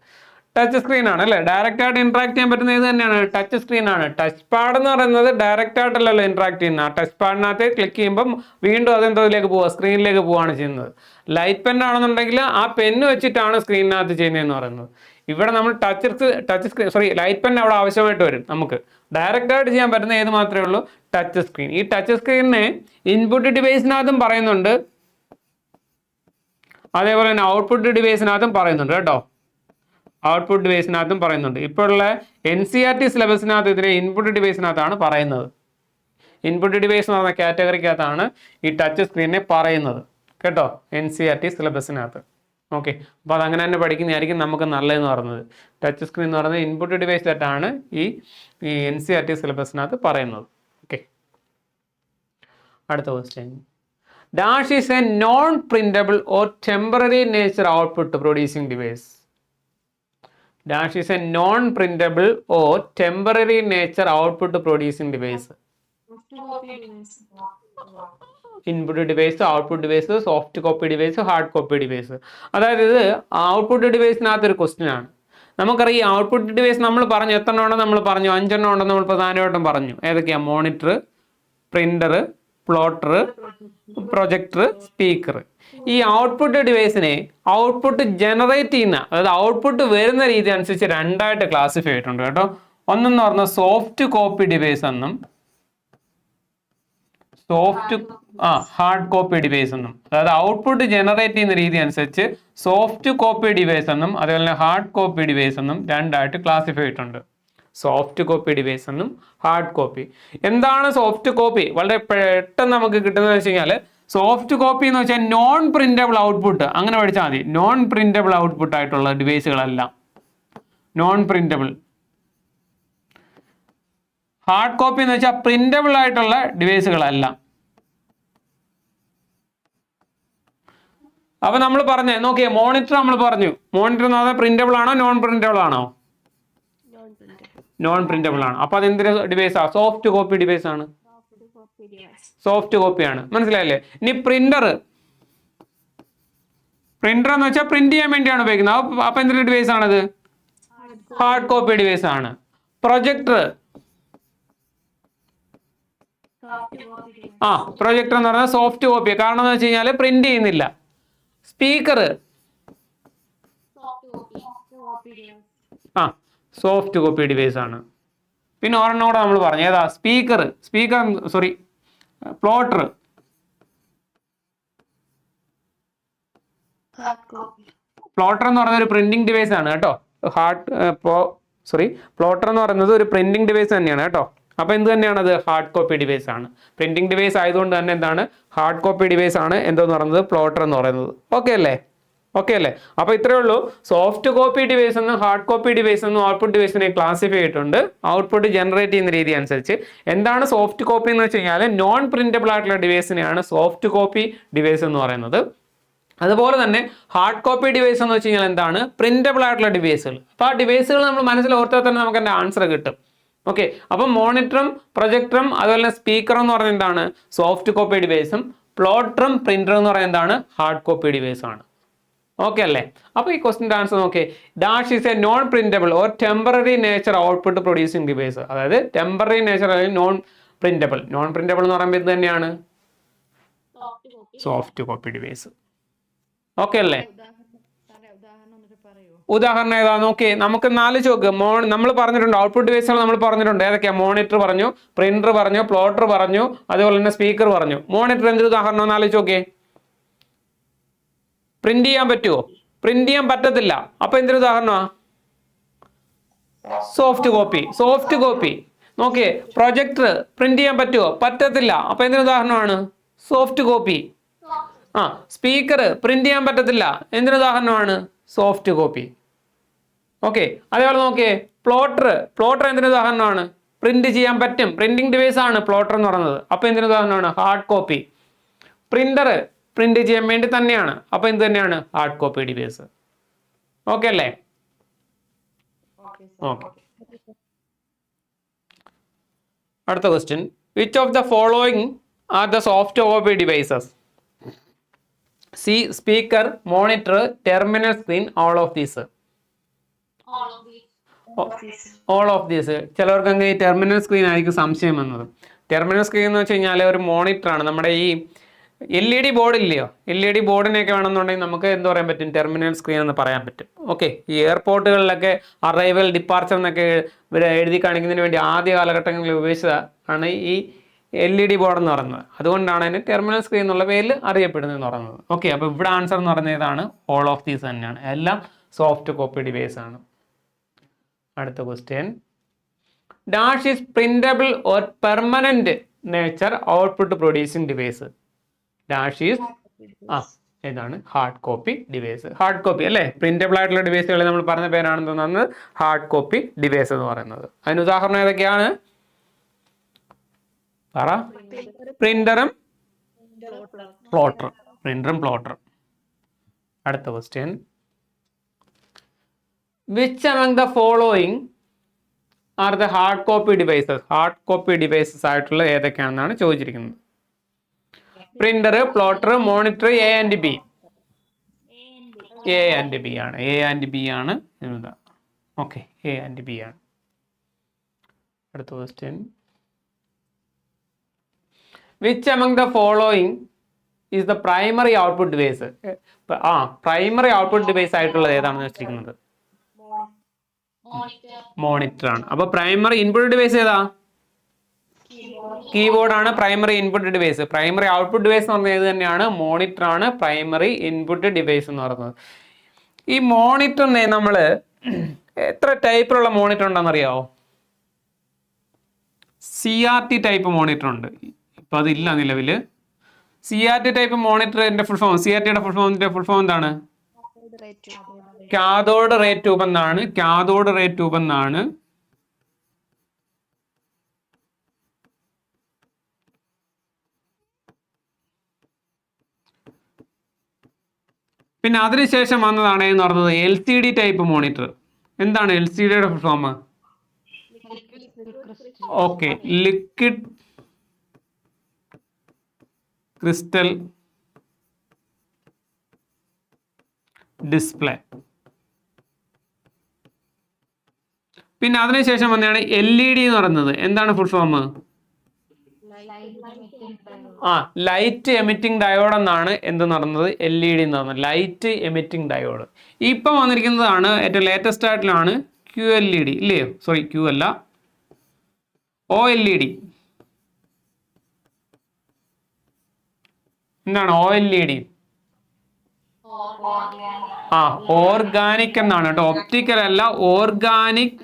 ടച്ച് സ്ക്രീൻ ആണ് അല്ലേ? ഡയറക്റ്റ് ആയിട്ട് ഇന്ററാക്ട് ചെയ്യാൻ പറ്റുന്ന ഇത് തന്നെയാണ്, ടച്ച് സ്ക്രീൻ ആണ്. ടച്ച് പാഡ് എന്ന് പറയുന്നത് ഡയറക്റ്റ് ആയിട്ടല്ലല്ലോ ഇന്ററാക്ട് ചെയ്യുന്നത്. ആ ടച്ച് പാഡിനകത്ത് ക്ലിക്ക് ചെയ്യുമ്പം വീണ്ടും അതെന്തോതിലേക്ക് പോവുക? സ്ക്രീനിലേക്ക് പോവുകയാണ് ചെയ്യുന്നത്. ലൈറ്റ് പെൻ ആണെന്നുണ്ടെങ്കിൽ ആ പെന്ന് വെച്ചിട്ടാണ് സ്ക്രീനിനകത്ത് ചെയ്യുന്നതെന്ന് പറയുന്നത്. ഇവിടെ നമ്മൾ ലൈറ്റ് പെൻ അവിടെ ആവശ്യമായിട്ട് വരും. നമുക്ക് ഡയറക്റ്റ് ആയിട്ട് ചെയ്യാൻ പറ്റുന്ന ഏത് മാത്രമേ ഉള്ളൂ? Touch screen. ഈ ടച്ച് സ്ക്രീനിനെ ഇൻപുട്ട് ഡിവൈസിനകത്തും പറയുന്നുണ്ട്, അതേപോലെ തന്നെ ഔട്ട്പുട്ട് ഡിവൈസിനകത്തും പറയുന്നുണ്ട് കേട്ടോ. ഔട്ട്പുട്ട് ഡിവൈസിനകത്തും പറയുന്നുണ്ട്. ഇപ്പോഴുള്ള NCERT സിലബസിനകത്ത് ഇതിനെ ഇൻപുട്ട് ഡിവൈസിനകത്താണ് പറയുന്നത്. ഇൻപുട്ട് ഡിവൈസ് എന്ന് പറഞ്ഞ കാറ്റഗറിക്കകത്താണ് ഈ ടച്ച് സ്ക്രീനിനെ പറയുന്നത് കേട്ടോ, NCERT സിലബസിനകത്ത്. ഓക്കെ, അപ്പോൾ അത് അങ്ങനെ തന്നെ പഠിക്കുന്നതായിരിക്കും നമുക്ക് നല്ലതെന്ന് പറയുന്നത്. ടച്ച് സ്ക്രീൻ എന്ന് പറയുന്നത് ഇൻപുട്ട് ഡിവൈസ് ആയിട്ടാണ് ഈ NCERT സിലബസിനകത്ത് പറയുന്നത്. ഓക്കെ, അടുത്ത question. Dash is a non printable or temporary nature output producing device. Dash is a non-printable or temporary nature output producing device. Input device, output device, soft copy device, hard copy device. അതായത് ഇത് output ഡിവൈസിനകത്ത് ഒരു question ആണ്. നമുക്കറിയാം output device നമ്മൾ പറഞ്ഞു, എത്ര എണ്ണം ഉണ്ടെന്ന് നമ്മൾ പറഞ്ഞു, 5 എണ്ണം ഉണ്ടെന്ന് നമ്മൾ പ്രധാനമായിട്ടും പറഞ്ഞു. ഏതൊക്കെയാണ്? Monitor, printer, plotter, projector, speaker. ഈ ഔട്ട്പുട്ട് ഡിവൈസിനെ ഔട്ട്പുട്ട് ജനറേറ്റ് ചെയ്യുന്ന, അതായത് ഔട്ട്പുട്ട് വരുന്ന രീതി അനുസരിച്ച് രണ്ടായിട്ട് ക്ലാസിഫൈ ചെയ്തിട്ടുണ്ട് കേട്ടോ. ഒന്നെന്ന് പറഞ്ഞാൽ സോഫ്റ്റ് കോപ്പി ഡിവൈസ് എന്നും ഹാർഡ് കോപ്പി ഡിവൈസ് എന്നും. അതായത് ഔട്ട്പുട്ട് ജനറേറ്റ് ചെയ്യുന്ന രീതി അനുസരിച്ച് സോഫ്റ്റ് കോപ്പി ഡിവൈസ് എന്നും അതുപോലെ തന്നെ ഹാർഡ് കോപ്പി ഡിവൈസ് എന്നും രണ്ടായിട്ട് ക്ലാസിഫൈ ചെയ്തിട്ടുണ്ട്. സോഫ്റ്റ് കോപ്പി ഡിവൈസ് എന്നും ഹാർഡ് കോപ്പി. എന്താണ് സോഫ്റ്റ് കോപ്പി? വളരെ പെട്ടെന്ന് നമുക്ക് കിട്ടുന്നത് വെച്ച് കഴിഞ്ഞാൽ സോഫ്റ്റ് കോപ്പി എന്ന് വെച്ചാൽ നോൺ പ്രിന്റബിൾ ഔട്ട്പുട്ട്, അങ്ങനെ പഠിച്ചാൽ മതി. നോൺ പ്രിന്റബിൾ ഔട്ട്പുട്ട് ആയിട്ടുള്ള ഡിവൈസുകളെല്ലാം നോൺ പ്രിന്റബിൾ. ഹാർഡ് കോപ്പി എന്ന് വെച്ചാൽ പ്രിന്റബിൾ ആയിട്ടുള്ള ഡിവൈസുകളെല്ലാം. അപ്പൊ നമ്മൾ പറഞ്ഞേ നോക്കിയേ, മോണിറ്റർ നമ്മൾ പറഞ്ഞു. മോണിറ്റർ എന്ന് പറഞ്ഞാൽ പ്രിന്റബിൾ ആണോ നോൺ പ്രിന്റബിൾ ആണോ? നോൺ പ്രിന്റബിൾ ആണ്. അപ്പൊ അത് എന്തൊരു ഡിവൈസാ? സോഫ്റ്റ് കോപ്പി ഡിവൈസ് ആണ്. സോഫ്റ്റ് കോപ്പിയാണ്, മനസ്സിലായില്ലേ? ഇനി പ്രിന്റർ, പ്രിന്റർ എന്ന് വെച്ചാൽ പ്രിന്റ് ചെയ്യാൻ വേണ്ടിയാണ് ഉപയോഗിക്കുന്നത്. അപ്പൊ എന്തൊരു ഡിവൈസ് ആണത്? ഹാർഡ് കോപ്പി ഡിവൈസ് ആണ്. പ്രൊജക്ടർ, പ്രൊജക്ടർ എന്ന് പറഞ്ഞാൽ സോഫ്റ്റ് കോപ്പി, കാരണം എന്ന് വെച്ച് കഴിഞ്ഞാൽ പ്രിന്റ് ചെയ്യുന്നില്ല. സ്പീക്കർ, സോഫ്റ്റ് കോപ്പി ഡിവൈസ് ആണ്. പിന്നെ ഒരെണ്ണം കൂടെ നമ്മൾ പറഞ്ഞു, ഏതാ? Speaker, plotter. പ്ലോട്ടർ എന്ന് പറയുന്നത് ഒരു പ്രിന്റിംഗ് ഡിവൈസ് ആണ് കേട്ടോ. പ്ലോട്ടർ എന്ന് പറയുന്നത് ഒരു പ്രിന്റിംഗ് ഡിവൈസ് തന്നെയാണ് കേട്ടോ. അപ്പൊ എന്ത് തന്നെയാണത്? ഹാർഡ് കോപ്പി ഡിവൈസ് ആണ്. പ്രിന്റിംഗ് ഡിവൈസ് ആയതുകൊണ്ട് തന്നെ എന്താണ്? ഹാർഡ് കോപ്പി ഡിവൈസ് ആണ് എന്തെന്ന് പറയുന്നത്? പ്ലോട്ടർ എന്ന് പറയുന്നത്. ഓക്കെ അല്ലേ? അപ്പൊ ഇത്രയേ ഉള്ളൂ. സോഫ്റ്റ് കോപ്പി ഡിവൈസ് എന്നും ഹാർഡ് കോപ്പി ഡിവൈസ് എന്നും ഔട്ട്പുട്ട് ഡിവൈസിനെ ക്ലാസിഫൈ ചെയ്തിട്ടുണ്ട് ഔട്ട്പുട്ട് ജനറേറ്റ് ചെയ്യുന്ന രീതി അനുസരിച്ച്. എന്താണ് സോഫ്റ്റ് കോപ്പി എന്ന് വെച്ച് കഴിഞ്ഞാൽ നോൺ പ്രിന്റബിൾ ആയിട്ടുള്ള ഡിവൈസിനെയാണ് സോഫ്റ്റ് കോപ്പി ഡിവൈസ് എന്ന് പറയുന്നത്. അതുപോലെ തന്നെ ഹാർഡ് കോപ്പി ഡിവൈസ് എന്ന് വെച്ച് കഴിഞ്ഞാൽ എന്താണ്? പ്രിന്റബിൾ ആയിട്ടുള്ള ഡിവൈസുകൾ. അപ്പൊ ആ ഡിവൈസുകൾ നമ്മൾ മനസ്സിൽ ഓർത്താൽ തന്നെ നമുക്ക് എൻ്റെ ആൻസർ കിട്ടും. ഓക്കെ, അപ്പം മോണിറ്ററും പ്രൊജക്ടറും അതുപോലെ തന്നെ സ്പീക്കറും എന്ന് പറയുന്നത് എന്താണ്? Soft copy ഡിവൈസും. പ്ലോട്ടറും പ്രിന്ററും എന്ന് പറയുന്നത് എന്താണ്? ഹാർഡ് കോപ്പി ഡിവൈസ് ആണ്. ഓക്കെ അല്ലേ? അപ്പോൾ ഈ ക്വസ്റ്റിൻ്റെ ആൻസർ നോക്കിയേ. Dash is a non printable or temporary nature output producing device. അതായത് ടെമ്പററി നേച്ചർ അല്ലെങ്കിൽ നോൺ പ്രിന്റബിൾ. നോൺ പ്രിന്റബിൾ എന്ന് പറയുമ്പോൾ ഇത് തന്നെയാണ് സോഫ്റ്റ് കോപ്പി ഡിവൈസ്. ഓക്കെ അല്ലേ? ഉദാഹരണം ഏതാ? നോക്കിയേ, നമുക്ക് 4 ചോക്ക് നമ്മൾ പറഞ്ഞിട്ടുണ്ട്. ഔട്ട്പുട്ട് ഡിവൈസുകൾ നമ്മൾ പറഞ്ഞിട്ടുണ്ട്. ഏതൊക്കെയാ? മോണിറ്റർ പറഞ്ഞു, പ്രിന്റർ പറഞ്ഞു, പ്ലോട്ടർ പറഞ്ഞു, അതുപോലെ തന്നെ സ്പീക്കർ പറഞ്ഞു. മോണിറ്റർ എന്തൊരു ഉദാഹരണം? 4 ചോക്കേ. പ്രിന്റ് ചെയ്യാൻ പറ്റുമോ? പ്രിന്റ് ചെയ്യാൻ പറ്റത്തില്ല. അപ്പൊ എന്തൊരു ഉദാഹരണമാ? Soft copy. നോക്കിയേ, പ്രൊജക്ടർ പ്രിന്റ് ചെയ്യാൻ പറ്റുമോ? പറ്റത്തില്ല. അപ്പൊ എന്തൊരു ഉദാഹരണമാണ്? Soft copy. സ്പീക്കർ പ്രിന്റ് ചെയ്യാൻ പറ്റത്തില്ല. എന്തൊരു ഉദാഹരണമാണ്? Soft copy. ഓക്കെ, അതേപോലെ നോക്കിയേ, പ്ലോട്ടർ എന്തൊരു ഉദാഹരണമാണ്? പ്രിന്റ് ചെയ്യാൻ പറ്റും, പ്രിന്റിംഗ് ഡിവൈസ് ആണ് പ്ലോട്ടർ എന്ന് പറയുന്നത്. അപ്പൊ എന്തൊരു ഉദാഹരണമാണ്? Hard copy. പ്രിന്റർ പ്രിന്റ് ചെയ്യാൻ വേണ്ടി തന്നെയാണ്. അപ്പൊ എന്ത് തന്നെയാണ്? Hard copy device. ഓക്കെ അല്ലേ? ഓക്കെ, അടുത്ത question. Which of the following are the soft copy devices? C speaker, monitor, terminal screen, all of these. ചിലവർക്ക് അങ്ങനെ ടെർമിനൽ സ്ക്രീൻ ആയിരിക്കും സംശയം വന്നത്. ടെർമിനൽ സ്ക്രീൻ എന്ന് വെച്ച് കഴിഞ്ഞാൽ ഒരു മോണിറ്റർ ആണ്. നമ്മുടെ ഈ LED ബോർഡ് ഇല്ലയോ? LED ബോർഡിനെയൊക്കെ വേണമെന്നുണ്ടെങ്കിൽ നമുക്ക് എന്ത് പറയാൻ പറ്റും? ടെർമിനൽ സ്ക്രീൻ എന്ന് പറയാൻ പറ്റും. ഓക്കെ, ഈ എയർപോർട്ടുകളിലൊക്കെ അറൈവൽ, ഡിപ്പാർച്ചർ എന്നൊക്കെ എഴുതി കാണിക്കുന്നതിന് വേണ്ടി ആദ്യ കാലഘട്ടങ്ങളിൽ ഉപയോഗിച്ചതാണ് ഈ LED ബോർഡ് എന്ന് പറയുന്നത്. അതുകൊണ്ടാണ് അതിന് ടെർമിനൽ സ്ക്രീൻ എന്നുള്ള പേരിൽ അറിയപ്പെടുന്നതെന്ന് പറയുന്നത്. ഓക്കെ, അപ്പോൾ ഇവിടെ ആൻസർ എന്ന് പറയുന്നത് ഏതാണ്? ഓൾ ഓഫ് ദീസ് തന്നെയാണ്. എല്ലാം സോഫ്റ്റ് കോപ്പി ഡിവൈസ് ആണ്. അടുത്ത question. Dash is printable or permanent nature output producing device. Dash is ഏതാണ്? Hard copy device. Hard copy അല്ലേ, പ്രിന്റബിൾ ആയിട്ടുള്ള ഡിവൈസുകളെ നമ്മൾ പറഞ്ഞ പേരാണ് എന്തെന്ന്, ഹാർഡ് കോപ്പി ഡിവൈസ് എന്ന് പറയുന്നത്. അതിന് ഉദാഹരണം ഏതൊക്കെയാണ്? പറ. പ്രിന്ററും പ്ലോട്ടറും. പ്രിന്ററും പ്ലോട്ടറും. അടുത്ത question, which among the following are the hard copy devices? Hard copy devices ആയിട്ടുള്ള ഏതൊക്കെയാണെന്നാണ് ചോദിച്ചിരിക്കുന്നത്. Printer, plotter, monitor, A and B. A and B ആണ്. എ ആൻഡ് ബി ആണ്. ഓക്കെ, എ ആൻഡ് ബി ആണ്. അടുത്ത question, which among the following is the primary output device? Primary output device ആയിട്ടുള്ളത് ഏതാണെന്ന് വെച്ചിരിക്കുന്നത്? Monitor ആണ്. അപ്പൊ പ്രൈമറി ഇൻപുട്ട് ഡിവൈസ് ഏതാ? കീബോർഡ് ആണ് primary input device. Primary output device എന്ന് പറഞ്ഞത് തന്നെയാണ് മോണിറ്റർ ആണ് പ്രൈമറി ഇൻപുട്ട് ഡിവൈസ് എന്ന് പറയുന്നത്. ഈ മോണിറ്ററിനെ നമ്മൾ എത്ര ടൈപ്പിലുള്ള മോണിറ്റർ ഉണ്ടെന്ന് അറിയാവോ? CRT ടൈപ്പ് മോണിറ്റർ ഉണ്ട്. ഇപ്പൊ അതില്ല നിലവിൽ. CRT ടൈപ്പ് മോണിറ്ററിന്റെ ഫുൾ ഫോം, CRTയുടെ ഫുൾ ഫോം എന്താണ്? കാഥോഡ് റേ ട്യൂബ് എന്നാണ്. കാഥോഡ് റേ ട്യൂബ് എന്നാണ്. പിന്നെ അതിനുശേഷം വന്നതാണ് എന്ന് പറഞ്ഞത് LCD ടൈപ്പ് മോണിറ്റർ. എന്താണ് LCDയുടെ full form? Okay, liquid crystal display. പിന്നെ അതിനുശേഷം വന്നതാണ് LED എന്ന് പറയുന്നത്. എന്താണ് full form? Light emitting diode എന്നാണ് എന്ത് നടന്നത്? LED എന്ന് പറയുന്നത്. Light emitting diode. ഇപ്പം വന്നിരിക്കുന്നതാണ് ഏറ്റവും ലേറ്റസ്റ്റ് ആയിട്ടുള്ളതാണ് QLED ഇല്ലയോ? സോറി, Q അല്ല, OLED. എന്താണ് OLED? ഓർഗാനിക് എന്നാണ് കേട്ടോ, ഒപ്റ്റിക്കൽ അല്ല, ഓർഗാനിക്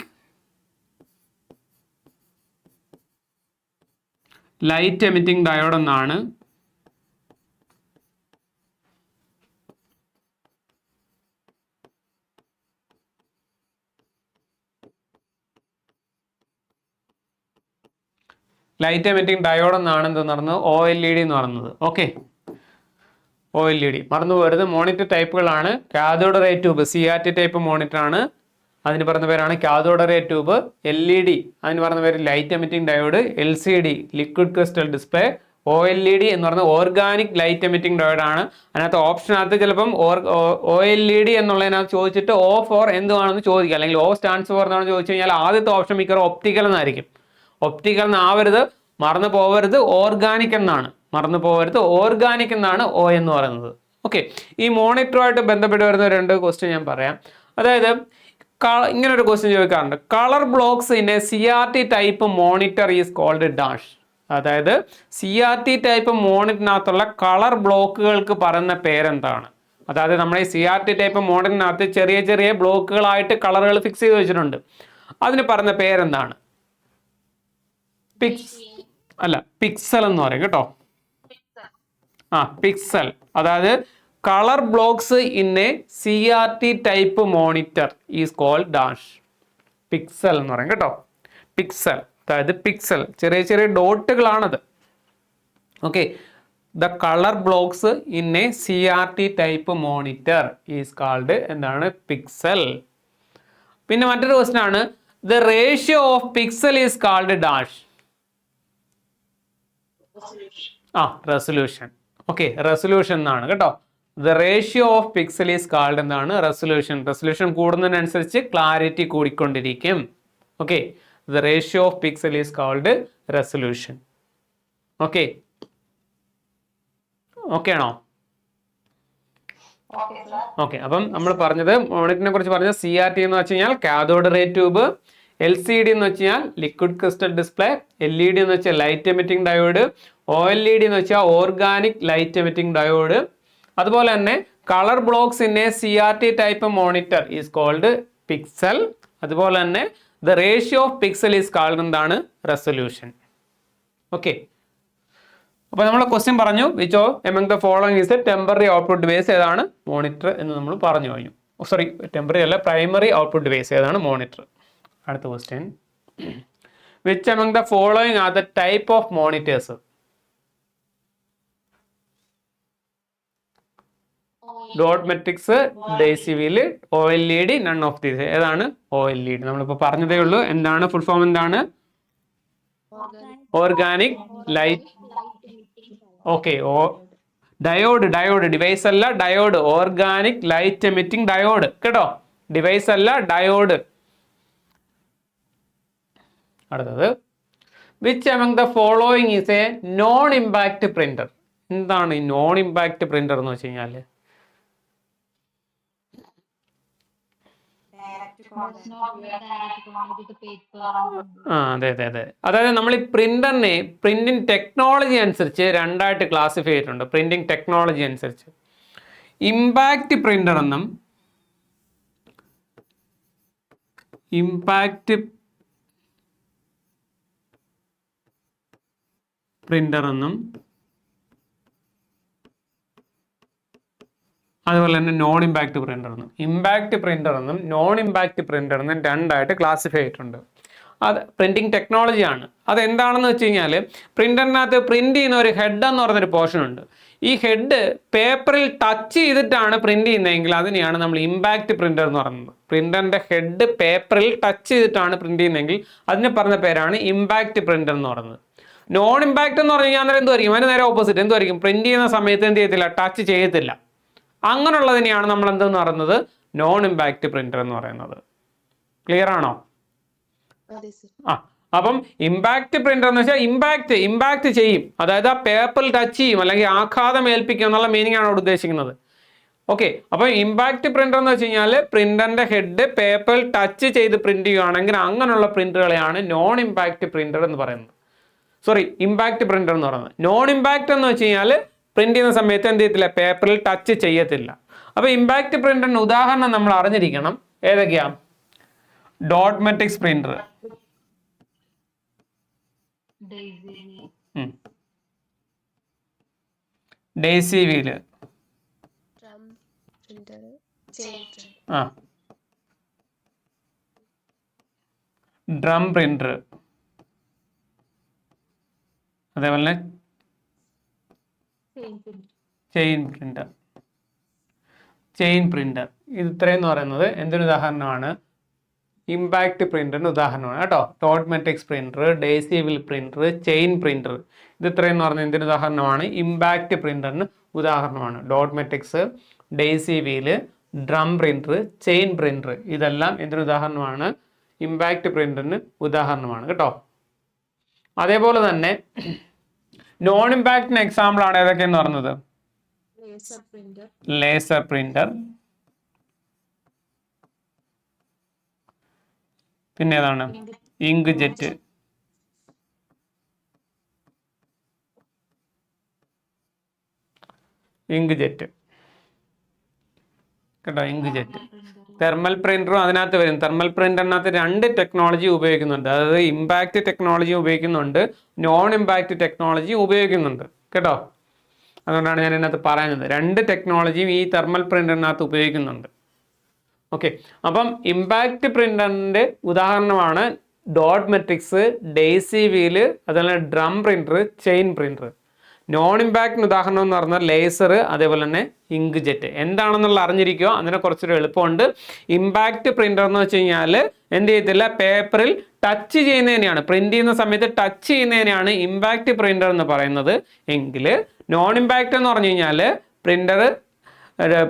ലൈറ്റ് എമിറ്റിംഗ് ഡയോഡ് എന്നാണ്. ലൈറ്റ് എമിറ്റിംഗ് ഡയോഡ് എന്നാണ് എന്ത് നടന്നത്? OLED എന്ന് പറയുന്നത്. Okay, OLED. മറന്നു പോകരുത്. Monitor ടൈപ്പുകളാണ് cathode ray tube, CRT type monitor ആണ്, അതിന് പറഞ്ഞ പേരാണ് കാഥോഡ് റേ ട്യൂബ്. LED അതിന് പറഞ്ഞ പേര് light emitting diode. LCD liquid crystal display. OLED എന്ന് പറയുന്നത് ഓർഗാനിക് ലൈറ്റ് എമിറ്റിംഗ് ഡയോഡ് ആണ്. അതിനകത്ത് ഓപ്ഷനകത്ത് ചിലപ്പം OLED എന്നുള്ളതിനകത്ത് ചോദിച്ചിട്ട് O ഫോർ എന്തുവാണെന്ന് ചോദിക്കുക, അല്ലെങ്കിൽ O സ്റ്റാൻഡ്സ് ഫോർ എന്നാണ് ചോദിച്ചു കഴിഞ്ഞാൽ ആദ്യത്തെ ഓപ്ഷൻ മിക്കവാറും ഒപ്റ്റിക്കൽ എന്നായിരിക്കും. ഒപ്റ്റിക്കൽ എന്നാവരുത്, മറന്നു പോകരുത്, ഓർഗാനിക് എന്നാണ്. മറന്നു പോകരുത്, ഓർഗാനിക് എന്നാണ് O എന്ന് പറയുന്നത്. ഓക്കെ, ഈ മോണിറ്ററുമായിട്ട് ബന്ധപ്പെട്ട് വരുന്ന രണ്ട് ക്വസ്റ്റ്യൻ ഞാൻ പറയാം. അതായത് ഇങ്ങനെ ഒരു ക്വസ്റ്റ്യൻ ചോദിക്കാറുണ്ട്, colour blocks in a CRT type monitor is called dash. അതായത് CRT ടൈപ്പ് മോണിറ്ററിനകത്തുള്ള കളർ ബ്ലോക്കുകൾക്ക് പറയുന്ന പേരെന്താണ്? അതായത് നമ്മുടെ ഈ CRT ടൈപ്പ് മോണിറ്ററിനകത്ത് ചെറിയ ചെറിയ ബ്ലോക്കുകളായിട്ട് കളറുകൾ ഫിക്സ് ചെയ്ത് വെച്ചിട്ടുണ്ട്. അതിന് പറയുന്ന പേരെന്താണ്? പിക്സൽ എന്ന് പറയും കേട്ടോ. പിക്സൽ. അതായത് colour blocks in a CRT type monitor is called dash. Pixel എന്ന് പറയും കേട്ടോ. പിക്സൽ, അതായത് പിക്സൽ ചെറിയ ചെറിയ ഡോട്ടുകളാണത്. Okay, the colour blocks in a CRT type monitor is called എന്താണ്? പിക്സൽ. പിന്നെ മറ്റൊരു ക്വസ്റ്റ്യൻ ആണ്, the ratio of pixel is called dash. Resolution. Okay, resolution എന്നാണ് കേട്ടോ. The ratio of pixel is called എന്താണ്? റെസൊല്യൂഷൻ. റെസൊല്യൂഷൻ കൂടുന്നതിനനുസരിച്ച് clarity കൂടിക്കൊണ്ടിരിക്കും. Okay, the ratio of pixel is called resolution. Okay, okay ആണോ? Okay, അപ്പം നമ്മൾ പറഞ്ഞത് മോണിറ്ററിനെ കുറിച്ച് പറഞ്ഞത് CRT എന്ന് വെച്ച് കഴിഞ്ഞാൽ കാഥോഡ് റേ ട്യൂബ്, LCD എന്ന് വെച്ച് കഴിഞ്ഞാൽ ലിക്വിഡ് ക്രിസ്റ്റൽ ഡിസ്പ്ലേ, LED എന്ന് വെച്ചാൽ ലൈറ്റ് എമിറ്റിംഗ് ഡയോഡ്, OLED എന്ന് വെച്ചാൽ ഓർഗാനിക് ലൈറ്റ് എമിറ്റിംഗ് ഡയോഡ്. അതുപോലെ തന്നെ colour blocks in a CRT type monitor is called pixel. അതുപോലെ തന്നെ the ratio of pixel is called എന്താണ്? റെസൊല്യൂഷൻ. ഓക്കെ, അപ്പോൾ നമ്മൾ ക്വസ്റ്റ്യൻ പറഞ്ഞു which of among the following is a temporary output device, ഏതാണ് monitor എന്ന് നമ്മൾ പറഞ്ഞു കഴിഞ്ഞു. സോറി, ടെമ്പററി അല്ല, പ്രൈമറി ഔട്ട്പുട്ട് ഡിവൈസ് ഏതാണ് മോണിറ്റർ. അടുത്ത question, which among the following are the type of monitors. Dot matrix, daisy wheel, OLED, none of these. ഏതാണ് OLED? നമ്മളിപ്പോൾ പറഞ്ഞതേ ഉള്ളൂ. എന്താണ് ഫുൾ ഫോം? എന്താണ്? Organic light. Okay, diode. Diode device അല്ല, diode. Organic light emitting diode കേട്ടോ, device അല്ല, diode. അടുത്തത്, which among the following is a non impact printer. എന്താണ് ഈ നോൺ ഇമ്പാക്ട് പ്രിന്റർ എന്ന് വെച്ച് കഴിഞ്ഞാൽ? അതെ അതെ അതെ. അതായത് നമ്മൾ ഈ പ്രിന്ററിനെ പ്രിന്റിംഗ് ടെക്നോളജി അനുസരിച്ച് രണ്ടായിട്ട് ക്ലാസിഫൈ ചെയ്തിട്ടുണ്ട്. പ്രിന്റിംഗ് ടെക്നോളജി അനുസരിച്ച് ഇമ്പാക്ട് പ്രിന്റർ എന്നും ഇമ്പാക്ട് പ്രിന്റർ എന്നും അതുപോലെ തന്നെ നോൺ ഇമ്പാക്ട് പ്രിന്റർ എന്നും. ഇമ്പാക്ട് പ്രിന്റർ എന്നും നോൺ ഇമ്പാക്ട് പ്രിന്റർ എന്നും രണ്ടായിട്ട് ക്ലാസിഫൈ ചെയ്തിട്ടുണ്ട്. അത് പ്രിന്റിംഗ് ടെക്നോളജിയാണ്. അതെന്താണെന്ന് വെച്ച് കഴിഞ്ഞാൽ, പ്രിന്ററിനകത്ത് പ്രിന്റ് ചെയ്യുന്ന ഒരു ഹെഡ് എന്ന് പറഞ്ഞൊരു പോർഷൻ ഉണ്ട്. ഈ ഹെഡ് പേപ്പറിൽ ടച്ച് ചെയ്തിട്ടാണ് പ്രിന്റ് ചെയ്യുന്നതെങ്കിൽ അതിനെയാണ് നമ്മൾ ഇമ്പാക്ട് പ്രിന്റർ എന്ന് പറയുന്നത്. പ്രിന്ററിന്റെ ഹെഡ് പേപ്പറിൽ ടച്ച് ചെയ്തിട്ടാണ് പ്രിന്റ് ചെയ്യുന്നതെങ്കിൽ അതിന് പറഞ്ഞ പേരാണ് ഇമ്പാക്ട് പ്രിന്റർ എന്ന് പറയുന്നത്. നോൺ ഇമ്പാക്ട് എന്ന് പറഞ്ഞു കഴിഞ്ഞാൽ എന്തുമായിരിക്കും? അതിന് നേരെ ഓപ്പോസിറ്റ്. എന്തുമായിരിക്കും? പ്രിന്റ് ചെയ്യുന്ന സമയത്ത് എന്ത് ചെയ്യത്തില്ല? ടച്ച് ചെയ്യത്തില്ല. അങ്ങനെയുള്ളതിനെയാണ് നമ്മൾ എന്തെന്ന് പറയുന്നത്? നോൺ ഇമ്പാക്ട് പ്രിന്റർ എന്ന് പറയുന്നത്. ക്ലിയർ ആണോ? അപ്പം ഇമ്പാക്ട് പ്രിന്റർ എന്ന് വെച്ചാൽ ഇമ്പാക്ട് ചെയ്യും, അതായത് ആ പേപ്പറിൽ ടച്ച് ചെയ്യും, അല്ലെങ്കിൽ ആഘാതം ഏൽപ്പിക്കും എന്നുള്ള മീനിങ് ആണ് അവിടെ ഉദ്ദേശിക്കുന്നത്. ഓക്കെ, അപ്പോൾ ഇമ്പാക്ട് പ്രിന്റർ എന്ന് വെച്ച് കഴിഞ്ഞാൽ പ്രിന്ററിന്റെ ഹെഡ് പേപ്പറിൽ ടച്ച് ചെയ്ത് പ്രിന്റ് ചെയ്യുകയാണെങ്കിൽ അങ്ങനെയുള്ള പ്രിന്ററുകളെയാണ് നോൺ ഇമ്പാക്ട് പ്രിന്റർ എന്ന് പറയുന്നത്. സോറി, ഇമ്പാക്ട് പ്രിന്റർ എന്ന് പറയുന്നത്. നോൺ ഇമ്പാക്ട് എന്ന് വെച്ച് കഴിഞ്ഞാൽ പ്രിന്റ് ചെയ്യുന്ന സമയത്ത് എന്ത് ചെയ്യത്തില്ല? പേപ്പറിൽ ടച്ച് ചെയ്യത്തില്ല. അപ്പോൾ ഇമ്പാക്ട് പ്രിന്ററിന് ഉദാഹരണം നമ്മൾ അറിഞ്ഞിരിക്കണം. ഏതൊക്കെയാ? Dot matrix printer, Daisy wheel, drum printer, അതേപോലെ ചെയിൻ പ്രിന്റർ. ഇത് ഇത്രയെന്ന് പറയുന്നത് എന്തൊരു ഉദാഹരണമാണ്? ഇമ്പാക്ട് പ്രിന്ററിന് ഉദാഹരണമാണ് കേട്ടോ. Dot matrix printer, Daisy wheel printer, chain printer, ഇത് ഇത്രയെന്ന് പറയുന്നത് എന്തൊരു ഉദാഹരണമാണ്? ഇമ്പാക്ട് പ്രിന്ററിന് ഉദാഹരണമാണ്. Dot matrix, daisy wheel, drum printer, chain printer, ഇതെല്ലാം എന്തൊരു ഉദാഹരണമാണ്? ഇമ്പാക്ട് പ്രിന്ററിന് ഉദാഹരണമാണ് കേട്ടോ. അതേപോലെ തന്നെ നോൺ ഇമ്പാക്റ്റിന് എക്സാമ്പിൾ ആണ് ഏതൊക്കെയെന്ന് പറഞ്ഞത്? ലേസർ പ്രിന്റർ, പിന്നെ ഏതാണ്? ഇങ്ക് ജെറ്റ്, കേട്ടോ, ഇങ്ക് ജെറ്റ്. തെർമൽ പ്രിന്ററും അതിനകത്ത് വരും. തെർമൽ പ്രിന്ററിനകത്ത് രണ്ട് ടെക്നോളജി ഉപയോഗിക്കുന്നുണ്ട്. അതായത് ഇമ്പാക്ട് ടെക്നോളജി ഉപയോഗിക്കുന്നുണ്ട്, നോൺ ഇമ്പാക്ട് ടെക്നോളജി ഉപയോഗിക്കുന്നുണ്ട് കേട്ടോ. അതുകൊണ്ടാണ് ഞാൻ ഇതിനകത്ത് പറയുന്നത്. രണ്ട് ടെക്നോളജിയും ഈ തെർമൽ പ്രിന്ററിനകത്ത് ഉപയോഗിക്കുന്നുണ്ട്. ഓക്കെ, അപ്പം ഇമ്പാക്ട് പ്രിന്ററിന്റെ ഉദാഹരണമാണ് ഡോട്ട് മെട്രിക്സ്, ഡെയ്സി വീല്, അതുപോലെ drum printer, chain printer. Non ഇമ്പാക്റ്റിന് ഉദാഹരണം എന്ന് പറഞ്ഞാൽ ലേസർ, അതേപോലെ തന്നെ ഇങ്ക് ജെറ്റ്. എന്താണെന്നുള്ള അറിഞ്ഞിരിക്കുക, അതിനെ കുറച്ചൊരു എളുപ്പമുണ്ട്. ഇമ്പാക്ട് പ്രിന്റർ എന്ന് വെച്ച് കഴിഞ്ഞാൽ എന്ത് ചെയ്യത്തില്ല? പേപ്പറിൽ ടച്ച് ചെയ്യുന്നതിനെയാണ്, പ്രിന്റ് ചെയ്യുന്ന സമയത്ത് ടച്ച് ചെയ്യുന്നതിനെയാണ് ഇമ്പാക്ട് പ്രിന്റർ എന്ന് പറയുന്നത്. എങ്കിൽ നോൺ ഇമ്പാക്റ്റ് എന്ന് പറഞ്ഞു കഴിഞ്ഞാൽ പ്രിന്റർ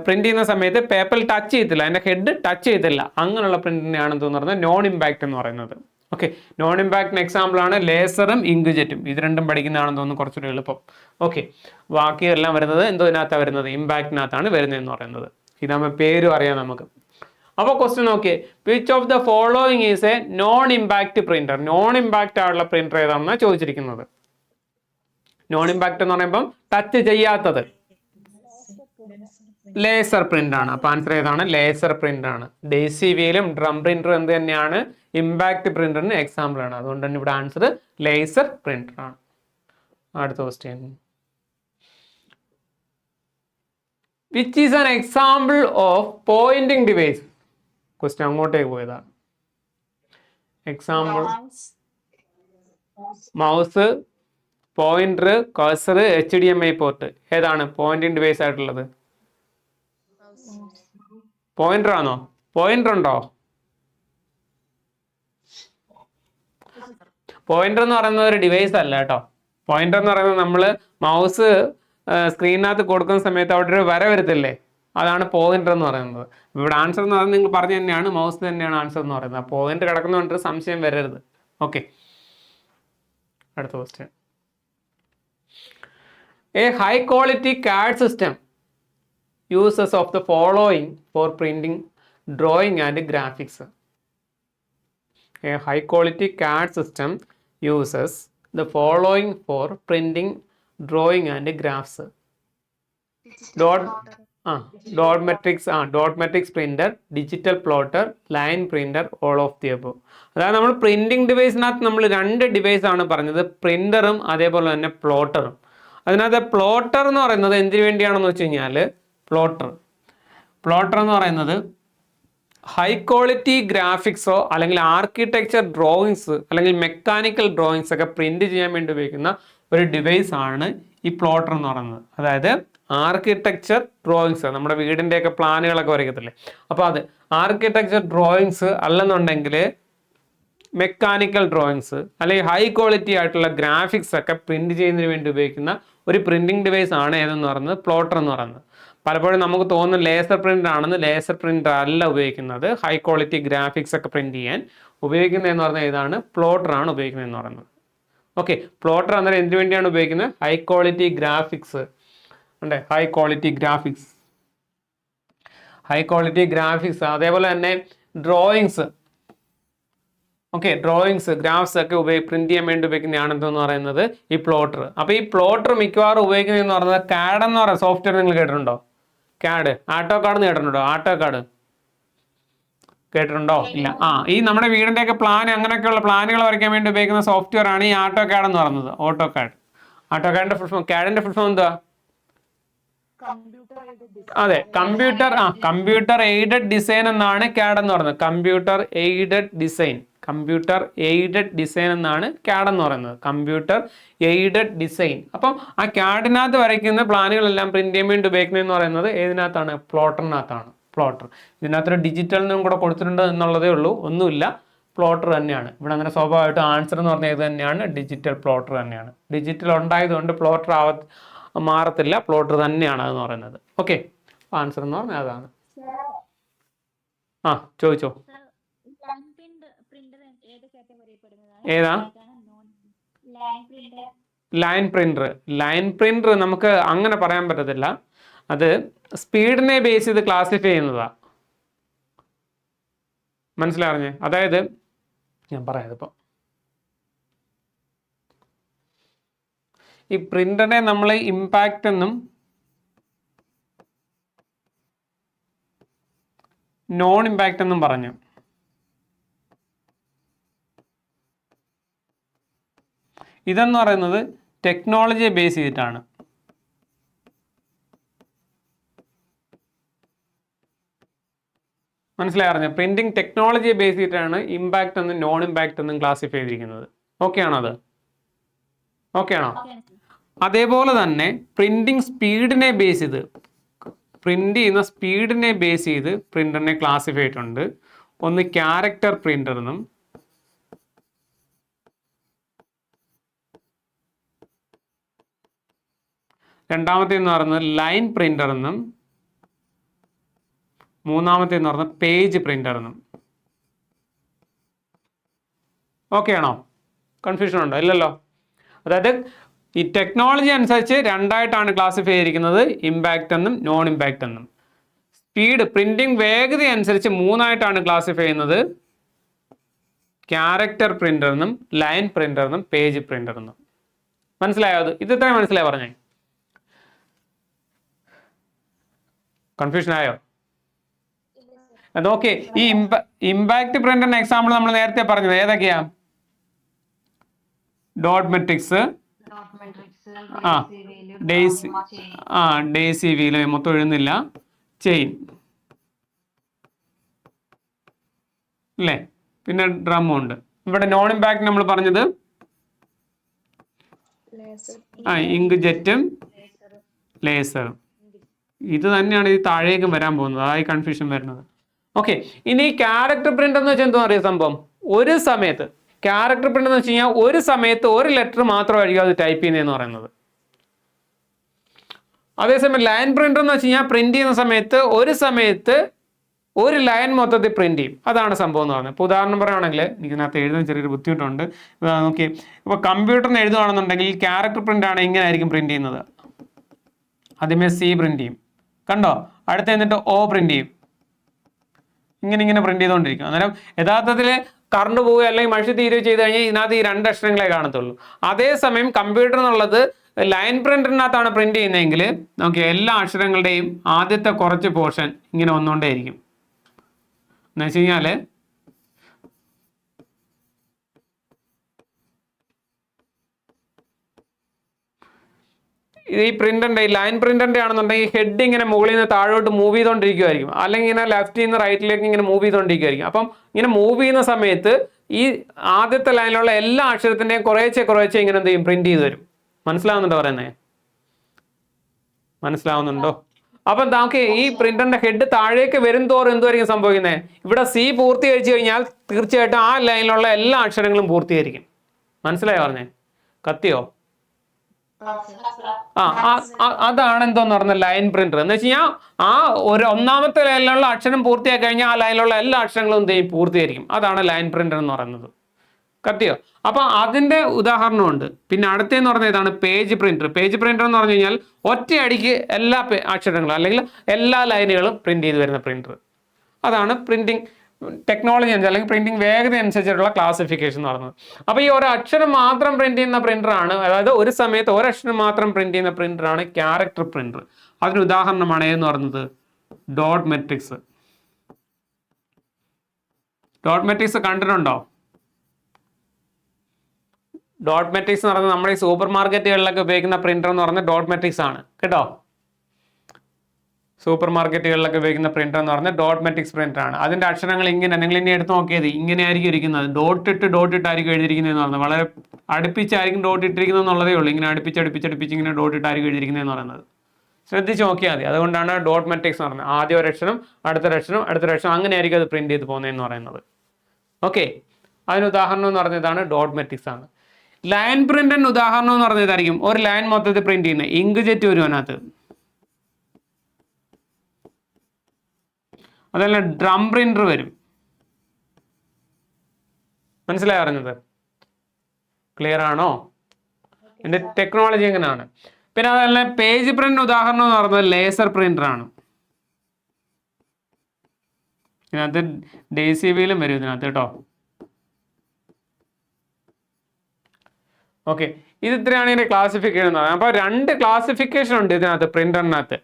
പ്രിന്റ് ചെയ്യുന്ന സമയത്ത് പേപ്പറിൽ ടച്ച് ചെയ്യത്തില്ല, അതിൻ്റെ ഹെഡ് ടച്ച് ചെയ്തില്ല, അങ്ങനെയുള്ള പ്രിന്റിനെയാണ് എന്തെന്ന് പറയുന്നത്? നോൺ ഇമ്പാക്റ്റ് എന്ന് പറയുന്നത്. ഓക്കെ, നോൺ ഇമ്പാക്റ്റിന് എക്സാമ്പിൾ ആണ് ലേസറും ഇങ്ക് ജെറ്റും. ഇത് രണ്ടും പഠിക്കുന്നതാണെന്ന് തോന്നുന്നു കുറച്ചൊരു എളുപ്പം. ഓക്കെ, ബാക്കിയെല്ലാം വരുന്നത് എന്തോതിനകത്താണ് വരുന്നത്? ഇമ്പാക്റ്റിനകത്താണ് വരുന്നതെന്ന് പറയുന്നത്. ഇതാകുമ്പോൾ പേരും അറിയാം നമുക്ക്. അപ്പോൾ ക്വസ്റ്റ്യൻ നോക്കിയേ, which of the following is a non impact printer? Non impact ആയിട്ടുള്ള പ്രിന്റർ ഏതാണെന്നാണ് ചോദിച്ചിരിക്കുന്നത്. നോൺ ഇമ്പാക്റ്റ് എന്ന് പറയുമ്പം ടച്ച് ചെയ്യാത്തത് ലേസർ പ്രിന്റ് ആണ്. അപ്പൊ ആൻസർ ഏതാണ്? ലേസർ പ്രിന്റ് ആണ്. ഡെയ്സി വീലും ഡ്രം പ്രിന്ററും എന്ത് തന്നെയാണ്? ഇമ്പാക്ട് പ്രിന്ററിന് എക്സാമ്പിൾ ആണ്. അതുകൊണ്ട് തന്നെ ഇവിടെ ആൻസർ ലേസർ പ്രിന്റർ ആണ്. അടുത്ത question, which is an example of Poynting device. Question അങ്ങോട്ടേക്ക് പോയതാണ്. Example mouse, pointer, cursor, HDMI port. ഏതാണ് പോയിന്റിംഗ് ഡിവൈസ് ആയിട്ടുള്ളത്? പോയിന്റർ ആണോ? പോയിന്റർ ഉണ്ടോ? പോയിന്റർ എന്ന് പറയുന്നത് ഒരു ഡിവൈസ് അല്ല കേട്ടോ. പോയിന്റർ എന്ന് പറയുന്നത് നമ്മൾ മൗസ് സ്ക്രീനിനകത്ത് കൊടുക്കുന്ന സമയത്ത് അവിടെ ഒരു വര വരത്തില്ലേ, അതാണ് പോയിന്റർ എന്ന് പറയുന്നത്. ഇവിടെ ആൻസർ എന്ന് പറയുന്നത് നിങ്ങൾ പറഞ്ഞു തന്നെയാണ്, മൗസ് തന്നെയാണ് ആൻസർ എന്ന് പറയുന്നത്. പോയിന്റർ കിടക്കുന്നതുകൊണ്ട് സംശയം വരരുത്. ഓക്കെ, അടുത്ത question. A high quality CAD system uses of the following for printing, drawing and graphics. A high quality CAD system uses the following for printing, drawing and graphs. Dot matrix printer, digital plotter, line printer, all of the above. അതായത് നമ്മൾ printing ഡിവൈസിനകത്ത് നമ്മൾ രണ്ട് device ആണ് പറഞ്ഞത്, പ്രിന്ററും അതേപോലെ തന്നെ പ്ലോട്ടറും. അതിനകത്ത് plotter എന്ന് പറയുന്നത് എന്തിനു വേണ്ടിയാണെന്ന് വെച്ച് കഴിഞ്ഞാൽ, പ്ലോട്ടർ എന്ന് പറയുന്നത് ഹൈ ക്വാളിറ്റി ഗ്രാഫിക്സോ അല്ലെങ്കിൽ ആർക്കിടെക്ചർ ഡ്രോയിങ്സ് അല്ലെങ്കിൽ മെക്കാനിക്കൽ ഡ്രോയിങ്സ് ഒക്കെ പ്രിന്റ് ചെയ്യാൻ വേണ്ടി ഉപയോഗിക്കുന്ന ഒരു ഡിവൈസ് ആണ് ഈ പ്ലോട്ടർ എന്ന് പറയുന്നത്. അതായത് ആർക്കിടെക്ചർ ഡ്രോയിങ്സ്, നമ്മുടെ വീടിൻ്റെയൊക്കെ പ്ലാനുകളൊക്കെ വരയ്ക്കത്തില്ലേ, അപ്പോൾ അത് ആർക്കിടെക്ചർ ഡ്രോയിങ്സ് അല്ലെന്നുണ്ടെങ്കിൽ മെക്കാനിക്കൽ ഡ്രോയിങ്സ് അല്ലെങ്കിൽ ഹൈ ക്വാളിറ്റി ആയിട്ടുള്ള ഗ്രാഫിക്സ് ഒക്കെ പ്രിന്റ് ചെയ്യുന്നതിന് വേണ്ടി ഉപയോഗിക്കുന്ന ഒരു പ്രിന്റിംഗ് ഡിവൈസ് ആണ് ഏതെന്ന് പറയുന്നത്, പ്ലോട്ടർ എന്ന് പറയുന്നത്. പലപ്പോഴും നമുക്ക് തോന്നുന്നു ലേസർ പ്രിന്റർ ആണെന്ന്. ലേസർ പ്രിന്റർ അല്ല ഉപയോഗിക്കുന്നത്. ഹൈ ക്വാളിറ്റി ഗ്രാഫിക്സ് ഒക്കെ പ്രിന്റ് ചെയ്യാൻ ഉപയോഗിക്കുന്നതെന്ന് പറഞ്ഞാൽ ഏതാണ്, പ്ലോട്ടർ ആണ് ഉപയോഗിക്കുന്നതെന്ന് പറയുന്നത്. ഓക്കെ, പ്ലോട്ടർ അന്നേരം എന്തിനു വേണ്ടിയാണ് ഉപയോഗിക്കുന്നത്, ഹൈ ക്വാളിറ്റി ഗ്രാഫിക്സ് ഉണ്ട്, ഹൈ ക്വാളിറ്റി ഗ്രാഫിക്സ് അതേപോലെ തന്നെ ഡ്രോയിങ്സ്. ഓക്കെ, ഡ്രോയിങ്സ് ഗ്രാഫ്സ് ഒക്കെ പ്രിന്റ് ചെയ്യാൻ വേണ്ടി ഉപയോഗിക്കുന്നതാണ് എന്തെന്ന് പറയുന്നത് ഈ പ്ലോട്ടർ. അപ്പോൾ ഈ പ്ലോട്ടർ മിക്കവാറും ഉപയോഗിക്കുന്നതെന്ന് പറയുന്നത് CAD എന്ന് പറയുന്ന സോഫ്റ്റ്വെയർ നിങ്ങൾ കേട്ടിട്ടുണ്ടോ? CAD, AutoCAD കേട്ടിട്ടുണ്ടോ? AutoCAD കേട്ടിട്ടുണ്ടോ? ഇല്ല. ഈ നമ്മുടെ വീടിന്റെ ഒക്കെ പ്ലാൻ, അങ്ങനെയൊക്കെയുള്ള പ്ലാനുകൾ വരയ്ക്കാൻ വേണ്ടി ഉപയോഗിക്കുന്ന സോഫ്റ്റ്വെയർ ആണ് ഈ AutoCAD എന്ന് പറയുന്നത്. AutoCAD full form, CAD full form എന്താ? അതെ, കമ്പ്യൂട്ടർ എയ്ഡഡ് ഡിസൈൻ എന്നാണ് CAD എന്ന് പറയുന്നത്. കമ്പ്യൂട്ടർ എയ്ഡഡ് ഡിസൈൻ എന്നാണ് CAD എന്ന് പറയുന്നത്. Computer aided design. അപ്പം ആ CAD-നകത്ത് വരയ്ക്കുന്ന പ്ലാനുകളെല്ലാം പ്രിന്റ് ചെയ്യാൻ വേണ്ടി ഉപയോഗിക്കുന്നതെന്ന് പറയുന്നത് ഏതിനകത്താണ്, പ്ലോട്ടറിനകത്താണ്. പ്ലോട്ടർ ഇതിനകത്തൊരു ഡിജിറ്റലിനും കൂടെ കൊടുത്തിട്ടുണ്ട് എന്നുള്ളതേ ഉള്ളൂ, ഒന്നുമില്ല, പ്ലോട്ടർ തന്നെയാണ്. ഇവിടെ അങ്ങനെ സ്വാഭാവികമായിട്ട് ആൻസർ എന്ന് പറഞ്ഞാൽ ഇത് തന്നെയാണ്, ഡിജിറ്റൽ പ്ലോട്ടർ തന്നെയാണ്. ഡിജിറ്റൽ ഉണ്ടായതുകൊണ്ട് പ്ലോട്ടർ മാറത്തില്ല, പ്ലോട്ടർ തന്നെയാണ് അതെന്ന് പറയുന്നത്. ഓക്കെ, ആൻസർ എന്ന് പറഞ്ഞാൽ അതാണ്. ചോദിച്ചോ. ഏതാ ലൈൻ പ്രിന്റർ? നമുക്ക് അങ്ങനെ പറയാൻ പറ്റത്തില്ല. അത് സ്പീഡിനെ ബേസ് ചെയ്ത് ക്ലാസിഫൈ ചെയ്യുന്നതാ. മനസ്സിലറിഞ്ഞേ? അതായത് ഞാൻ പറയാം, ഇപ്പം ഈ പ്രിന്ററിനെ നമ്മൾ ഇമ്പാക്റ്റ് എന്നും നോൺ ഇമ്പാക്റ്റ് എന്നും പറഞ്ഞു. ഇതെന്ന് പറയുന്നത് ടെക്നോളജിയെ ബേസ് ചെയ്തിട്ടാണ്. മനസ്സിലായി? പ്രിന്റിംഗ് ടെക്നോളജിയെ ബേസ് ചെയ്തിട്ടാണ് ഇമ്പാക്റ്റ് എന്നും നോൺ ഇമ്പാക്റ്റ് എന്നും ക്ലാസിഫൈ ചെയ്തിരിക്കുന്നത്. ഓക്കെ ആണോ? അത് ഓക്കെ ആണോ? അതേപോലെ തന്നെ പ്രിന്റിംഗ് സ്പീഡിനെ ബേസ് ചെയ്ത്, പ്രിന്റ് ചെയ്യുന്ന സ്പീഡിനെ ബേസ് ചെയ്ത് പ്രിന്ററിനെ ക്ലാസിഫൈ ചെയ്തിട്ടുണ്ട്. ഒന്ന് ക്യാരക്ടർ പ്രിന്റർ എന്നും രണ്ടാമത്തെ എന്ന് പറയുന്നത് ലൈൻ പ്രിന്റർ എന്നും മൂന്നാമത്തെ എന്ന് പറയുന്നത് പേജ് പ്രിന്റർ എന്നും. ഓക്കെ ആണോ? കൺഫ്യൂഷൻ ഉണ്ടോ? ഇല്ലല്ലോ. അതായത് ഈ ടെക്നോളജി അനുസരിച്ച് രണ്ടായിട്ടാണ് ക്ലാസിഫൈ ചെയ്തിരിക്കുന്നത്, ഇമ്പാക്റ്റ് എന്നും നോൺ ഇമ്പാക്റ്റ് എന്നും. സ്പീഡ്, പ്രിന്റിംഗ് വേഗത അനുസരിച്ച് മൂന്നായിട്ടാണ് ക്ലാസിഫൈ ചെയ്യുന്നത്, ക്യാരക്ടർ പ്രിന്റർ എന്നും ലൈൻ പ്രിന്റർ എന്നും പേജ് പ്രിന്റർ എന്നും. മനസ്സിലായോ? ഇത് ഇത്രയും മനസ്സിലായി പറഞ്ഞേ? കൺഫ്യൂഷൻ ആയോ? ഓക്കെ, ഈ ഇമ്പാക്റ്റ് പ്രിന്ററിന്റെ എക്സാമ്പിൾ നമ്മൾ നേരത്തെ പറഞ്ഞത് ഏതൊക്കെയാ? ഡോട്ട് മെട്രിക്സ്, ആ ഡേസി ആ ഡേസി വീല് മൊത്തം എഴുതുന്നില്ല, ചെയിൻ അല്ലേ, പിന്നെ ഡ്രമ്മും ഉണ്ട്. ഇവിടെ നോൺ ഇമ്പാക്ട് നമ്മൾ പറഞ്ഞത് ഇങ്ക് ജെറ്റും ലേസറും. ഇത് തന്നെയാണ് ഈ താഴേക്കും വരാൻ പോകുന്നത്, അതായി കൺഫ്യൂഷൻ വരുന്നത്. ഓക്കെ, ഇനി ക്യാരക്ടർ പ്രിന്റ് എന്ന് വെച്ചാൽ എന്തോ അറിയാം സംഭവം. ഒരു സമയത്ത് ക്യാരക്ടർ പ്രിന്റ് എന്ന് വെച്ച് കഴിഞ്ഞാൽ ഒരു സമയത്ത് ഒരു ലെറ്റർ മാത്രമായിരിക്കും അത് ടൈപ്പ് ചെയ്യുന്നതെന്ന് പറയുന്നത്. അതേസമയം ലൈൻ പ്രിന്റർ എന്ന് വെച്ച് കഴിഞ്ഞാൽ പ്രിന്റ് ചെയ്യുന്ന സമയത്ത് ഒരു ലൈൻ മൊത്തത്തിൽ പ്രിന്റ് ചെയ്യും. അതാണ് സംഭവം എന്ന് പറയുന്നത്. ഇപ്പോൾ ഉദാഹരണം പറയുകയാണെങ്കിൽ ഇതിനകത്ത് എഴുതാൻ ചെറിയൊരു ബുദ്ധിമുട്ടുണ്ട്. നോക്കി, ഇപ്പോൾ കമ്പ്യൂട്ടറിന് എഴുതുകയാണെന്നുണ്ടെങ്കിൽ ക്യാരക്ടർ പ്രിന്റ് ആണ് ഇങ്ങനെ ആയിരിക്കും പ്രിന്റ് ചെയ്യുന്നത്. ആദ്യമേ സി പ്രിന്റ് ചെയ്യും, കണ്ടോ, അടുത്ത് എന്നിട്ട് ഒ പ്രിന്റ് ചെയ്യും, ഇങ്ങനെ പ്രിന്റ് ചെയ്തുകൊണ്ടിരിക്കും. അന്നേരം യഥാർത്ഥത്തിൽ കറണ്ട് പോവുക അല്ലെങ്കിൽ മഷി തീരുകയോ ചെയ്ത് കഴിഞ്ഞാൽ ഇതിനകത്ത് ഈ 2 അക്ഷരങ്ങളെ കാണത്തുള്ളൂ. അതേസമയം കമ്പ്യൂട്ടർ എന്നുള്ളത് ലൈൻ പ്രിന്ററിനകത്താണ് പ്രിന്റ് ചെയ്യുന്നതെങ്കിൽ നമുക്ക് എല്ലാ അക്ഷരങ്ങളുടെയും ആദ്യത്തെ കുറച്ച് പോർഷൻ ഇങ്ങനെ വന്നുകൊണ്ടേയിരിക്കും. എന്ന് വെച്ച് കഴിഞ്ഞാൽ ഈ പ്രിന്ററിന്റെ ലൈൻ പ്രിന്ററിന്റെ ആണെന്നുണ്ടെങ്കിൽ ഹെഡ് ഇങ്ങനെ മുകളിൽ നിന്ന് താഴോട്ട് മൂവ് ചെയ്തുകൊണ്ടിരിക്കുമായിരിക്കും, അല്ലെങ്കിൽ ഇങ്ങനെ ലെഫ്റ്റിൽ നിന്ന് റൈറ്റിലേക്ക് ഇങ്ങനെ മൂവ് ചെയ്തുകൊണ്ടിരിക്കുമായിരിക്കും. അപ്പം ഇങ്ങനെ മൂവ് ചെയ്യുന്ന സമയത്ത് ഈ ആദ്യത്തെ ലൈനിലുള്ള എല്ലാ അക്ഷരത്തിന്റെയും കുറേശ്ശെ ഇങ്ങനെ എന്ത് ചെയ്യും, പ്രിന്റ് ചെയ്ത് വരും. മനസ്സിലാവുന്നുണ്ടോ പറയുന്നത്? മനസ്സിലാവുന്നുണ്ടോ? അപ്പം നമുക്ക് ഈ പ്രിന്ററിന്റെ ഹെഡ് താഴേക്ക് വരും തോറും എന്തുമായിരിക്കും സംഭവിക്കുന്നത്? ഇവിടെ സി പൂർത്തീകരിച്ചു കഴിഞ്ഞാൽ തീർച്ചയായിട്ടും ആ ലൈനിലുള്ള എല്ലാ അക്ഷരങ്ങളും പൂർത്തീകരിക്കും. മനസ്സിലായോ പറഞ്ഞേ? കത്തിയോ? അതാണ് എന്തോന്ന് പറഞ്ഞ ലൈൻ പ്രിന്റർ എന്ന് വെച്ച് കഴിഞ്ഞാൽ ആ ഒന്നാമത്തെ ലൈനിലുള്ള അക്ഷരം പൂർത്തിയാക്കി കഴിഞ്ഞാൽ ആ ലൈനിലുള്ള എല്ലാ അക്ഷരങ്ങളും എന്ത് ചെയ്യും, പൂർത്തീകരിക്കും. അതാണ് ലൈൻ പ്രിന്റർ എന്ന് പറയുന്നത്. കത്തിയോ? അപ്പൊ അതിന്റെ ഉദാഹരണമുണ്ട്. പിന്നെ അടുത്തെന്ന് പറഞ്ഞ ഇതാണ് പേജ് പ്രിന്റർ. പേജ് പ്രിന്റർ എന്ന് പറഞ്ഞു കഴിഞ്ഞാൽ ഒറ്റയടിക്ക് എല്ലാ അക്ഷരങ്ങളും അല്ലെങ്കിൽ എല്ലാ ലൈനുകളും പ്രിന്റ് ചെയ്ത് വരുന്ന പ്രിന്റർ. അതാണ് പ്രിന്റിംഗ് ടെക്നോളജി അനുസരിച്ച് അല്ലെങ്കിൽ പ്രിന്റിംഗ് വേഗത അനുസരിച്ചിട്ടുള്ള ക്ലാസിഫിക്കേഷൻ എന്ന് പറയുന്നത്. അപ്പോൾ ഈ ഒരു അക്ഷരം മാത്രം പ്രിന്റ് ചെയ്യുന്ന പ്രിന്ററാണ്, അതായത് ഒരു സമയത്ത് ഒരക്ഷരം മാത്രം പ്രിന്റ് ചെയ്യുന്ന പ്രിന്ററാണ് ക്യാരക്ടർ പ്രിന്റർ. അതിന് ഉദാഹരണമാണ് എന്ന് പറയുന്നത് ഡോട്ട് മെട്രിക്സ്. ഡോട്ട് മെട്രിക്സ് കണ്ടിട്ടുണ്ടോ? ഡോട്ട് മെട്രിക്സ് എന്ന് പറയുന്നത് നമ്മുടെ ഈ സൂപ്പർ മാർക്കറ്റുകളിലൊക്കെ ഉപയോഗിക്കുന്ന പ്രിന്റർ എന്ന് പറയുന്നത് ഡോട്ട് മെട്രിക്സ് ആണ് കേട്ടോ. സൂപ്പർ മാർക്കറ്റുകളിലൊക്കെ ഉപയോഗിക്കുന്ന പ്രിന്റർ എന്ന് പറഞ്ഞാൽ ഡോട്ട് മെട്രിക്സ് പ്രിന്റർ ആണ്. അതിന്റെ അക്ഷരങ്ങൾ ഇങ്ങനെ, നിങ്ങൾ ഇനി എടുത്ത് നോക്കിയത് ഇങ്ങനെ ആയിരിക്കും ഇരിക്കുന്നത്, ഡോട്ട് ഇട്ടായിരിക്കും എഴുതിയിരിക്കുന്നതെന്ന് പറഞ്ഞത്. വളരെ അടുപ്പിച്ചായിരിക്കും ഡോട്ട് ഇട്ടിരിക്കുന്നത് എന്നുള്ളതേ ഉള്ളൂ. ഇങ്ങനെ അടുപ്പിച്ച് ഇങ്ങനെ ഡോട്ട് ഇട്ടായിരിക്കും എഴുതിയിരിക്കുന്നതെന്ന് പറയുന്നത്. ശ്രദ്ധിച്ച് നോക്കിയാൽ മതി. അതുകൊണ്ടാണ് ഡോട്ട് മെട്രിക്സ് എന്ന് പറയുന്നത്. ആദ്യം ഒരക്ഷരം, അടുത്തൊരക്ഷരം അങ്ങനെ ആയിരിക്കും അത് പ്രിന്റ് ചെയ്ത് പോകുന്നതെന്ന് പറയുന്നത്. ഓക്കെ, അതിന് ഉദാഹരണം എന്ന് പറഞ്ഞതാണ് ഡോട്ട് മെട്രിക്സ് ആണ്. ലൈൻ പ്രിന്റിന് ഉദാഹരണം എന്ന് പറഞ്ഞതായിരിക്കും ഒരു ലൈൻ മൊത്തത്തിൽ പ്രിന്റ് ചെയ്യുന്നത്. ഇങ്ക് ജെറ്റ് വരും അതിനകത്ത്. അതല്ല ഡ്രം പ്രിന്റർ വരും. മനസ്സിലായി പറഞ്ഞത്? ക്ലിയർ ആണോ? ഇതിന്റെ ടെക്നോളജി എങ്ങനെയാണ്? പിന്നെ അതല്ല പേജ് പ്രിന്റ് ഉദാഹരണം എന്ന് പറയുന്നത് ലേസർ പ്രിന്റർ ആണ്. ഇതിനകത്ത് ഡേസി വീലും വരും ഇതിനകത്ത് കേട്ടോ. ഓക്കെ, ഇത് ഇത്രയാണ് ഇതിന്റെ ക്ലാസിഫിക്കേഷൻ എന്ന് പറയുന്നത്. അപ്പോൾ 2 ക്ലാസിഫിക്കേഷൻ ഉണ്ട് ഇതിനകത്ത് പ്രിന്ററിനകത്ത്.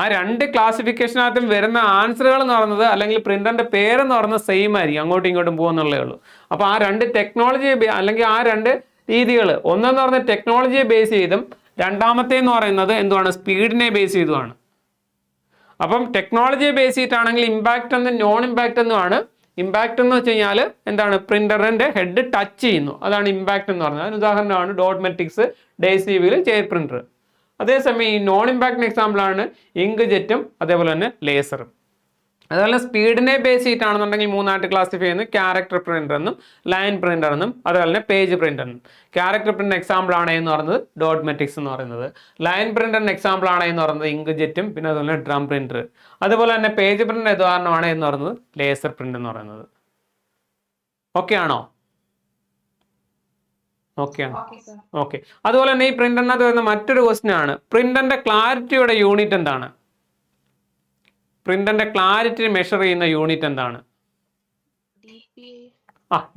ആ 2 ക്ലാസിഫിക്കേഷനകത്തും വരുന്ന ആൻസറുകൾ എന്ന് പറയുന്നത് അല്ലെങ്കിൽ പ്രിന്ററിന്റെ പേരെന്ന് പറയുന്നത് സെയിം ആയിരിക്കും, അങ്ങോട്ടും ഇങ്ങോട്ടും പോകുന്നുള്ളേ ഉള്ളൂ. അപ്പോൾ ആ 2 ടെക്നോളജിയെ അല്ലെങ്കിൽ ആ 2 രീതികൾ, ഒന്നെന്ന് പറയുന്നത് ടെക്നോളജിയെ ബേസ് ചെയ്തും രണ്ടാമത്തേന്ന് പറയുന്നത് എന്തുവാണ്, സ്പീഡിനെ ബേസ് ചെയ്തുമാണ്. അപ്പം ടെക്നോളജിയെ ബേസ് ചെയ്തിട്ടാണെങ്കിൽ ഇമ്പാക്റ്റ് എന്നും നോൺ ഇമ്പാക്റ്റ് എന്നുമാണ്. ഇമ്പാക്റ്റ് എന്ന് വെച്ച് കഴിഞ്ഞാൽ എന്താണ്, പ്രിന്ററിന്റെ ഹെഡ് ടച്ച് ചെയ്യുന്നു, അതാണ് ഇമ്പാക്റ്റ് എന്ന് പറയുന്നത്. അതിന് ഉദാഹരണമാണ് dot matrix, daisy wheel, chair printer. അതേസമയം ഈ നോൺ ഇമ്പാക്റ്റിന് എക്സാമ്പിളാണ് ഇങ്ക് ജെറ്റും അതേപോലെ തന്നെ ലേസറും. അതുപോലെ സ്പീഡിനെ ബേസ് ചെയ്തിട്ടാണെന്നുണ്ടെങ്കിൽ 3 ക്ലാസിഫൈ ചെയ്യുന്നത് ക്യാരക്ടർ പ്രിന്റർ എന്നും ലൈൻ പ്രിന്റർ എന്നും അതുപോലെ തന്നെ പേജ് പ്രിന്റർ എന്നും. ക്യാരക്ടർ പ്രിന്റർ എക്സാമ്പിൾ ആണ് എന്ന് പറയുന്നത് ഡോട്ട് മെട്രിക്സ് എന്ന് പറയുന്നത്. ലൈൻ പ്രിന്ററിന് എക്സാമ്പിൾ ആണ് എന്ന് പറയുന്നത് ഇങ്ക് ജെറ്റും പിന്നെ അതുപോലെ തന്നെ ഡ്രം പ്രിന്റർ. അതുപോലെ തന്നെ പേജ് പ്രിന്റർ ഉദാഹരണമാണ് എന്ന് പറയുന്നത് ലേസർ പ്രിന്റ് എന്ന് പറയുന്നത്. ഓക്കെ ആണോ? ഓക്കെ ആണ്. ഓക്കെ, അതുപോലെ തന്നെ ഈ പ്രിന്ററിനകത്ത് വരുന്ന മറ്റൊരു ക്വസ്റ്റ്യൻ ആണ് പ്രിന്ററിന്റെ ക്ലാരിറ്റിയുടെ യൂണിറ്റ് എന്താണ്? പ്രിന്ററിന്റെ ക്ലാരിറ്റി മെഷർ ചെയ്യുന്ന യൂണിറ്റ് എന്താണ്?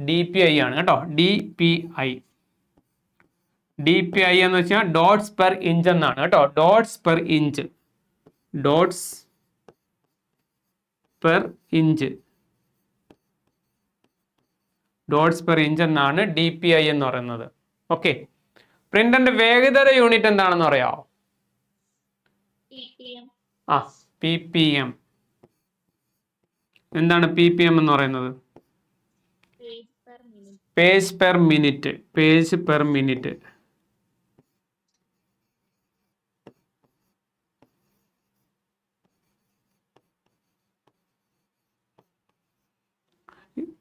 DPI ആണ് കേട്ടോ. DPI എന്ന് വെച്ചാൽ ഡോട്ട്സ് പെർ ഇഞ്ച് എന്നാണ് കേട്ടോ. ഡോട്ട്സ് പെർ ഇഞ്ച് എന്നാണ് DPI എന്ന് പറയുന്നത്. ഓക്കെ, പ്രിന്ററിന്റെ വേഗതയുടെ യൂണിറ്റ് എന്താണെന്ന് അറിയാമോ? ആ, PPM. എന്താണ് PPM എന്ന് പറയുന്നത്? Page per minute. Page per minute.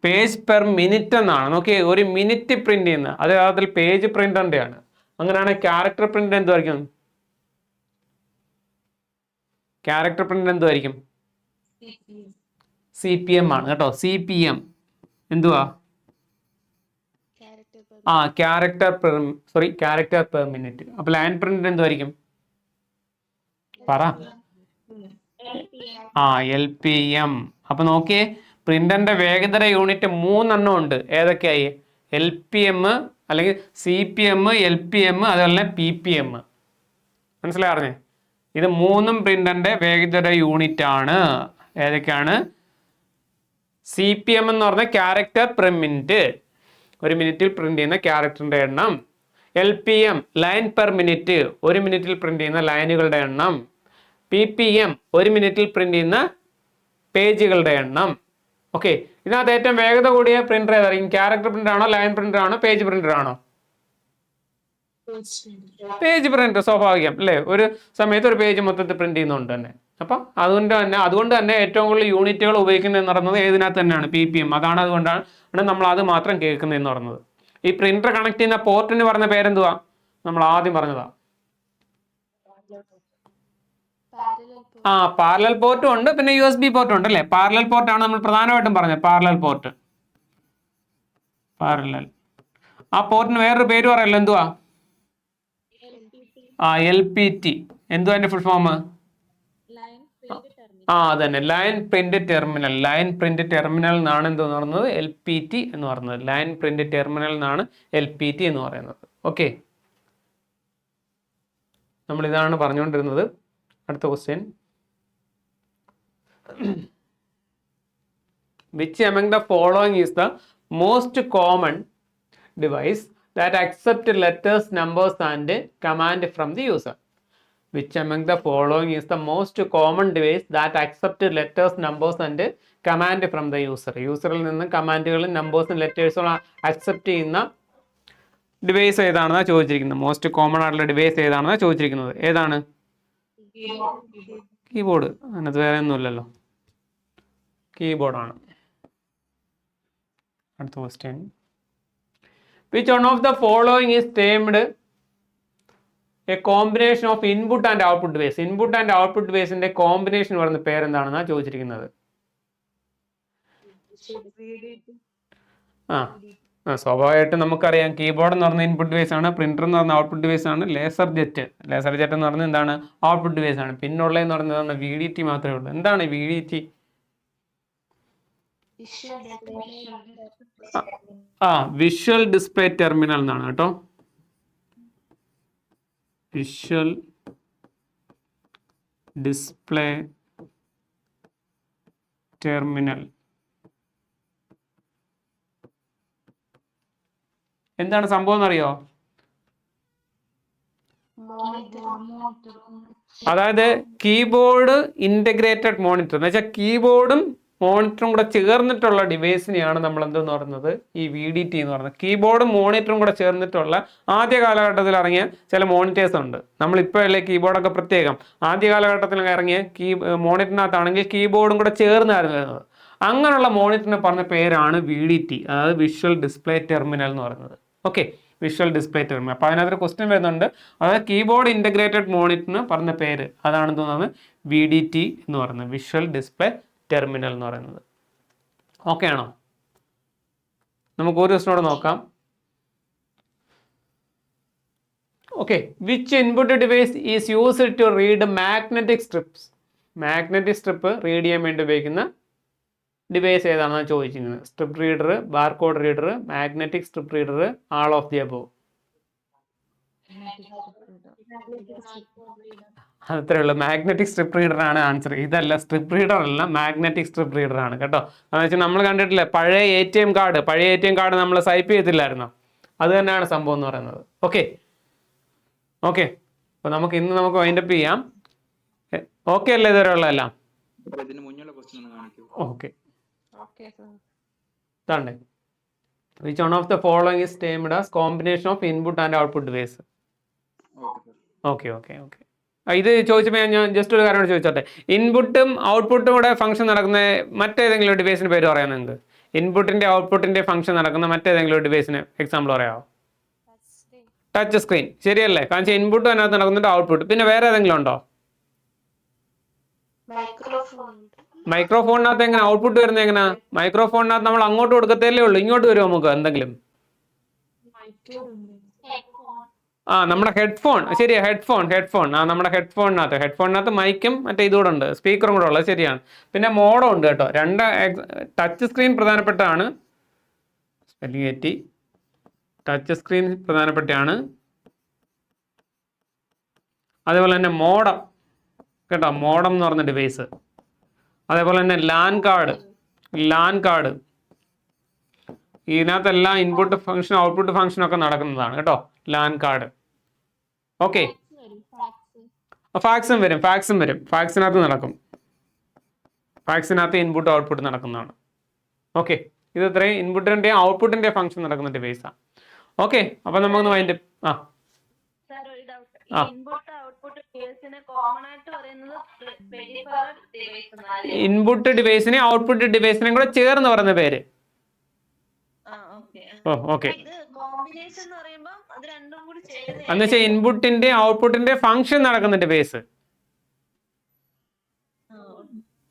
Page per minute എന്നാണ്. നോക്കിയേ, ഒരു മിനിറ്റ് പ്രിന്റ് ചെയ്യുന്നത് അത് അതിൽ പേജ് പ്രിന്ററിന്റെ ആണ്. അങ്ങനെയാണെങ്കിൽ ക്യാരക്ടർ പ്രിന്റ് എന്തുമായിരിക്കും? ക്യാരക്ടർ പ്രിന്റ് എന്തുമായിരിക്കും? CPM ആണ് കേട്ടോ. CPM എന്തുവാ? ആ, ക്യാരക്ടർ പെർ മിനിറ്റ്. അപ്പൊ ലൈൻ പ്രിന്റ് എന്തുമായിരിക്കും? പറ. ആ, LPM. അപ്പൊ നോക്കിയേ, പ്രിന്ററിന്റെ വേഗതയുടെ യൂണിറ്റ് 3 എണ്ണം ഉണ്ട്. ഏതൊക്കെയായി? LPM അല്ലെങ്കിൽ CPM, LPM, അതുപോലെ PPM. മനസ്സിലാറിഞ്ഞേ? ഇത് 3ഉം പ്രിന്ററിന്റെ വേഗതയുടെ യൂണിറ്റ് ആണ്. ഏതൊക്കെയാണ്? CPM എന്ന് പറഞ്ഞാൽ ക്യാരക്ടർ പെർ മിനിറ്റ്, ഒരു മിനിറ്റിൽ പ്രിന്റ് ചെയ്യുന്ന ക്യാരക്ടറിന്റെ എണ്ണം. LPM ലൈൻ പെർ മിനിറ്റ്, ഒരു മിനിറ്റിൽ പ്രിന്റ് ചെയ്യുന്ന ലൈനുകളുടെ എണ്ണം. PPM ഒരു മിനിറ്റിൽ പ്രിന്റ് ചെയ്യുന്ന പേജുകളുടെ എണ്ണം. ഓക്കെ, ഇതിനകത്ത് ഏറ്റവും വേഗത കൂടിയ പ്രിന്റർ ഏതായിരിക്കും? ക്യാരക്ടർ പ്രിന്റർ ആണോ, ലൈൻ പ്രിന്റർ ആണോ, പേജ് പ്രിന്റർ ആണോ? Page printer. സ്വാഭാവികം അല്ലേ? ഒരു സമയത്ത് ഒരു പേജ് മൊത്തത്തിൽ പ്രിന്റ് ചെയ്യുന്നുണ്ട് തന്നെ. അപ്പൊ അതുകൊണ്ട് തന്നെ ഏറ്റവും കൂടുതൽ യൂണിറ്റുകൾ ഉപയോഗിക്കുന്നതെന്ന് പറയുന്നത് ഏതിനകത്ത് തന്നെയാണ്? PPM. അതുകൊണ്ടാണ് നമ്മൾ അത് മാത്രം കേൾക്കുന്നതെന്ന് പറയുന്നത്. ഈ പ്രിന്റർ കണക്ട് ചെയ്യുന്ന പോർട്ടിന് പറഞ്ഞ പേരെന്തുവാ? നമ്മൾ ആദ്യം പറഞ്ഞതാ. ആ, പാരലൽ പോർട്ടും ഉണ്ട്, പിന്നെ USB പോർട്ടും ഉണ്ട് അല്ലേ? പാരലൽ പോർട്ടാണ് നമ്മൾ പ്രധാനമായിട്ടും പറഞ്ഞത്. Parallel port. പാരലൽ. ആ പോർട്ടിന് വേറൊരു പേര് പറയല്ലോ, എന്തുവാ? ആ, LPT. എന്തുവാ അതിന്റെ ഫുൾ ഫോം? ആ, അതന്നെ, line print terminal. Line print terminal എന്നാണ് എന്ത് പറയുന്നത്? LPT എന്ന് പറയുന്നത്. ലൈൻ പ്രിന്റ് ടെർമിനൽ എന്നാണ് LPT എന്ന് പറയുന്നത്. ഓക്കെ, നമ്മൾ ഇതാണ് പറഞ്ഞുകൊണ്ടിരുന്നത്. അടുത്ത question. Which among the following is the most common device that accepts letters, numbers and command from the user? Which among the following is the most common device that accepts letters, numbers and command from the user? യൂസറിൽ നിന്ന് കമാൻഡുകളും നമ്പേഴ്സും ലെറ്റേഴ്സും accept ചെയ്യുന്ന device ഏതാണെന്നാണ് ചോദിച്ചിരിക്കുന്നത്. Most common ആയിട്ടുള്ള device ഏതാണെന്നാണ് ചോദിച്ചിരിക്കുന്നത്. ഏതാണ്? Keyboard. അതിനകത്ത് വേറെ ഒന്നുമില്ലല്ലോ, കീബോർഡാണ്. അടുത്ത question. Which one of the following is termed A combination of input and output device? Input and output ഡിവൈസിന്റെ കോമ്പിനേഷൻ പറയുന്ന പേരെന്താണെന്നാണ് ചോദിച്ചിരിക്കുന്നത്. സ്വാഭാവികമായിട്ടും നമുക്കറിയാം, കീബോർഡ് എന്ന് പറഞ്ഞ ഇൻപുട്ട് ഡിവൈസ് ആണ്, പ്രിന്റർ എന്ന് പറഞ്ഞ ഔട്ട്പുട്ട് ഡിവൈസ് ആണ്, ലേസർ ജെറ്റ് എന്ന് പറഞ്ഞാൽ എന്താണ്? ഔട്ട്പുട്ട് ഡിവൈസ് ആണ്. പിന്നുള്ളതെന്ന് പറഞ്ഞതാണ് VDT മാത്രമേ ഉള്ളൂ. എന്താണ് VDT? വിഷ്വൽ ഡിസ്പ്ലേ ടെർമിനൽ എന്നാണ് കേട്ടോ. Visual display terminal. എന്താണ് സംഭവം എന്നറിയോ? അതായത് കീബോർഡ് ഇന്റഗ്രേറ്റഡ് മോണിറ്റർ എന്ന് വെച്ചാൽ കീബോർഡും മോണിറ്ററും കൂടെ ചേർന്നിട്ടുള്ള ഡിവൈസിനെയാണ് നമ്മൾ എന്തെന്ന് പറയുന്നത്? ഈ VDT എന്ന് പറയുന്നത്. കീബോർഡും മോണിറ്ററും കൂടെ ചേർന്നിട്ടുള്ള ആദ്യ കാലഘട്ടത്തിൽ ഇറങ്ങിയ ചില മോണിറ്റേഴ്സ് ഉണ്ട്. നമ്മളിപ്പോൾ അല്ലേ കീബോർഡൊക്കെ പ്രത്യേകം. ആദ്യ കാലഘട്ടത്തിൽ ഇറങ്ങിയ മോണിറ്ററിനകത്താണെങ്കിൽ കീബോർഡും കൂടെ ചേർന്നായിരുന്നു വരുന്നത്. അങ്ങനെയുള്ള മോണിറ്ററിന് പറഞ്ഞ പേരാണ് VDT, അതായത് വിഷ്വൽ ഡിസ്പ്ലേ ടെർമിനൽ എന്ന് പറയുന്നത്. Okay, visual display terminal. അപ്പോൾ അതിനകത്തൊരു ക്വസ്റ്റ്യൻ വരുന്നുണ്ട്, അതായത് കീബോർഡ് ഇന്റഗ്രേറ്റഡ് മോണിറ്ററിന് പറഞ്ഞ പേര് അതാണെന്ന് തോന്നുന്നത് VDT എന്ന് പറയുന്നത്, വിഷ്വൽ ഡിസ്പ്ലേ ടെർമിനൽ എന്ന് പറയുന്നത്. ഓക്കെ ആണോ? നമുക്ക് ഒരു ദിവസം കൂടെ നോക്കാം. Okay, which input device is used to read magnetic strips? Magnetic strip read ചെയ്യാൻ വേണ്ടി ഉപയോഗിക്കുന്ന ഡിവൈസ് ഏതാണെന്ന് ചോദിച്ചിരിക്കുന്നത്. Strip reader, barcode reader, magnetic strip reader, all of the above. അത്രേ ഉള്ളൂ. മാഗ്നറ്റിക് സ്ട്രിപ്പ് റീഡർ ആണ് ആൻസർ. ഇതല്ല, സ്ട്രിപ്പ് റീഡർ അല്ല, മാഗ്നറ്റിക് സ്ട്രിപ്പ് റീഡർ ആണ് കേട്ടോ. അതെന്ന് വെച്ചാൽ നമ്മൾ കണ്ടിട്ടില്ലേ, പഴയ ATM കാർഡ് നമ്മൾ സ്വൈപ്പ് ചെയ്തില്ലായിരുന്നോ? അത് തന്നെയാണ് സംഭവം എന്ന് പറയുന്നത്. ഓക്കെ, ഓക്കെ, അപ്പോൾ നമുക്ക് വൈൻഡപ്പ് ചെയ്യാം. ഓക്കെ അല്ലേ ഇതുവരെ ഉള്ളതെല്ലാം? ഇതിന് മുന്നുള്ള ക്വസ്റ്റ്യൻ ഒന്ന് കാണിക്കൂ. Okay, okay sir. ഇതാണ്ട് which one of the following is termed as combination of input and output device. Okay sir. Okay okay okay, ഇത് ചോദിച്ചപ്പോൾ ഞാൻ ജസ്റ്റ് ഒരു കാര്യം കൂടെ ചോദിച്ചോട്ടെ. ഇൻപുട്ടും ഔട്ട്പുട്ടും കൂടെ ഫംഗ്ഷൻ നടക്കുന്ന മറ്റേതെങ്കിലും ഒരു ഡിവൈസിന് പേര് പറയാൻ നിങ്ങൾക്ക്? ഇൻപുട്ടിൻ്റെ ഔട്ട്പുട്ടിൻ്റെ ഫംഗ്ഷൻ നടക്കുന്ന മറ്റേതെങ്കിലും ഒരു ഡിവൈസിന് എക്സാമ്പിൾ പറയാമോ? ടച്ച് സ്ക്രീൻ ശരിയല്ലേ? കാരണം ഇൻപുട്ടും അതിനകത്ത് നടക്കുന്നുണ്ട്, ഔട്ട്പുട്ട്. പിന്നെ വേറെ ഏതെങ്കിലും ഉണ്ടോ? മൈക്രോഫോണിനകത്ത് എങ്ങനെ ഔട്ട്പുട്ട് വരുന്നത്? എങ്ങനെ മൈക്രോഫോണിനകത്ത് നമ്മൾ അങ്ങോട്ട് കൊടുക്കത്തല്ലേ ഉള്ളൂ, ഇങ്ങോട്ട് വരുമോ നമുക്ക് എന്തെങ്കിലും? നമ്മുടെ ഹെഡ്ഫോൺ, ശരിയാ, ഹെഡ്ഫോൺ നമ്മുടെ ഹെഡ്ഫോണിനകത്ത് മൈക്കും മറ്റേ ഇതുകൂടെ ഉണ്ട്, സ്പീക്കറും കൂടെ ഉള്ളത്, ശരിയാണ്. പിന്നെ മോഡം ഉണ്ട് കേട്ടോ. ടച്ച് സ്ക്രീൻ പ്രധാനപ്പെട്ടാണ്, ടച്ച് സ്ക്രീൻ പ്രധാനപ്പെട്ടാണ്. അതേപോലെ തന്നെ മോഡം കേട്ടോ, മോഡം എന്ന് പറഞ്ഞ ഡിവൈസ്. അതേപോലെ തന്നെ ലാൻ കാർഡ് ഇതിനകത്തെല്ലാം ഇൻപുട്ട് ഫംഗ്ഷൻ ഔട്ട്പുട്ട് ഫംഗ്ഷൻ ഒക്കെ നടക്കുന്നതാണ് കേട്ടോ, ലാൻ കാർഡ്. ഓക്കെ, ഫാക്സും വരും. ഫാക്സിനകത്ത് നടക്കും, ഫാക്സിനകത്ത് ഇൻപുട്ട് ഔട്ട്പുട്ട് നടക്കുന്നതാണ്. ഓക്കെ, ഇത് ഇത്രയും ഇൻപുട്ടിൻ്റെ ഔട്ട്പുട്ടിൻ്റെ ഫംഗ്ഷൻ നടക്കുന്ന ഡിവൈസാണ്. ഓക്കെ, അപ്പം നമുക്കൊന്ന് വൈൻഡ് ഇൻപുട്ട് ഡിവൈസിനെ ഔട്ട്പുട്ട് ഡിവൈസിനെയും കൂടെ ചേർന്ന് പറയുന്ന പേര്. ഓക്കെ, എന്ന് വെച്ചാൽ ഇൻപുട്ടിന്റെ ഔട്ട്പുട്ടിന്റെ ഫംഗ്ഷൻ നടക്കുന്ന device.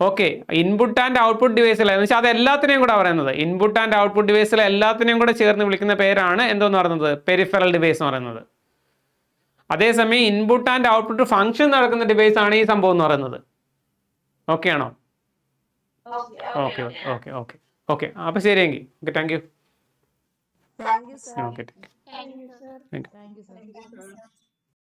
Okay, input and output ഡിവൈസിലെ എന്ന് വെച്ചാൽ അത് എല്ലാത്തിനെയും കൂടെ പറയുന്നത്. ഇൻപുട്ട് ആൻഡ് ഔട്ട്പുട്ട് ഡിവൈസിലെ എല്ലാത്തിനെയും കൂടെ ചേർന്ന് വിളിക്കുന്ന പേരാണ് എന്തോന്ന് പറയുന്നത്? പെരിഫറൽ ഡിവൈസ് എന്ന് പറയുന്നത്. അതേസമയം ഇൻപുട്ട് ആൻഡ് ഔട്ട്പുട്ട് ഫംഗ്ഷൻ നടക്കുന്ന ഡിവൈസ് ആണ് ഈ സംഭവം എന്ന് പറയുന്നത്. ഓക്കെ ആണോ? ഓക്കെ ഓക്കെ ഓക്കെ ഓക്കെ, അപ്പോൾ ശരിയെങ്കിൽ okay, thank you. Thank you sir. Okay, thank you. Thank you sir.